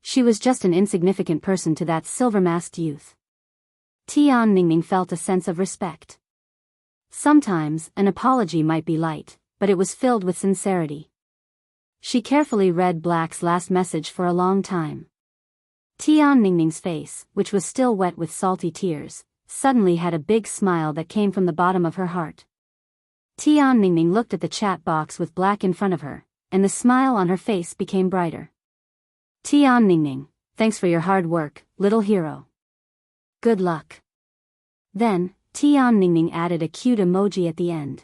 She was just an insignificant person to that silver-masked youth. Tian Ningning felt a sense of respect. Sometimes, an apology might be light, but it was filled with sincerity. She carefully read Black's last message for a long time. Tian Ningning's face, which was still wet with salty tears, suddenly had a big smile that came from the bottom of her heart. Tian Ningning looked at the chat box with Black in front of her, and the smile on her face became brighter. Tian Ningning, thanks for your hard work, little hero. Good luck. Then, Tian Ningning added a cute emoji at the end.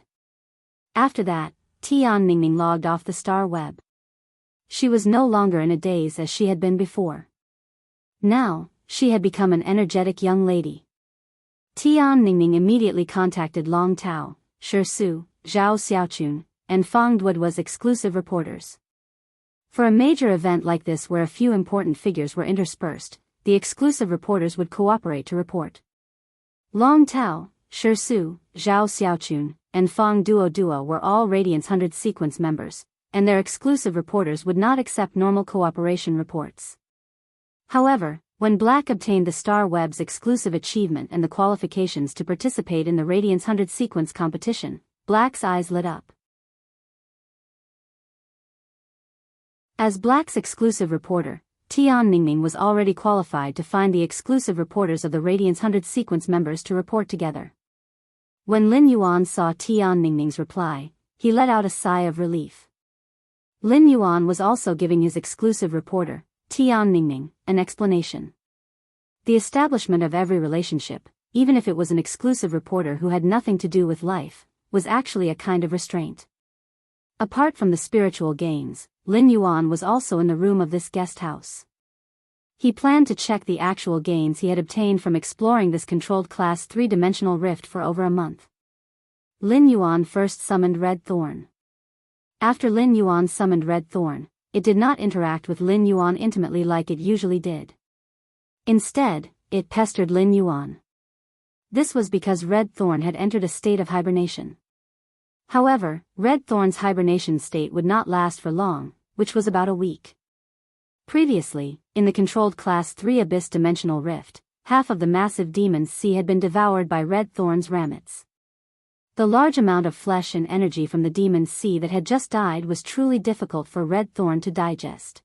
After that, Tian Ningning logged off the Star Web. She was no longer in a daze as she had been before. Now, she had become an energetic young lady. Tian Ningning immediately contacted Long Tao, Shi Su, Zhao Xiaochun, and Fang Duo's exclusive reporters. For a major event like this where a few important figures were interspersed, the exclusive reporters would cooperate to report. Long Tao, Shi Su, Zhao Xiaochun, and Fang Duo were all Radiance 100 sequence members, and their exclusive reporters would not accept normal cooperation reports. However, when Black obtained the Star Web's exclusive achievement and the qualifications to participate in the Radiance 100 sequence competition, Black's eyes lit up. As Black's exclusive reporter, Tian Ningning was already qualified to find the exclusive reporters of the Radiance 100 sequence members to report together. When Lin Yuan saw Tian Ningning's reply, he let out a sigh of relief. Lin Yuan was also giving his exclusive reporter, Tian Ningning, an explanation. The establishment of every relationship, even if it was an exclusive reporter who had nothing to do with life, was actually a kind of restraint. Apart from the spiritual gains, Lin Yuan was also in the room of this guest house. He planned to check the actual gains he had obtained from exploring this controlled class 3-dimensional rift for over a month. Lin Yuan first summoned Red Thorn. After Lin Yuan summoned Red Thorn, it did not interact with Lin Yuan intimately like it usually did. Instead, it pestered Lin Yuan. This was because Red Thorn had entered a state of hibernation. However, Red Thorn's hibernation state would not last for long, which was about a week. Previously, in the controlled Class 3 Abyss Dimensional Rift, half of the massive Demon's Sea had been devoured by Red Thorn's ramets. The large amount of flesh and energy from the Demon's Sea that had just died was truly difficult for Red Thorn to digest.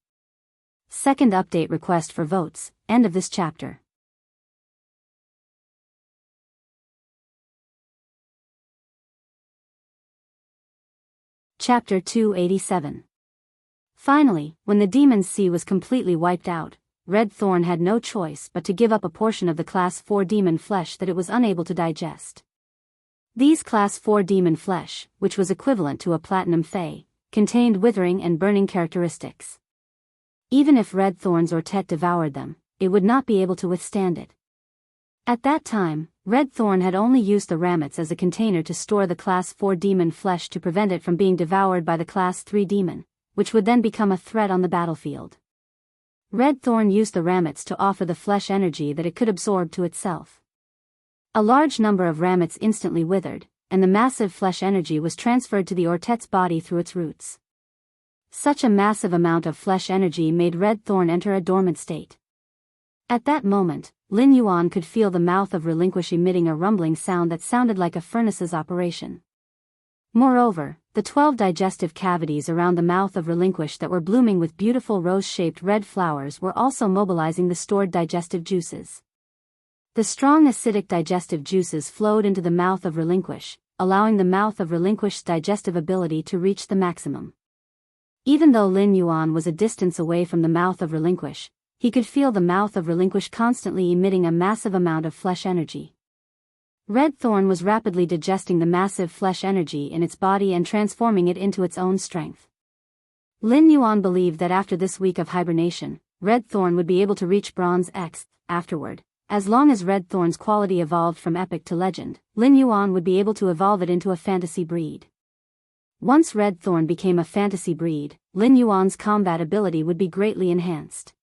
Second update request for votes, end of this chapter. Chapter 287. Finally, when the Demon's Sea was completely wiped out, Red Thorn had no choice but to give up a portion of the Class 4 demon flesh that it was unable to digest. These Class 4 demon flesh, which was equivalent to a Platinum Fey, contained withering and burning characteristics. Even if Red Thorn's Ortet devoured them, it would not be able to withstand it. At that time, Red Thorn had only used the ramets as a container to store the Class 4 demon flesh to prevent it from being devoured by the Class 3 demon, which would then become a threat on the battlefield. Red Thorn used the ramets to offer the flesh energy that it could absorb to itself. A large number of ramets instantly withered, and the massive flesh energy was transferred to the Ortet's body through its roots. Such a massive amount of flesh energy made Red Thorn enter a dormant state. At that moment, Lin Yuan could feel the mouth of Relinquish emitting a rumbling sound that sounded like a furnace's operation. Moreover, the 12 digestive cavities around the mouth of Relinquish that were blooming with beautiful rose-shaped red flowers were also mobilizing the stored digestive juices. The strong acidic digestive juices flowed into the mouth of Relinquish, allowing the mouth of Relinquish's digestive ability to reach the maximum. Even though Lin Yuan was a distance away from the mouth of Relinquish, he could feel the mouth of Relinquish constantly emitting a massive amount of flesh energy. Red Thorn was rapidly digesting the massive flesh energy in its body and transforming it into its own strength. Lin Yuan believed that after this week of hibernation, Red Thorn would be able to reach Bronze X afterward. As long as Red Thorn's quality evolved from epic to legend, Lin Yuan would be able to evolve it into a fantasy breed. Once Red Thorn became a fantasy breed, Lin Yuan's combat ability would be greatly enhanced.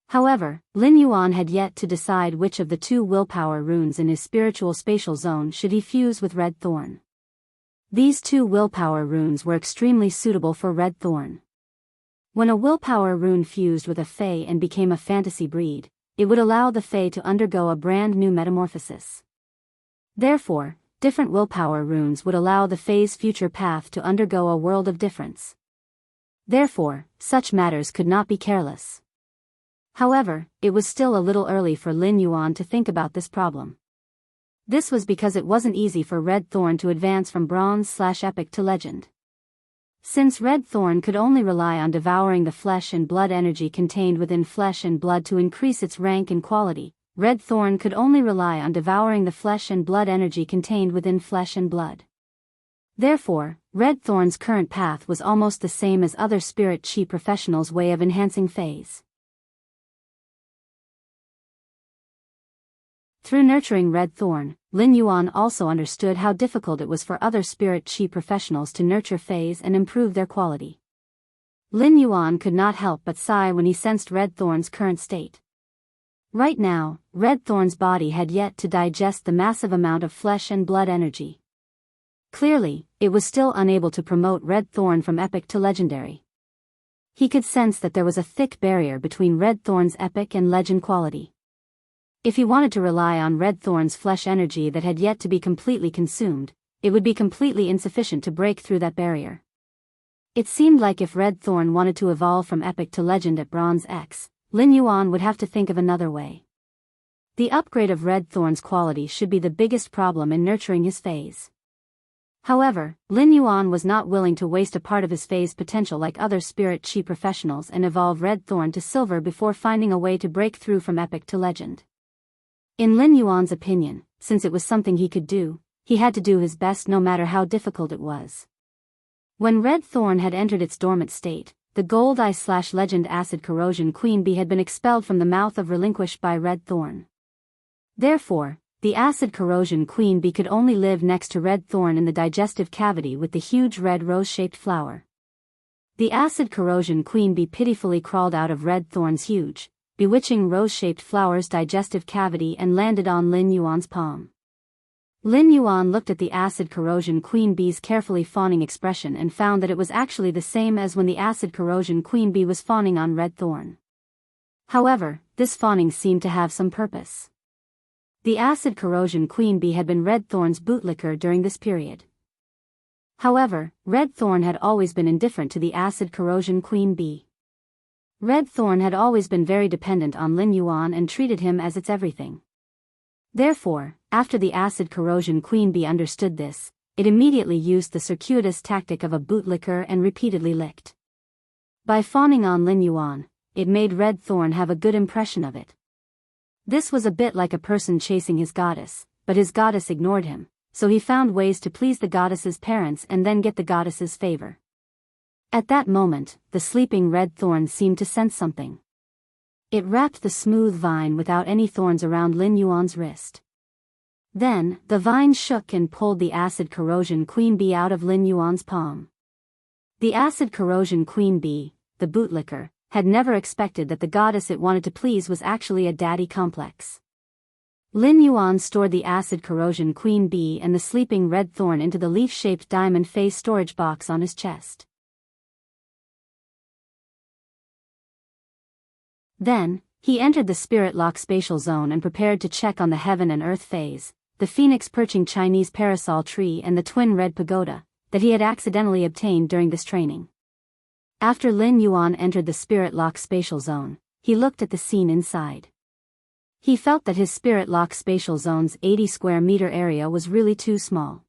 However, Lin Yuan had yet to decide which of the 2 willpower runes in his spiritual spatial zone should he fuse with Red Thorn. These 2 willpower runes were extremely suitable for Red Thorn. When a willpower rune fused with a Fey and became a fantasy breed, it would allow the Fey to undergo a brand new metamorphosis. Therefore, different willpower runes would allow the Fey's future path to undergo a world of difference. Therefore, such matters could not be careless. However, it was still a little early for Lin Yuan to think about this problem. This was because it wasn't easy for Red Thorn to advance from Bronze/Epic to Legend. Since Red Thorn could only rely on devouring the flesh and blood energy contained within flesh and blood to increase its rank and quality, Red Thorn could only rely on devouring the flesh and blood energy contained within flesh and blood. Therefore, Red Thorn's current path was almost the same as other spirit chi professionals' way of enhancing phase. Through nurturing Red Thorn, Lin Yuan also understood how difficult it was for other spirit chi professionals to nurture phase and improve their quality. Lin Yuan could not help but sigh when he sensed Red Thorn's current state. Right now, Red Thorn's body had yet to digest the massive amount of flesh and blood energy. Clearly, it was still unable to promote Red Thorn from epic to legendary. He could sense that there was a thick barrier between Red Thorn's epic and legend quality. If he wanted to rely on Red Thorn's flesh energy that had yet to be completely consumed, it would be completely insufficient to break through that barrier. It seemed like if Red Thorn wanted to evolve from epic to legend at Bronze X, Lin Yuan would have to think of another way. The upgrade of Red Thorn's quality should be the biggest problem in nurturing his phase. However, Lin Yuan was not willing to waste a part of his phase potential like other spirit chi professionals and evolve Red Thorn to silver before finding a way to break through from epic to legend. In Lin Yuan's opinion, since it was something he could do, he had to do his best no matter how difficult it was. When Red Thorn had entered its dormant state, the Gold Eye/Legend Acid Corrosion Queen Bee had been expelled from the mouth of Relinquished by Red Thorn. Therefore, the Acid Corrosion Queen Bee could only live next to Red Thorn in the digestive cavity with the huge red rose-shaped flower. The Acid Corrosion Queen Bee pitifully crawled out of Red Thorn's huge, bewitching rose-shaped flower's digestive cavity and landed on Lin Yuan's palm. Lin Yuan looked at the Acid Corrosion Queen Bee's carefully fawning expression and found that it was actually the same as when the Acid Corrosion Queen Bee was fawning on Red Thorn. However, this fawning seemed to have some purpose. The Acid Corrosion Queen Bee had been Red Thorn's bootlicker during this period. However, Red Thorn had always been indifferent to the Acid Corrosion Queen Bee. Red Thorn had always been very dependent on Lin Yuan and treated him as its everything. Therefore, after the Acid Corrosion Queen Bee understood this, it immediately used the circuitous tactic of a bootlicker and repeatedly licked. By fawning on Lin Yuan, it made Red Thorn have a good impression of it. This was a bit like a person chasing his goddess, but his goddess ignored him, so he found ways to please the goddess's parents and then get the goddess's favor. At that moment, the sleeping Red Thorn seemed to sense something. It wrapped the smooth vine without any thorns around Lin Yuan's wrist. Then, the vine shook and pulled the Acid Corrosion Queen Bee out of Lin Yuan's palm. The Acid Corrosion Queen Bee, the bootlicker, had never expected that the goddess it wanted to please was actually a daddy complex. Lin Yuan stored the Acid Corrosion Queen Bee and the sleeping Red Thorn into the leaf-shaped diamond face storage box on his chest. Then, he entered the Spirit Lock spatial zone and prepared to check on the Heaven and Earth phase, the Phoenix perching Chinese parasol tree and the twin red pagoda, that he had accidentally obtained during this training. After Lin Yuan entered the Spirit Lock spatial zone, he looked at the scene inside. He felt that his Spirit Lock spatial zone's 80 square meter area was really too small.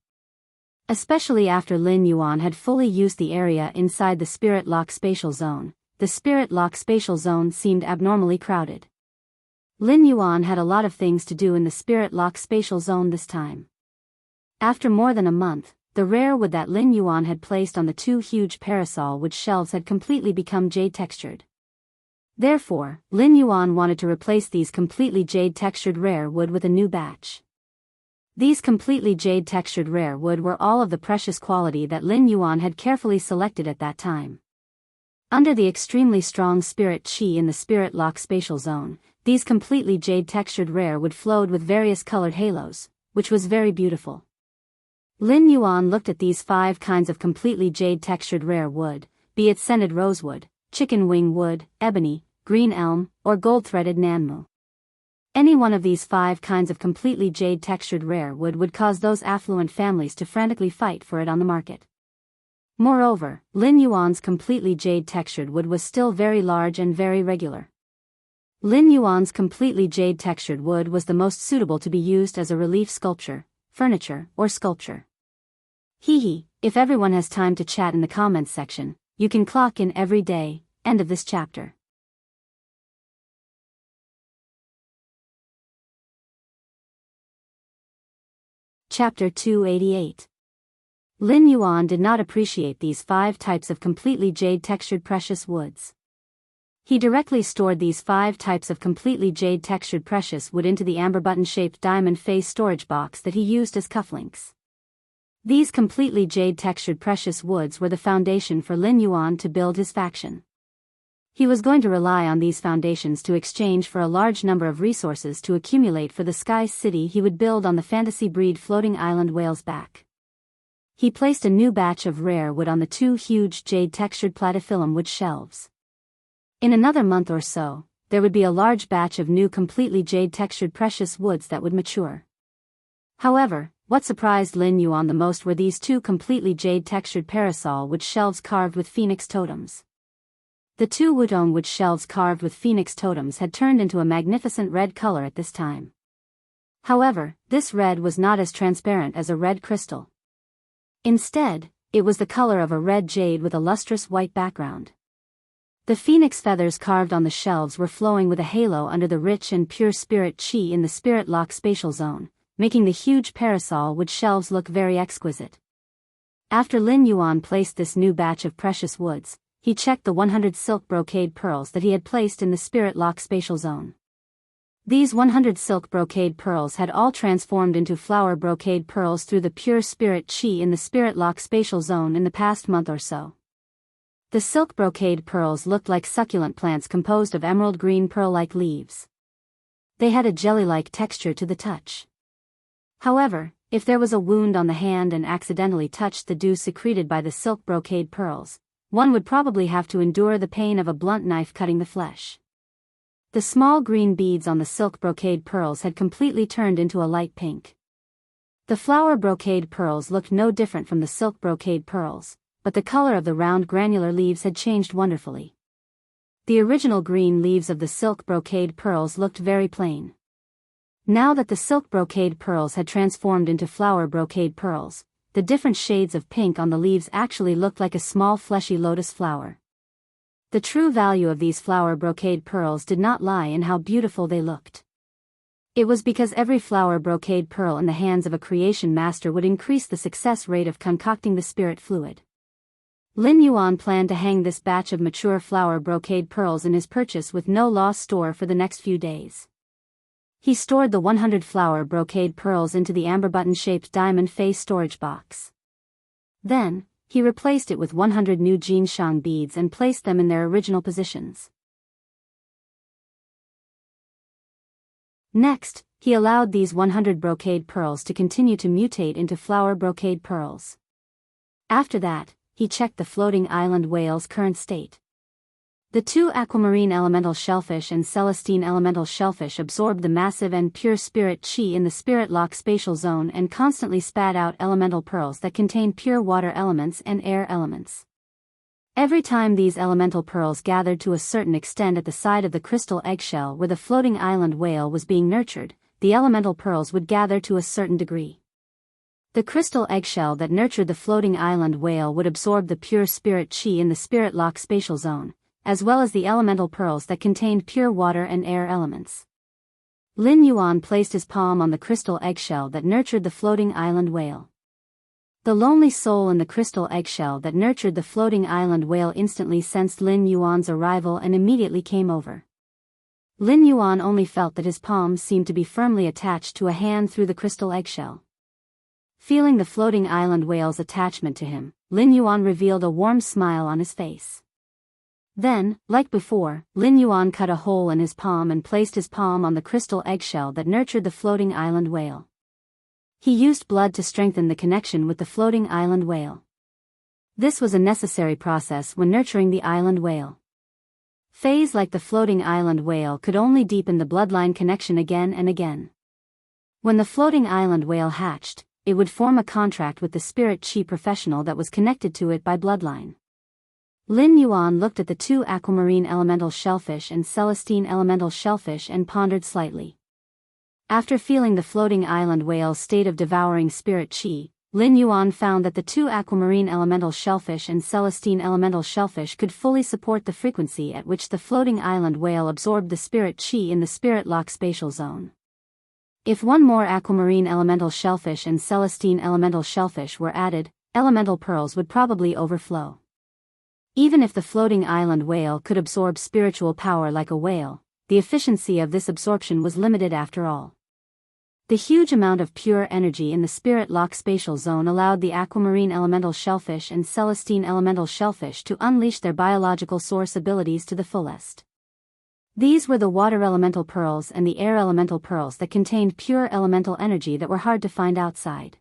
Especially after Lin Yuan had fully used the area inside the Spirit Lock spatial zone, the Spirit Lock spatial zone seemed abnormally crowded. Lin Yuan had a lot of things to do in the Spirit Lock spatial zone this time. After more than a month, the rare wood that Lin Yuan had placed on the two huge parasol wood shelves had completely become jade-textured. Therefore, Lin Yuan wanted to replace these completely jade-textured rare wood with a new batch. These completely jade-textured rare wood were all of the precious quality that Lin Yuan had carefully selected at that time. Under the extremely strong spirit chi in the Spirit Lock spatial zone, these completely jade-textured rare wood flowed with various colored halos, which was very beautiful. Lin Yuan looked at these 5 kinds of completely jade-textured rare wood, be it scented rosewood, chicken wing wood, ebony, green elm, or gold-threaded nanmu. Any one of these 5 kinds of completely jade-textured rare wood would cause those affluent families to frantically fight for it on the market. Moreover, Lin Yuan's completely jade-textured wood was still very large and very regular. Lin Yuan's completely jade-textured wood was the most suitable to be used as a relief sculpture, furniture, or sculpture. If everyone has time to chat in the comments section, you can clock in every day. End of this chapter. Chapter 288. Lin Yuan did not appreciate these 5 types of completely jade-textured precious woods. He directly stored these 5 types of completely jade-textured precious wood into the amber button-shaped diamond face storage box that he used as cufflinks. These completely jade-textured precious woods were the foundation for Lin Yuan to build his faction. He was going to rely on these foundations to exchange for a large number of resources to accumulate for the sky city he would build on the fantasy breed floating island whale's back. He placed a new batch of rare wood on the 2 huge jade-textured platyphyllum wood shelves. In another month or so, there would be a large batch of new completely jade-textured precious woods that would mature. However, what surprised Lin Yuan the most were these 2 completely jade-textured parasol wood shelves carved with phoenix totems. The 2 wudong wood shelves carved with phoenix totems had turned into a magnificent red color at this time. However, this red was not as transparent as a red crystal. Instead, it was the color of a red jade with a lustrous white background. The phoenix feathers carved on the shelves were flowing with a halo under the rich and pure spirit qi in the spirit lock spatial zone, making the huge parasol wood shelves look very exquisite. After Lin Yuan placed this new batch of precious woods, he checked the 100 silk brocade pearls that he had placed in the spirit lock spatial zone. These 100 silk brocade pearls had all transformed into flower brocade pearls through the pure spirit qi in the spirit lock spatial zone in the past month or so. The silk brocade pearls looked like succulent plants composed of emerald green pearl-like leaves. They had a jelly-like texture to the touch. However, if there was a wound on the hand and accidentally touched the dew secreted by the silk brocade pearls, one would probably have to endure the pain of a blunt knife cutting the flesh. The small green beads on the silk brocade pearls had completely turned into a light pink. The flower brocade pearls looked no different from the silk brocade pearls, but the color of the round granular leaves had changed wonderfully. The original green leaves of the silk brocade pearls looked very plain. Now that the silk brocade pearls had transformed into flower brocade pearls, the different shades of pink on the leaves actually looked like a small fleshy lotus flower. The true value of these flower brocade pearls did not lie in how beautiful they looked. It was because every flower brocade pearl in the hands of a creation master would increase the success rate of concocting the spirit fluid. Lin Yuan planned to hang this batch of mature flower brocade pearls in his purchase with no loss store for the next few days. He stored the 100 flower brocade pearls into the amber button-shaped diamond face storage box. Then, he replaced it with 100 new Jinshang beads and placed them in their original positions. Next, he allowed these 100 brocade pearls to continue to mutate into flower brocade pearls. After that, he checked the floating island whale's current state. The 2 aquamarine elemental shellfish and celestine elemental shellfish absorbed the massive and pure spirit qi in the spirit lock spatial zone and constantly spat out elemental pearls that contained pure water elements and air elements. Every time these elemental pearls gathered to a certain extent at the side of the crystal eggshell where the floating island whale was being nurtured, the elemental pearls would gather to a certain degree. The crystal eggshell that nurtured the floating island whale would absorb the pure spirit qi in the spirit lock spatial zone, as well as the elemental pearls that contained pure water and air elements. Lin Yuan placed his palm on the crystal eggshell that nurtured the floating island whale. The lonely soul in the crystal eggshell that nurtured the floating island whale instantly sensed Lin Yuan's arrival and immediately came over. Lin Yuan only felt that his palm seemed to be firmly attached to a hand through the crystal eggshell. Feeling the floating island whale's attachment to him, Lin Yuan revealed a warm smile on his face. Then, like before, Lin Yuan cut a hole in his palm and placed his palm on the crystal eggshell that nurtured the floating island whale. He used blood to strengthen the connection with the floating island whale. This was a necessary process when nurturing the island whale. Phase like the floating island whale could only deepen the bloodline connection again and again. When the floating island whale hatched, it would form a contract with the spirit qi professional that was connected to it by bloodline. Lin Yuan looked at the 2 aquamarine elemental shellfish and celestine elemental shellfish and pondered slightly. After feeling the floating island whale's state of devouring spirit qi, Lin Yuan found that the 2 aquamarine elemental shellfish and celestine elemental shellfish could fully support the frequency at which the floating island whale absorbed the spirit qi in the spirit lock spatial zone. If one more aquamarine elemental shellfish and celestine elemental shellfish were added, elemental pearls would probably overflow. Even if the floating island whale could absorb spiritual power like a whale, the efficiency of this absorption was limited after all. The huge amount of pure energy in the spirit lock spatial zone allowed the aquamarine elemental shellfish and celestine elemental shellfish to unleash their biological source abilities to the fullest. These were the water elemental pearls and the air elemental pearls that contained pure elemental energy that were hard to find outside.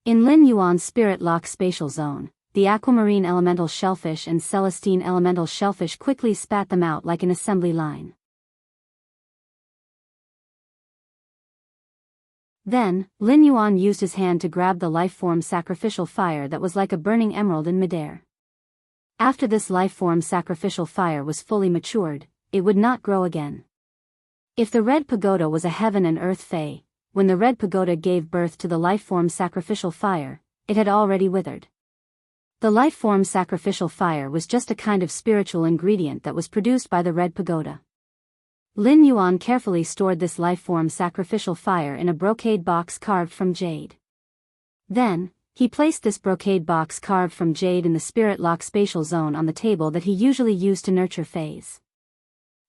In Lin Yuan's spirit lock spatial zone, the aquamarine elemental shellfish and celestine elemental shellfish quickly spat them out like an assembly line. Then, Lin Yuan used his hand to grab the life-form sacrificial fire that was like a burning emerald in midair. After this life-form sacrificial fire was fully matured, it would not grow again. If the red pagoda was a heaven and earth fae, when the red pagoda gave birth to the life-form sacrificial fire, it had already withered. The life-form sacrificial fire was just a kind of spiritual ingredient that was produced by the red pagoda. Lin Yuan carefully stored this life-form sacrificial fire in a brocade box carved from jade. Then, he placed this brocade box carved from jade in the spirit lock spatial zone on the table that he usually used to nurture fays.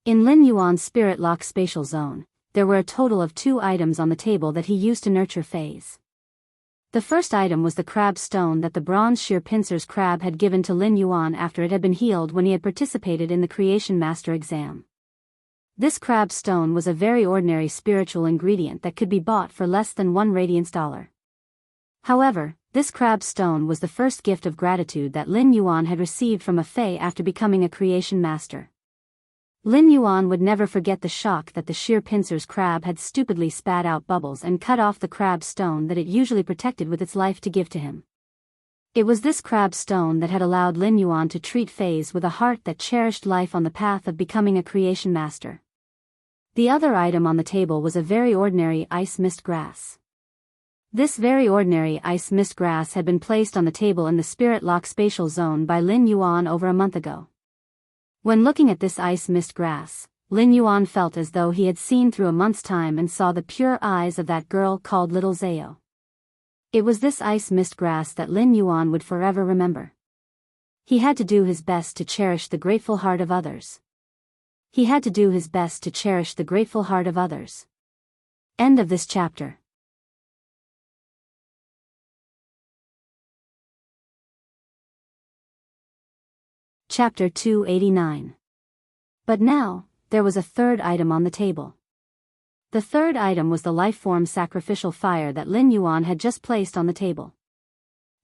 In Lin Yuan's spirit lock spatial zone, there were a total of 2 items on the table that he used to nurture fays. The first item was the crab stone that the bronze sheer pincers crab had given to Lin Yuan after it had been healed when he had participated in the Creation Master exam. This crab stone was a very ordinary spiritual ingredient that could be bought for less than 1 radiance dollar. However, this crab stone was the first gift of gratitude that Lin Yuan had received from a fae after becoming a Creation Master. Lin Yuan would never forget the shock that the sheer pincers crab had stupidly spat out bubbles and cut off the crab stone that it usually protected with its life to give to him. It was this crab stone that had allowed Lin Yuan to treat fays with a heart that cherished life on the path of becoming a Creation Master. The other item on the table was a very ordinary ice mist grass. This very ordinary ice mist grass had been placed on the table in the spirit lock spatial zone by Lin Yuan over a month ago. When looking at this ice mist grass, Lin Yuan felt as though he had seen through a month's time and saw the pure eyes of that girl called Little Zao. It was this ice mist grass that Lin Yuan would forever remember. He had to do his best to cherish the grateful heart of others. He had to do his best to cherish the grateful heart of others. End of this chapter. Chapter 289. But now, there was a third item on the table. The third item was the life-form sacrificial fire that Lin Yuan had just placed on the table.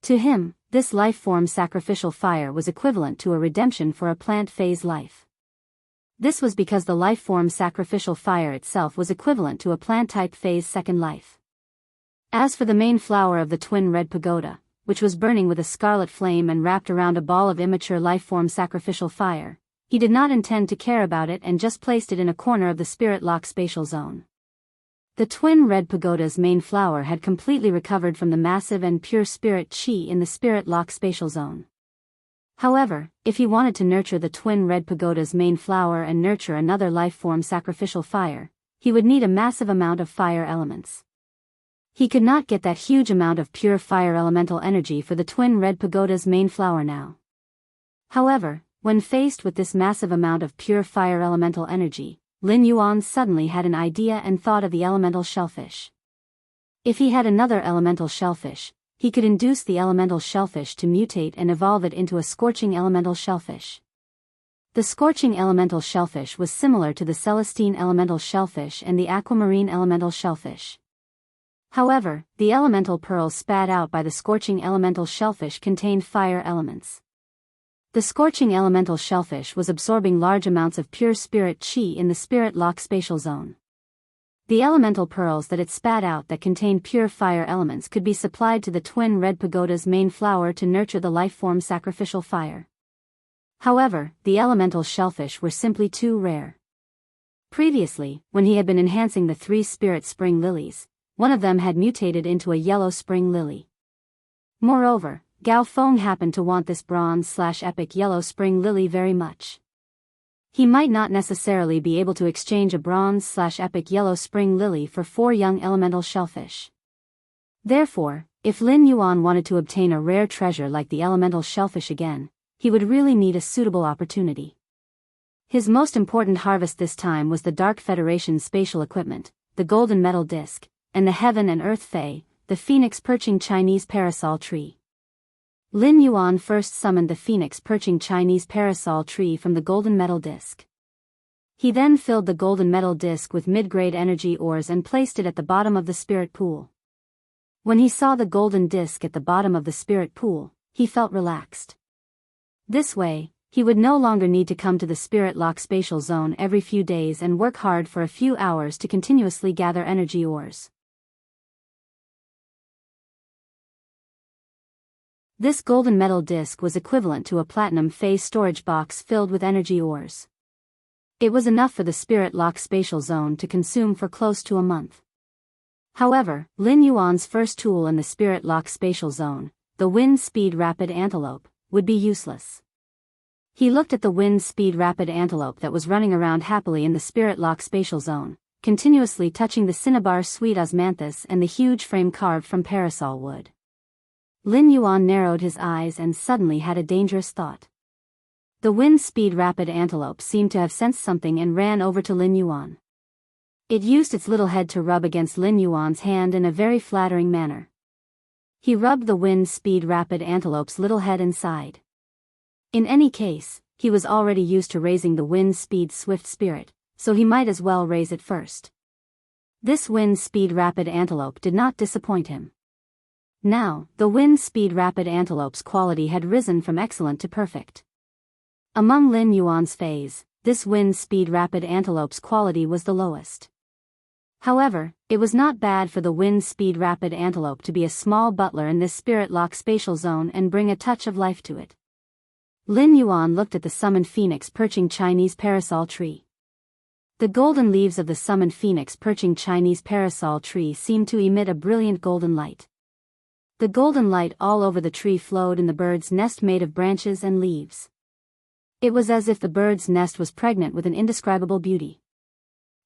To him, this life-form sacrificial fire was equivalent to a redemption for a plant phase life. This was because the life-form sacrificial fire itself was equivalent to a plant-type phase second life. As for the main flower of the twin red pagoda, which was burning with a scarlet flame and wrapped around a ball of immature life-form sacrificial fire, he did not intend to care about it and just placed it in a corner of the spirit lock spatial zone. The twin red pagoda's main flower had completely recovered from the massive and pure spirit chi in the spirit lock spatial zone. However, if he wanted to nurture the twin red pagoda's main flower and nurture another life-form sacrificial fire, he would need a massive amount of fire elements. He could not get that huge amount of pure fire elemental energy for the twin red pagoda's main flower now. However, when faced with this massive amount of pure fire elemental energy, Lin Yuan suddenly had an idea and thought of the elemental shellfish. If he had another elemental shellfish, he could induce the elemental shellfish to mutate and evolve it into a scorching elemental shellfish. The scorching elemental shellfish was similar to the celestine elemental shellfish and the aquamarine elemental shellfish. However, the elemental pearls spat out by the scorching elemental shellfish contained fire elements. The scorching elemental shellfish was absorbing large amounts of pure spirit chi in the spirit lock spatial zone. The elemental pearls that it spat out that contained pure fire elements could be supplied to the twin red pagoda's main flower to nurture the life-form sacrificial fire. However, the elemental shellfish were simply too rare. Previously, when he had been enhancing the 3 spirit spring lilies, one of them had mutated into a yellow spring lily. Moreover, Gao Feng happened to want this bronze/epic yellow spring lily very much. He might not necessarily be able to exchange a bronze/epic yellow spring lily for 4 young elemental shellfish. Therefore, if Lin Yuan wanted to obtain a rare treasure like the elemental shellfish again, he would really need a suitable opportunity. His most important harvest this time was the Dark Federation spatial equipment, the golden metal disc, and the heaven and earth fae, the phoenix perching Chinese parasol tree. Lin Yuan first summoned the phoenix perching Chinese parasol tree from the golden metal disc. He then filled the golden metal disc with mid-grade energy ores and placed it at the bottom of the spirit pool. When he saw the golden disc at the bottom of the spirit pool, he felt relaxed. This way, he would no longer need to come to the spirit lock spatial zone every few days and work hard for a few hours to continuously gather energy ores. This golden metal disc was equivalent to a platinum phase storage box filled with energy ores. It was enough for the spirit lock spatial zone to consume for close to a month. However, Lin Yuan's first tool in the spirit lock spatial zone, the wind speed rapid antelope, would be useless. He looked at the wind speed rapid antelope that was running around happily in the spirit lock spatial zone, continuously touching the cinnabar sweet osmanthus and the huge frame carved from parasol wood. Lin Yuan narrowed his eyes and suddenly had a dangerous thought. The wind speed rapid antelope seemed to have sensed something and ran over to Lin Yuan. It used its little head to rub against Lin Yuan's hand in a very flattering manner. He rubbed the wind speed rapid antelope's little head and sighed. In any case, he was already used to raising the wind speed swift spirit, so he might as well raise it first. This wind speed rapid antelope did not disappoint him. Now, the wind speed rapid antelope's quality had risen from excellent to perfect. Among Lin Yuan's phase, this wind speed rapid antelope's quality was the lowest. However, it was not bad for the wind speed rapid antelope to be a small butler in this spirit lock spatial zone and bring a touch of life to it. Lin Yuan looked at the summoned phoenix perching Chinese parasol tree. The golden leaves of the summoned phoenix perching Chinese parasol tree seemed to emit a brilliant golden light. The golden light all over the tree flowed in the bird's nest made of branches and leaves. It was as if the bird's nest was pregnant with an indescribable beauty.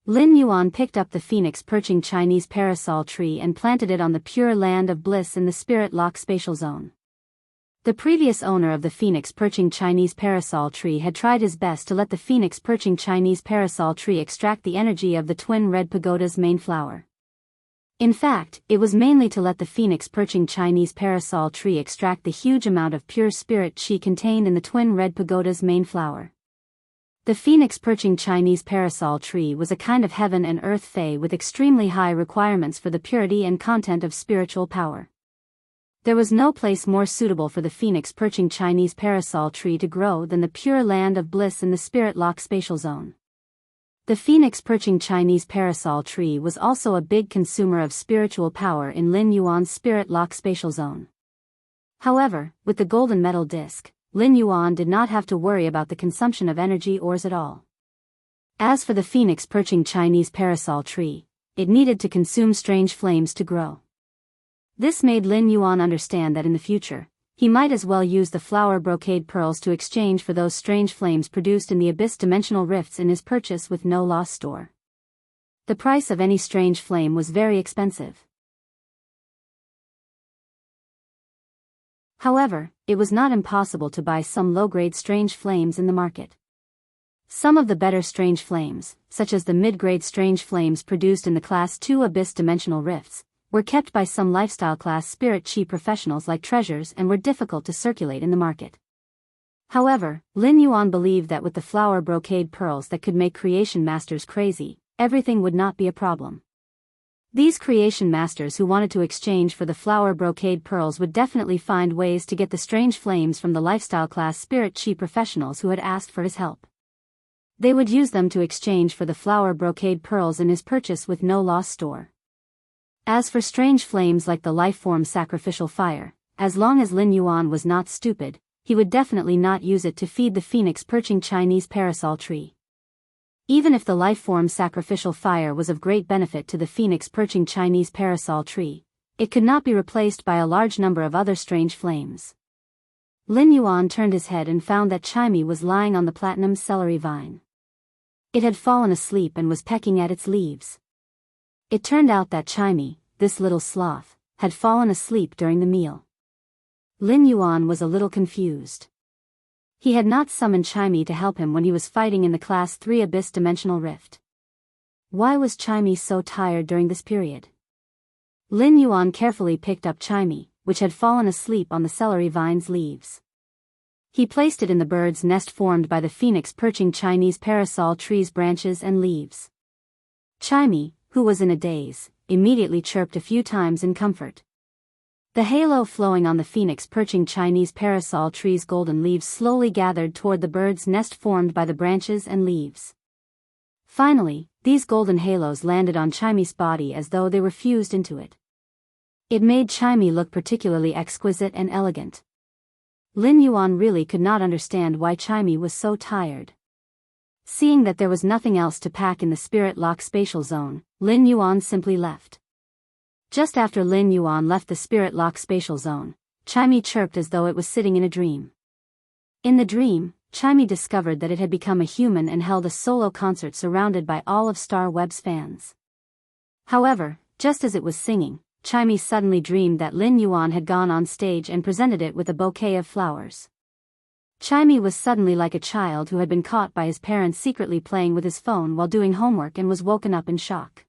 Lin Yuan picked up the phoenix perching Chinese parasol tree and planted it on the pure land of bliss in the spirit lock spatial zone. The previous owner of the phoenix perching Chinese parasol tree had tried his best to let the phoenix perching Chinese parasol tree extract the energy of the twin red pagoda's main flower. In fact, it was mainly to let the phoenix perching Chinese parasol tree extract the huge amount of pure spirit chi contained in the twin red pagoda's main flower. The phoenix perching Chinese parasol tree was a kind of heaven and earth fae with extremely high requirements for the purity and content of spiritual power. There was no place more suitable for the phoenix perching Chinese parasol tree to grow than the pure land of bliss in the spirit lock spatial zone. The phoenix perching Chinese parasol tree was also a big consumer of spiritual power in Lin Yuan's spirit lock spatial zone. However, with the golden metal disc, Lin Yuan did not have to worry about the consumption of energy ores at all. As for the phoenix perching Chinese parasol tree, it needed to consume strange flames to grow. This made Lin Yuan understand that in the future, he might as well use the flower brocade pearls to exchange for those strange flames produced in the abyss dimensional rifts in his purchase with no loss store. The price of any strange flame was very expensive. However, it was not impossible to buy some low-grade strange flames in the market. Some of the better strange flames, such as the mid-grade strange flames produced in the Class 2 abyss dimensional rifts, were kept by some lifestyle class spirit chi professionals like treasures and were difficult to circulate in the market. However, Lin Yuan believed that with the flower brocade pearls that could make creation masters crazy, everything would not be a problem. These creation masters who wanted to exchange for the flower brocade pearls would definitely find ways to get the strange flames from the lifestyle class spirit chi professionals who had asked for his help. They would use them to exchange for the flower brocade pearls in his purchase with no loss store. As for strange flames like the life-form sacrificial fire, as long as Lin Yuan was not stupid, he would definitely not use it to feed the phoenix perching Chinese parasol tree. Even if the life-form sacrificial fire was of great benefit to the phoenix perching Chinese parasol tree, it could not be replaced by a large number of other strange flames. Lin Yuan turned his head and found that Chimey was lying on the platinum celery vine. It had fallen asleep and was pecking at its leaves. It turned out that Chimey, this little sloth, had fallen asleep during the meal. Lin Yuan was a little confused. He had not summoned Chimey to help him when he was fighting in the Class 3 Abyss Dimensional Rift. Why was Chimey so tired during this period? Lin Yuan carefully picked up Chimey, which had fallen asleep on the celery vine's leaves. He placed it in the bird's nest formed by the phoenix perching Chinese parasol tree's branches and leaves. Chimey, who was in a daze, immediately chirped a few times in comfort. The halo flowing on the phoenix perching Chinese parasol tree's golden leaves slowly gathered toward the bird's nest formed by the branches and leaves. Finally, these golden halos landed on Chimey's body as though they were fused into it. It made Chimey look particularly exquisite and elegant. Lin Yuan really could not understand why Chimey was so tired. Seeing that there was nothing else to pack in the spirit lock spatial zone, Lin Yuan simply left. Just after Lin Yuan left the spirit lock spatial zone, Chimey chirped as though it was sitting in a dream. In the dream, Chimey discovered that it had become a human and held a solo concert surrounded by all of Star Web's fans. However, just as it was singing, Chimey suddenly dreamed that Lin Yuan had gone on stage and presented it with a bouquet of flowers. Chimey was suddenly like a child who had been caught by his parents secretly playing with his phone while doing homework and was woken up in shock.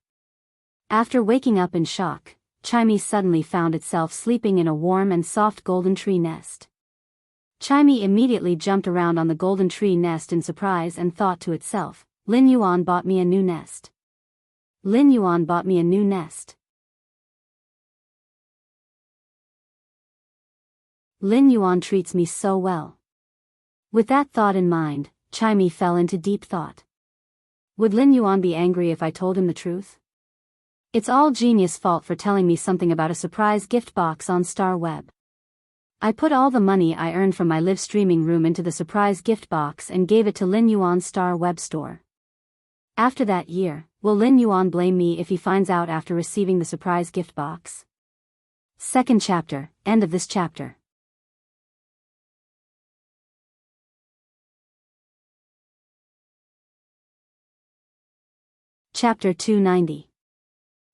After waking up in shock, Chimey suddenly found itself sleeping in a warm and soft golden tree nest. Chimey immediately jumped around on the golden tree nest in surprise and thought to itself, Lin Yuan bought me a new nest. Lin Yuan bought me a new nest. Lin Yuan treats me so well. With that thought in mind, Chimey fell into deep thought. Would Lin Yuan be angry if I told him the truth? It's all Genius' fault for telling me something about a surprise gift box on Star Web. I put all the money I earned from my live streaming room into the surprise gift box and gave it to Lin Yuan's Star Web store. After that year, will Lin Yuan blame me if he finds out after receiving the surprise gift box? Second chapter, end of this chapter. Chapter 290.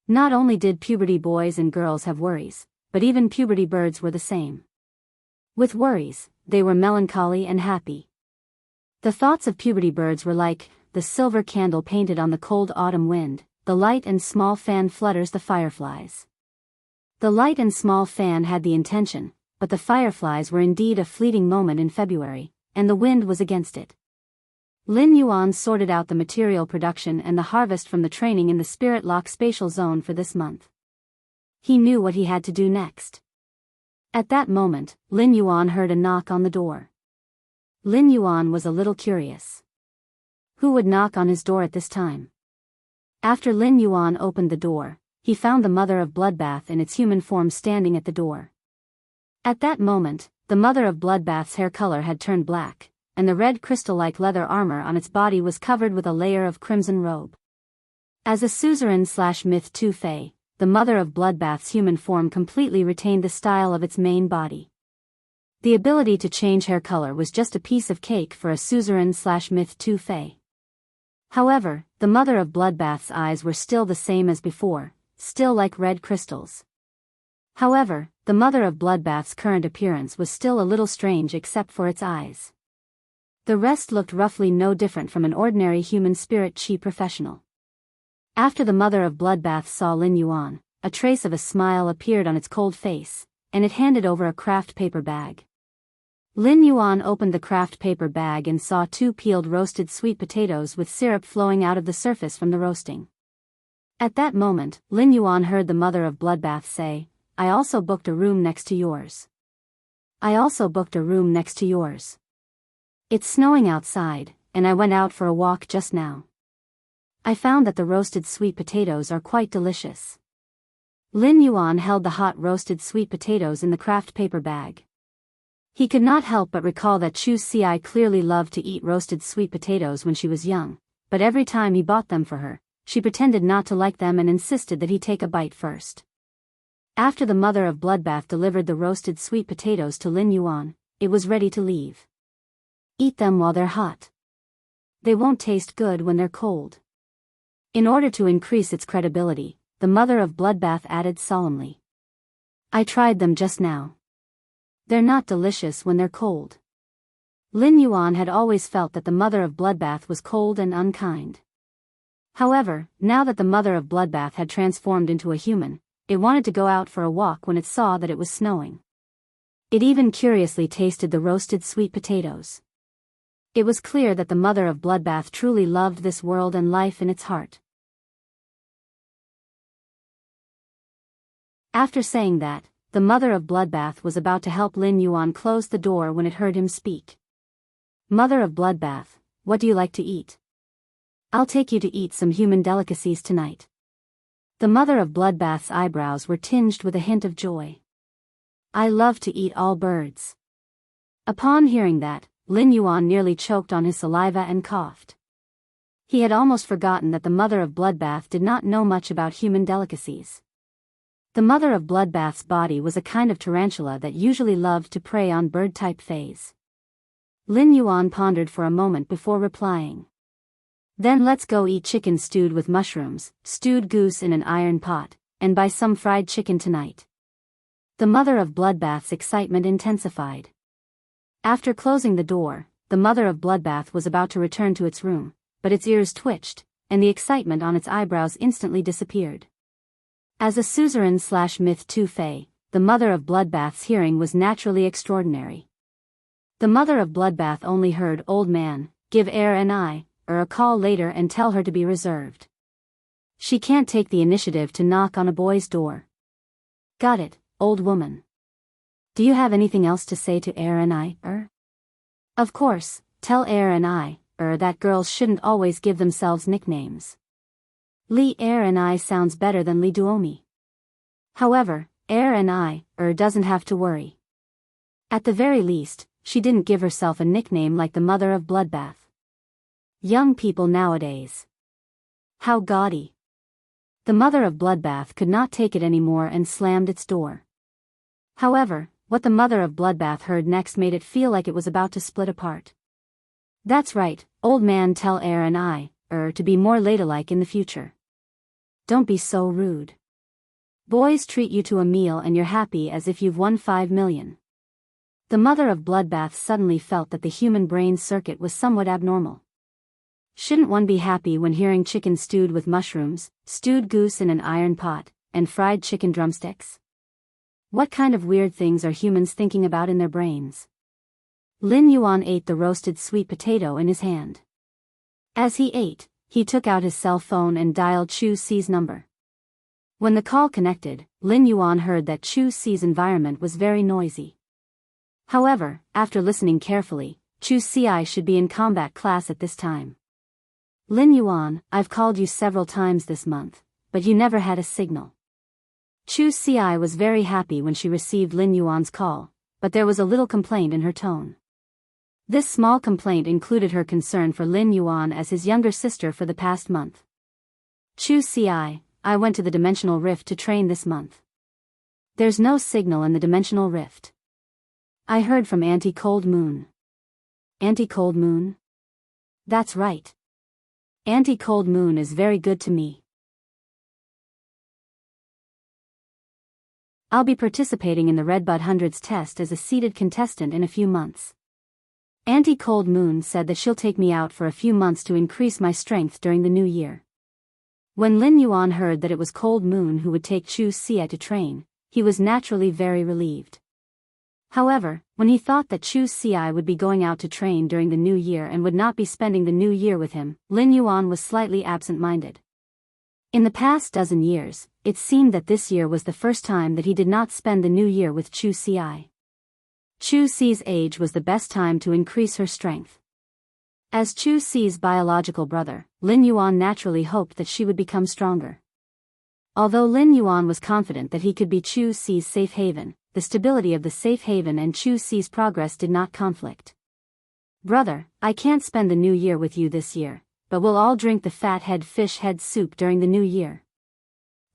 Not only did puberty boys and girls have worries, but even puberty birds were the same. With worries, they were melancholy and happy. The thoughts of puberty birds were like the silver candle painted on the cold autumn wind, the light and small fan flutters the fireflies. The light and small fan had the intention, but the fireflies were indeed a fleeting moment in February, and the wind was against it. Lin Yuan sorted out the material production and the harvest from the training in the Spirit Lock spatial zone for this month. He knew what he had to do next. At that moment, Lin Yuan heard a knock on the door. Lin Yuan was a little curious. Who would knock on his door at this time? After Lin Yuan opened the door, he found the mother of Bloodbath in its human form standing at the door. At that moment, the mother of Bloodbath's hair color had turned black, and the red crystal-like leather armor on its body was covered with a layer of crimson robe. As a suzerain/myth 2 Fae, the mother of Bloodbath's human form completely retained the style of its main body. The ability to change hair color was just a piece of cake for a suzerain/myth 2 Fae. However, the mother of Bloodbath's eyes were still the same as before, still like red crystals. However, the mother of Bloodbath's current appearance was still a little strange except for its eyes. The rest looked roughly no different from an ordinary human spirit chi professional. After the mother of Bloodbath saw Lin Yuan, a trace of a smile appeared on its cold face, and it handed over a craft paper bag. Lin Yuan opened the craft paper bag and saw 2 peeled roasted sweet potatoes with syrup flowing out of the surface from the roasting. At that moment, Lin Yuan heard the mother of Bloodbath say, I also booked a room next to yours. I also booked a room next to yours. It's snowing outside, and I went out for a walk just now. I found that the roasted sweet potatoes are quite delicious. Lin Yuan held the hot roasted sweet potatoes in the craft paper bag. He could not help but recall that Chu Ci clearly loved to eat roasted sweet potatoes when she was young, but every time he bought them for her, she pretended not to like them and insisted that he take a bite first. After the mother of Bloodbath delivered the roasted sweet potatoes to Lin Yuan, it was ready to leave. Eat them while they're hot. They won't taste good when they're cold. In order to increase its credibility, the mother of Bloodbath added solemnly. I tried them just now. They're not delicious when they're cold. Lin Yuan had always felt that the mother of Bloodbath was cold and unkind. However, now that the mother of Bloodbath had transformed into a human, it wanted to go out for a walk when it saw that it was snowing. It even curiously tasted the roasted sweet potatoes. It was clear that the mother of Bloodbath truly loved this world and life in its heart. After saying that, the mother of Bloodbath was about to help Lin Yuan close the door when it heard him speak. "Mother of Bloodbath, what do you like to eat? I'll take you to eat some human delicacies tonight." The mother of Bloodbath's eyebrows were tinged with a hint of joy. "I love to eat all birds." Upon hearing that, Lin Yuan nearly choked on his saliva and coughed. He had almost forgotten that the mother of Bloodbath did not know much about human delicacies. The mother of Bloodbath's body was a kind of tarantula that usually loved to prey on bird-type fays. Lin Yuan pondered for a moment before replying. "Then let's go eat chicken stewed with mushrooms, stewed goose in an iron pot, and buy some fried chicken tonight." The mother of Bloodbath's excitement intensified. After closing the door, the mother of Bloodbath was about to return to its room, but its ears twitched, and the excitement on its eyebrows instantly disappeared. As a suzerain/myth 2 fae, the mother of Bloodbath's hearing was naturally extraordinary. The mother of Bloodbath only heard "Old man, give heir an eye," or a call later and tell her to be reserved. She can't take the initiative to knock on a boy's door. "Got it, old woman. Do you have anything else to say to heir and I, Of course, tell heir and I, that girls shouldn't always give themselves nicknames. Li heir and I sounds better than Li Duomi. However, heir and I, doesn't have to worry. At the very least, she didn't give herself a nickname like the mother of Bloodbath. Young people nowadays. How gaudy." The mother of Bloodbath could not take it anymore and slammed its door. However, what the mother of Bloodbath heard next made it feel like it was about to split apart. "That's right, old man, tell heir and I, to be more ladylike in the future. Don't be so rude. Boys treat you to a meal and you're happy as if you've won 5 million. The mother of Bloodbath suddenly felt that the human brain circuit was somewhat abnormal. Shouldn't one be happy when hearing chicken stewed with mushrooms, stewed goose in an iron pot, and fried chicken drumsticks? What kind of weird things are humans thinking about in their brains? Lin Yuan ate the roasted sweet potato in his hand. As he ate, he took out his cell phone and dialed Chu Si's number. When the call connected, Lin Yuan heard that Chu Si's environment was very noisy. However, after listening carefully, Chu Si should be in combat class at this time. "Lin Yuan, I've called you several times this month, but you never had a signal." Chu Si was very happy when she received Lin Yuan's call, but there was a little complaint in her tone. This small complaint included her concern for Lin Yuan as his younger sister for the past month. "Chu Si, I went to the dimensional rift to train this month. There's no signal in the dimensional rift. I heard from Auntie Cold Moon." "Auntie Cold Moon?" "That's right. Auntie Cold Moon is very good to me. I'll be participating in the Redbud Hundreds test as a seeded contestant in a few months. Auntie Cold Moon said that she'll take me out for a few months to increase my strength during the new year." When Lin Yuan heard that it was Cold Moon who would take Chu Si to train, he was naturally very relieved. However, when he thought that Chu Si would be going out to train during the new year and would not be spending the new year with him, Lin Yuan was slightly absent-minded. In the past dozen years, it seemed that this year was the first time that he did not spend the new year with Chu Si. Chu Si's age was the best time to increase her strength. As Chu Si's biological brother, Lin Yuan naturally hoped that she would become stronger. Although Lin Yuan was confident that he could be Chu Si's safe haven, the stability of the safe haven and Chu Si's progress did not conflict. "Brother, I can't spend the new year with you this year, but we'll all drink the fathead fish head soup during the new year."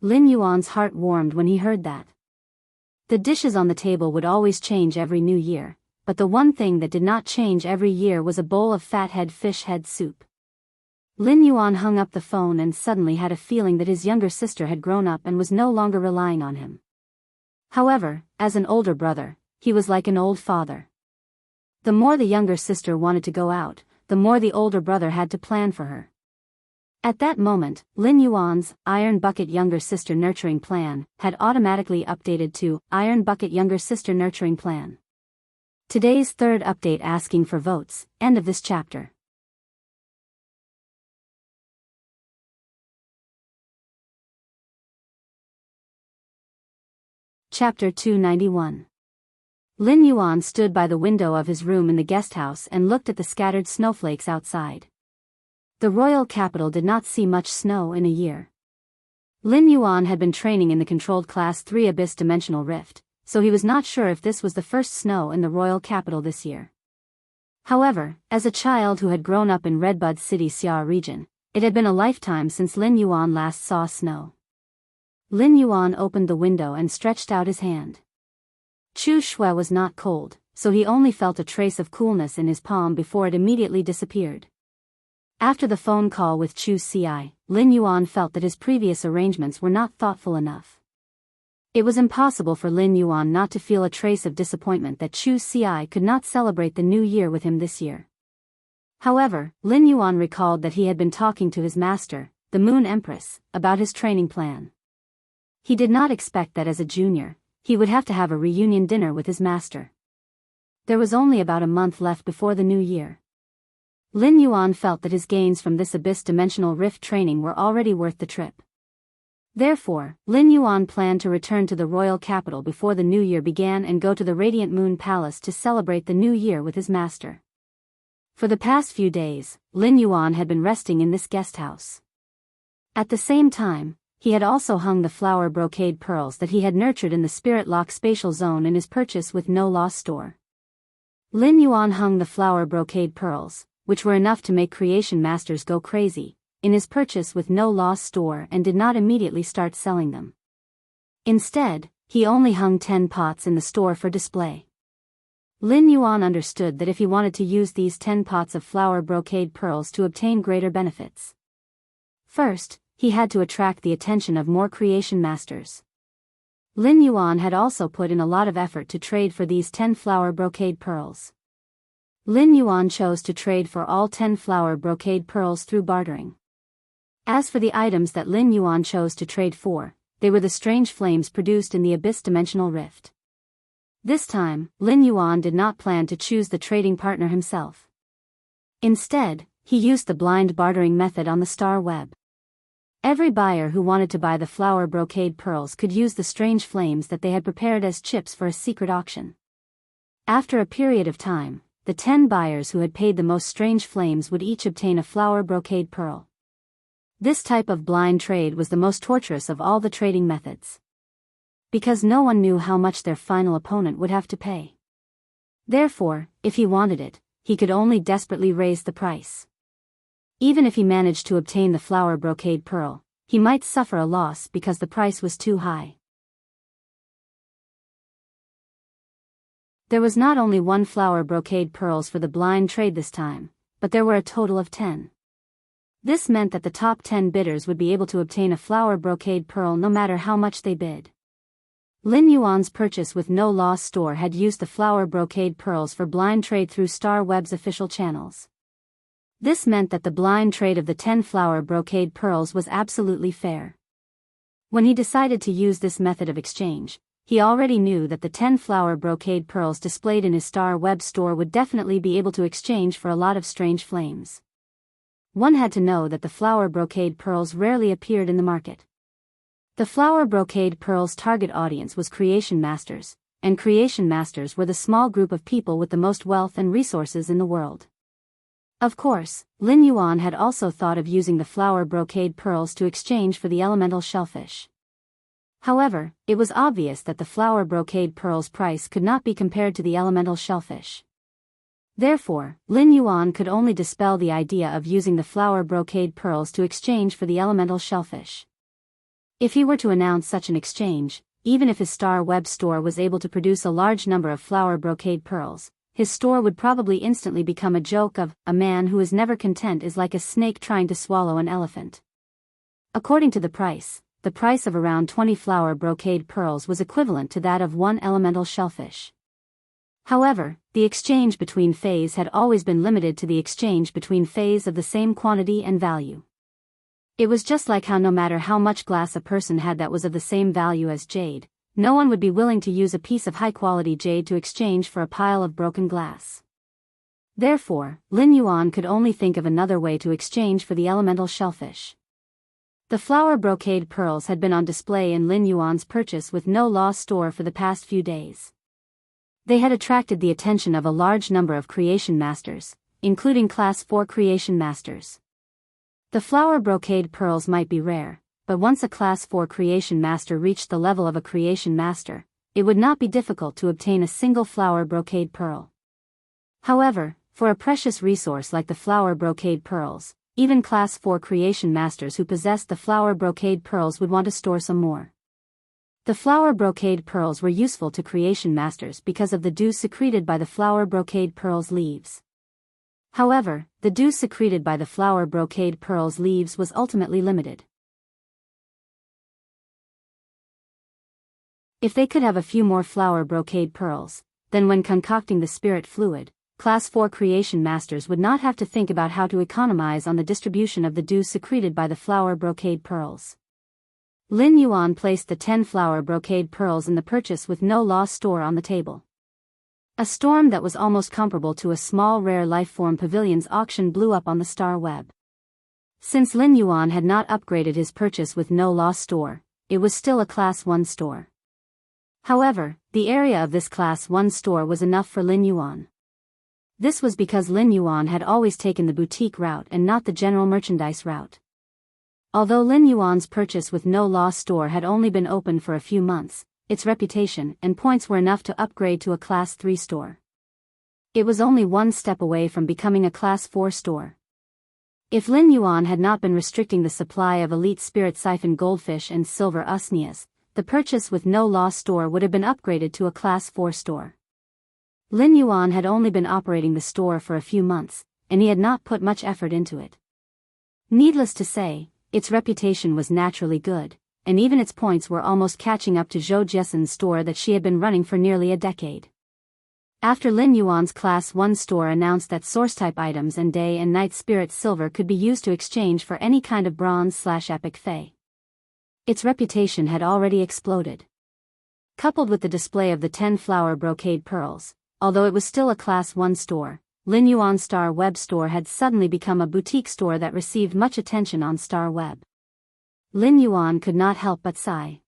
Lin Yuan's heart warmed when he heard that. The dishes on the table would always change every new year, but the one thing that did not change every year was a bowl of fathead fish head soup. Lin Yuan hung up the phone and suddenly had a feeling that his younger sister had grown up and was no longer relying on him. However, as an older brother, he was like an old father. The more the younger sister wanted to go out, the more the older brother had to plan for her. At that moment, Lin Yuan's Iron Bucket Younger Sister Nurturing Plan had automatically updated to Iron Bucket Younger Sister Nurturing Plan. Today's third update asking for votes, end of this chapter. Chapter 291. Lin Yuan stood by the window of his room in the guest house and looked at the scattered snowflakes outside. The royal capital did not see much snow in a year. Lin Yuan had been training in the controlled Class 3 Abyss Dimensional Rift, so he was not sure if this was the first snow in the royal capital this year. However, as a child who had grown up in Redbud City Xia region, it had been a lifetime since Lin Yuan last saw snow. Lin Yuan opened the window and stretched out his hand. Chu Shui was not cold, so he only felt a trace of coolness in his palm before it immediately disappeared. After the phone call with Chu Ci, Lin Yuan felt that his previous arrangements were not thoughtful enough. It was impossible for Lin Yuan not to feel a trace of disappointment that Chu Ci could not celebrate the new year with him this year. However, Lin Yuan recalled that he had been talking to his master, the Moon Empress, about his training plan. He did not expect that as a junior, he would have to have a reunion dinner with his master. There was only about a month left before the new year. Lin Yuan felt that his gains from this Abyss Dimensional Rift training were already worth the trip. Therefore, Lin Yuan planned to return to the royal capital before the new year began and go to the Radiant Moon Palace to celebrate the new year with his master. For the past few days, Lin Yuan had been resting in this guest house. At the same time, he had also hung the flower brocade pearls that he had nurtured in the Spirit Lock Spatial Zone in his purchase with no loss store. Lin Yuan hung the flower brocade pearls, which were enough to make creation masters go crazy, in his purchase with no loss store and did not immediately start selling them. Instead, he only hung 10 pots in the store for display. Lin Yuan understood that if he wanted to use these 10 pots of flower brocade pearls to obtain greater benefits, first, he had to attract the attention of more creation masters. Lin Yuan had also put in a lot of effort to trade for these 10 flower brocade pearls. Lin Yuan chose to trade for all 10 flower brocade pearls through bartering. As for the items that Lin Yuan chose to trade for, they were the strange flames produced in the Abyss Dimensional Rift. This time, Lin Yuan did not plan to choose the trading partner himself. Instead, he used the blind bartering method on the star web. Every buyer who wanted to buy the flower brocade pearls could use the strange flames that they had prepared as chips for a secret auction. After a period of time, the 10 buyers who had paid the most strange flames would each obtain a flower brocade pearl. This type of blind trade was the most torturous of all the trading methods, because no one knew how much their final opponent would have to pay. Therefore, if he wanted it, he could only desperately raise the price. Even if he managed to obtain the flower brocade pearl, he might suffer a loss because the price was too high. There was not only one flower brocade pearls for the blind trade this time, but there were a total of 10. This meant that the top 10 bidders would be able to obtain a flower brocade pearl no matter how much they bid. Lin Yuan's purchase with no loss store had used the flower brocade pearls for blind trade through Star Web's official channels. This meant that the blind trade of the 10 flower brocade pearls was absolutely fair. When he decided to use this method of exchange, he already knew that the 10 flower brocade pearls displayed in his Star Web store would definitely be able to exchange for a lot of strange flames. One had to know that the flower brocade pearls rarely appeared in the market. The flower brocade pearls' target audience was creation masters, and creation masters were the small group of people with the most wealth and resources in the world. Of course, Lin Yuan had also thought of using the flower brocade pearls to exchange for the elemental shellfish. However, it was obvious that the flower brocade pearl's price could not be compared to the elemental shellfish. Therefore, Lin Yuan could only dispel the idea of using the flower brocade pearls to exchange for the elemental shellfish. If he were to announce such an exchange, even if his Star Web store was able to produce a large number of flower brocade pearls, his store would probably instantly become a joke of, "A man who is never content is like a snake trying to swallow an elephant." According to the price of around 20 flower brocade pearls was equivalent to that of one elemental shellfish. However, the exchange between fays had always been limited to the exchange between fays of the same quantity and value. It was just like how no matter how much glass a person had that was of the same value as jade, no one would be willing to use a piece of high-quality jade to exchange for a pile of broken glass. Therefore, Lin Yuan could only think of another way to exchange for the elemental shellfish. The flower brocade pearls had been on display in Lin Yuan's purchase with no loss store for the past few days. They had attracted the attention of a large number of creation masters, including Class 4 creation masters. The flower brocade pearls might be rare, but once a Class 4 creation master reached the level of a creation master, it would not be difficult to obtain a single flower brocade pearl. However, for a precious resource like the flower brocade pearls, even Class 4 creation masters who possessed the flower brocade pearls would want to store some more. The flower brocade pearls were useful to creation masters because of the dew secreted by the flower brocade pearls' leaves. However, the dew secreted by the flower brocade pearls' leaves was ultimately limited. If they could have a few more flower brocade pearls, then when concocting the spirit fluid, Class 4 creation masters would not have to think about how to economize on the distribution of the dew secreted by the flower brocade pearls. Lin Yuan placed the 10 flower brocade pearls in the purchase with no loss store on the table. A storm that was almost comparable to a small rare life-form pavilion's auction blew up on the star web. Since Lin Yuan had not upgraded his purchase with no loss store, it was still a Class 1 store. However, the area of this Class 1 store was enough for Lin Yuan. This was because Lin Yuan had always taken the boutique route and not the general merchandise route. Although Lin Yuan's purchase with no loss store had only been open for a few months, its reputation and points were enough to upgrade to a Class 3 store. It was only one step away from becoming a Class 4 store. If Lin Yuan had not been restricting the supply of elite spirit siphon goldfish and silver usnias, the purchase with no loss store would have been upgraded to a Class 4 store. Lin Yuan had only been operating the store for a few months, and he had not put much effort into it. Needless to say, its reputation was naturally good, and even its points were almost catching up to Zhou Jiesen's store that she had been running for nearly a decade. After Lin Yuan's Class 1 store announced that source-type items and day and night spirit silver could be used to exchange for any kind of bronze/epic fey, its reputation had already exploded. Coupled with the display of the 10 flower brocade pearls, although it was still a Class 1 store, Lin Yuan's Star Web store had suddenly become a boutique store that received much attention on Star Web. Lin Yuan could not help but sigh.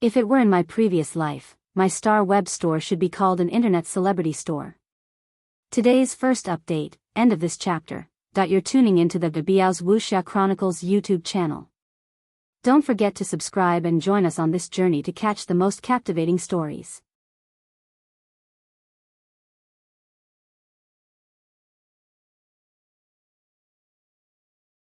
If it were in my previous life, my Star Web store should be called an internet celebrity store. Today's first update, end of this chapter. You're tuning into the Biyao's Wuxia Chronicles YouTube channel. Don't forget to subscribe and join us on this journey to catch the most captivating stories.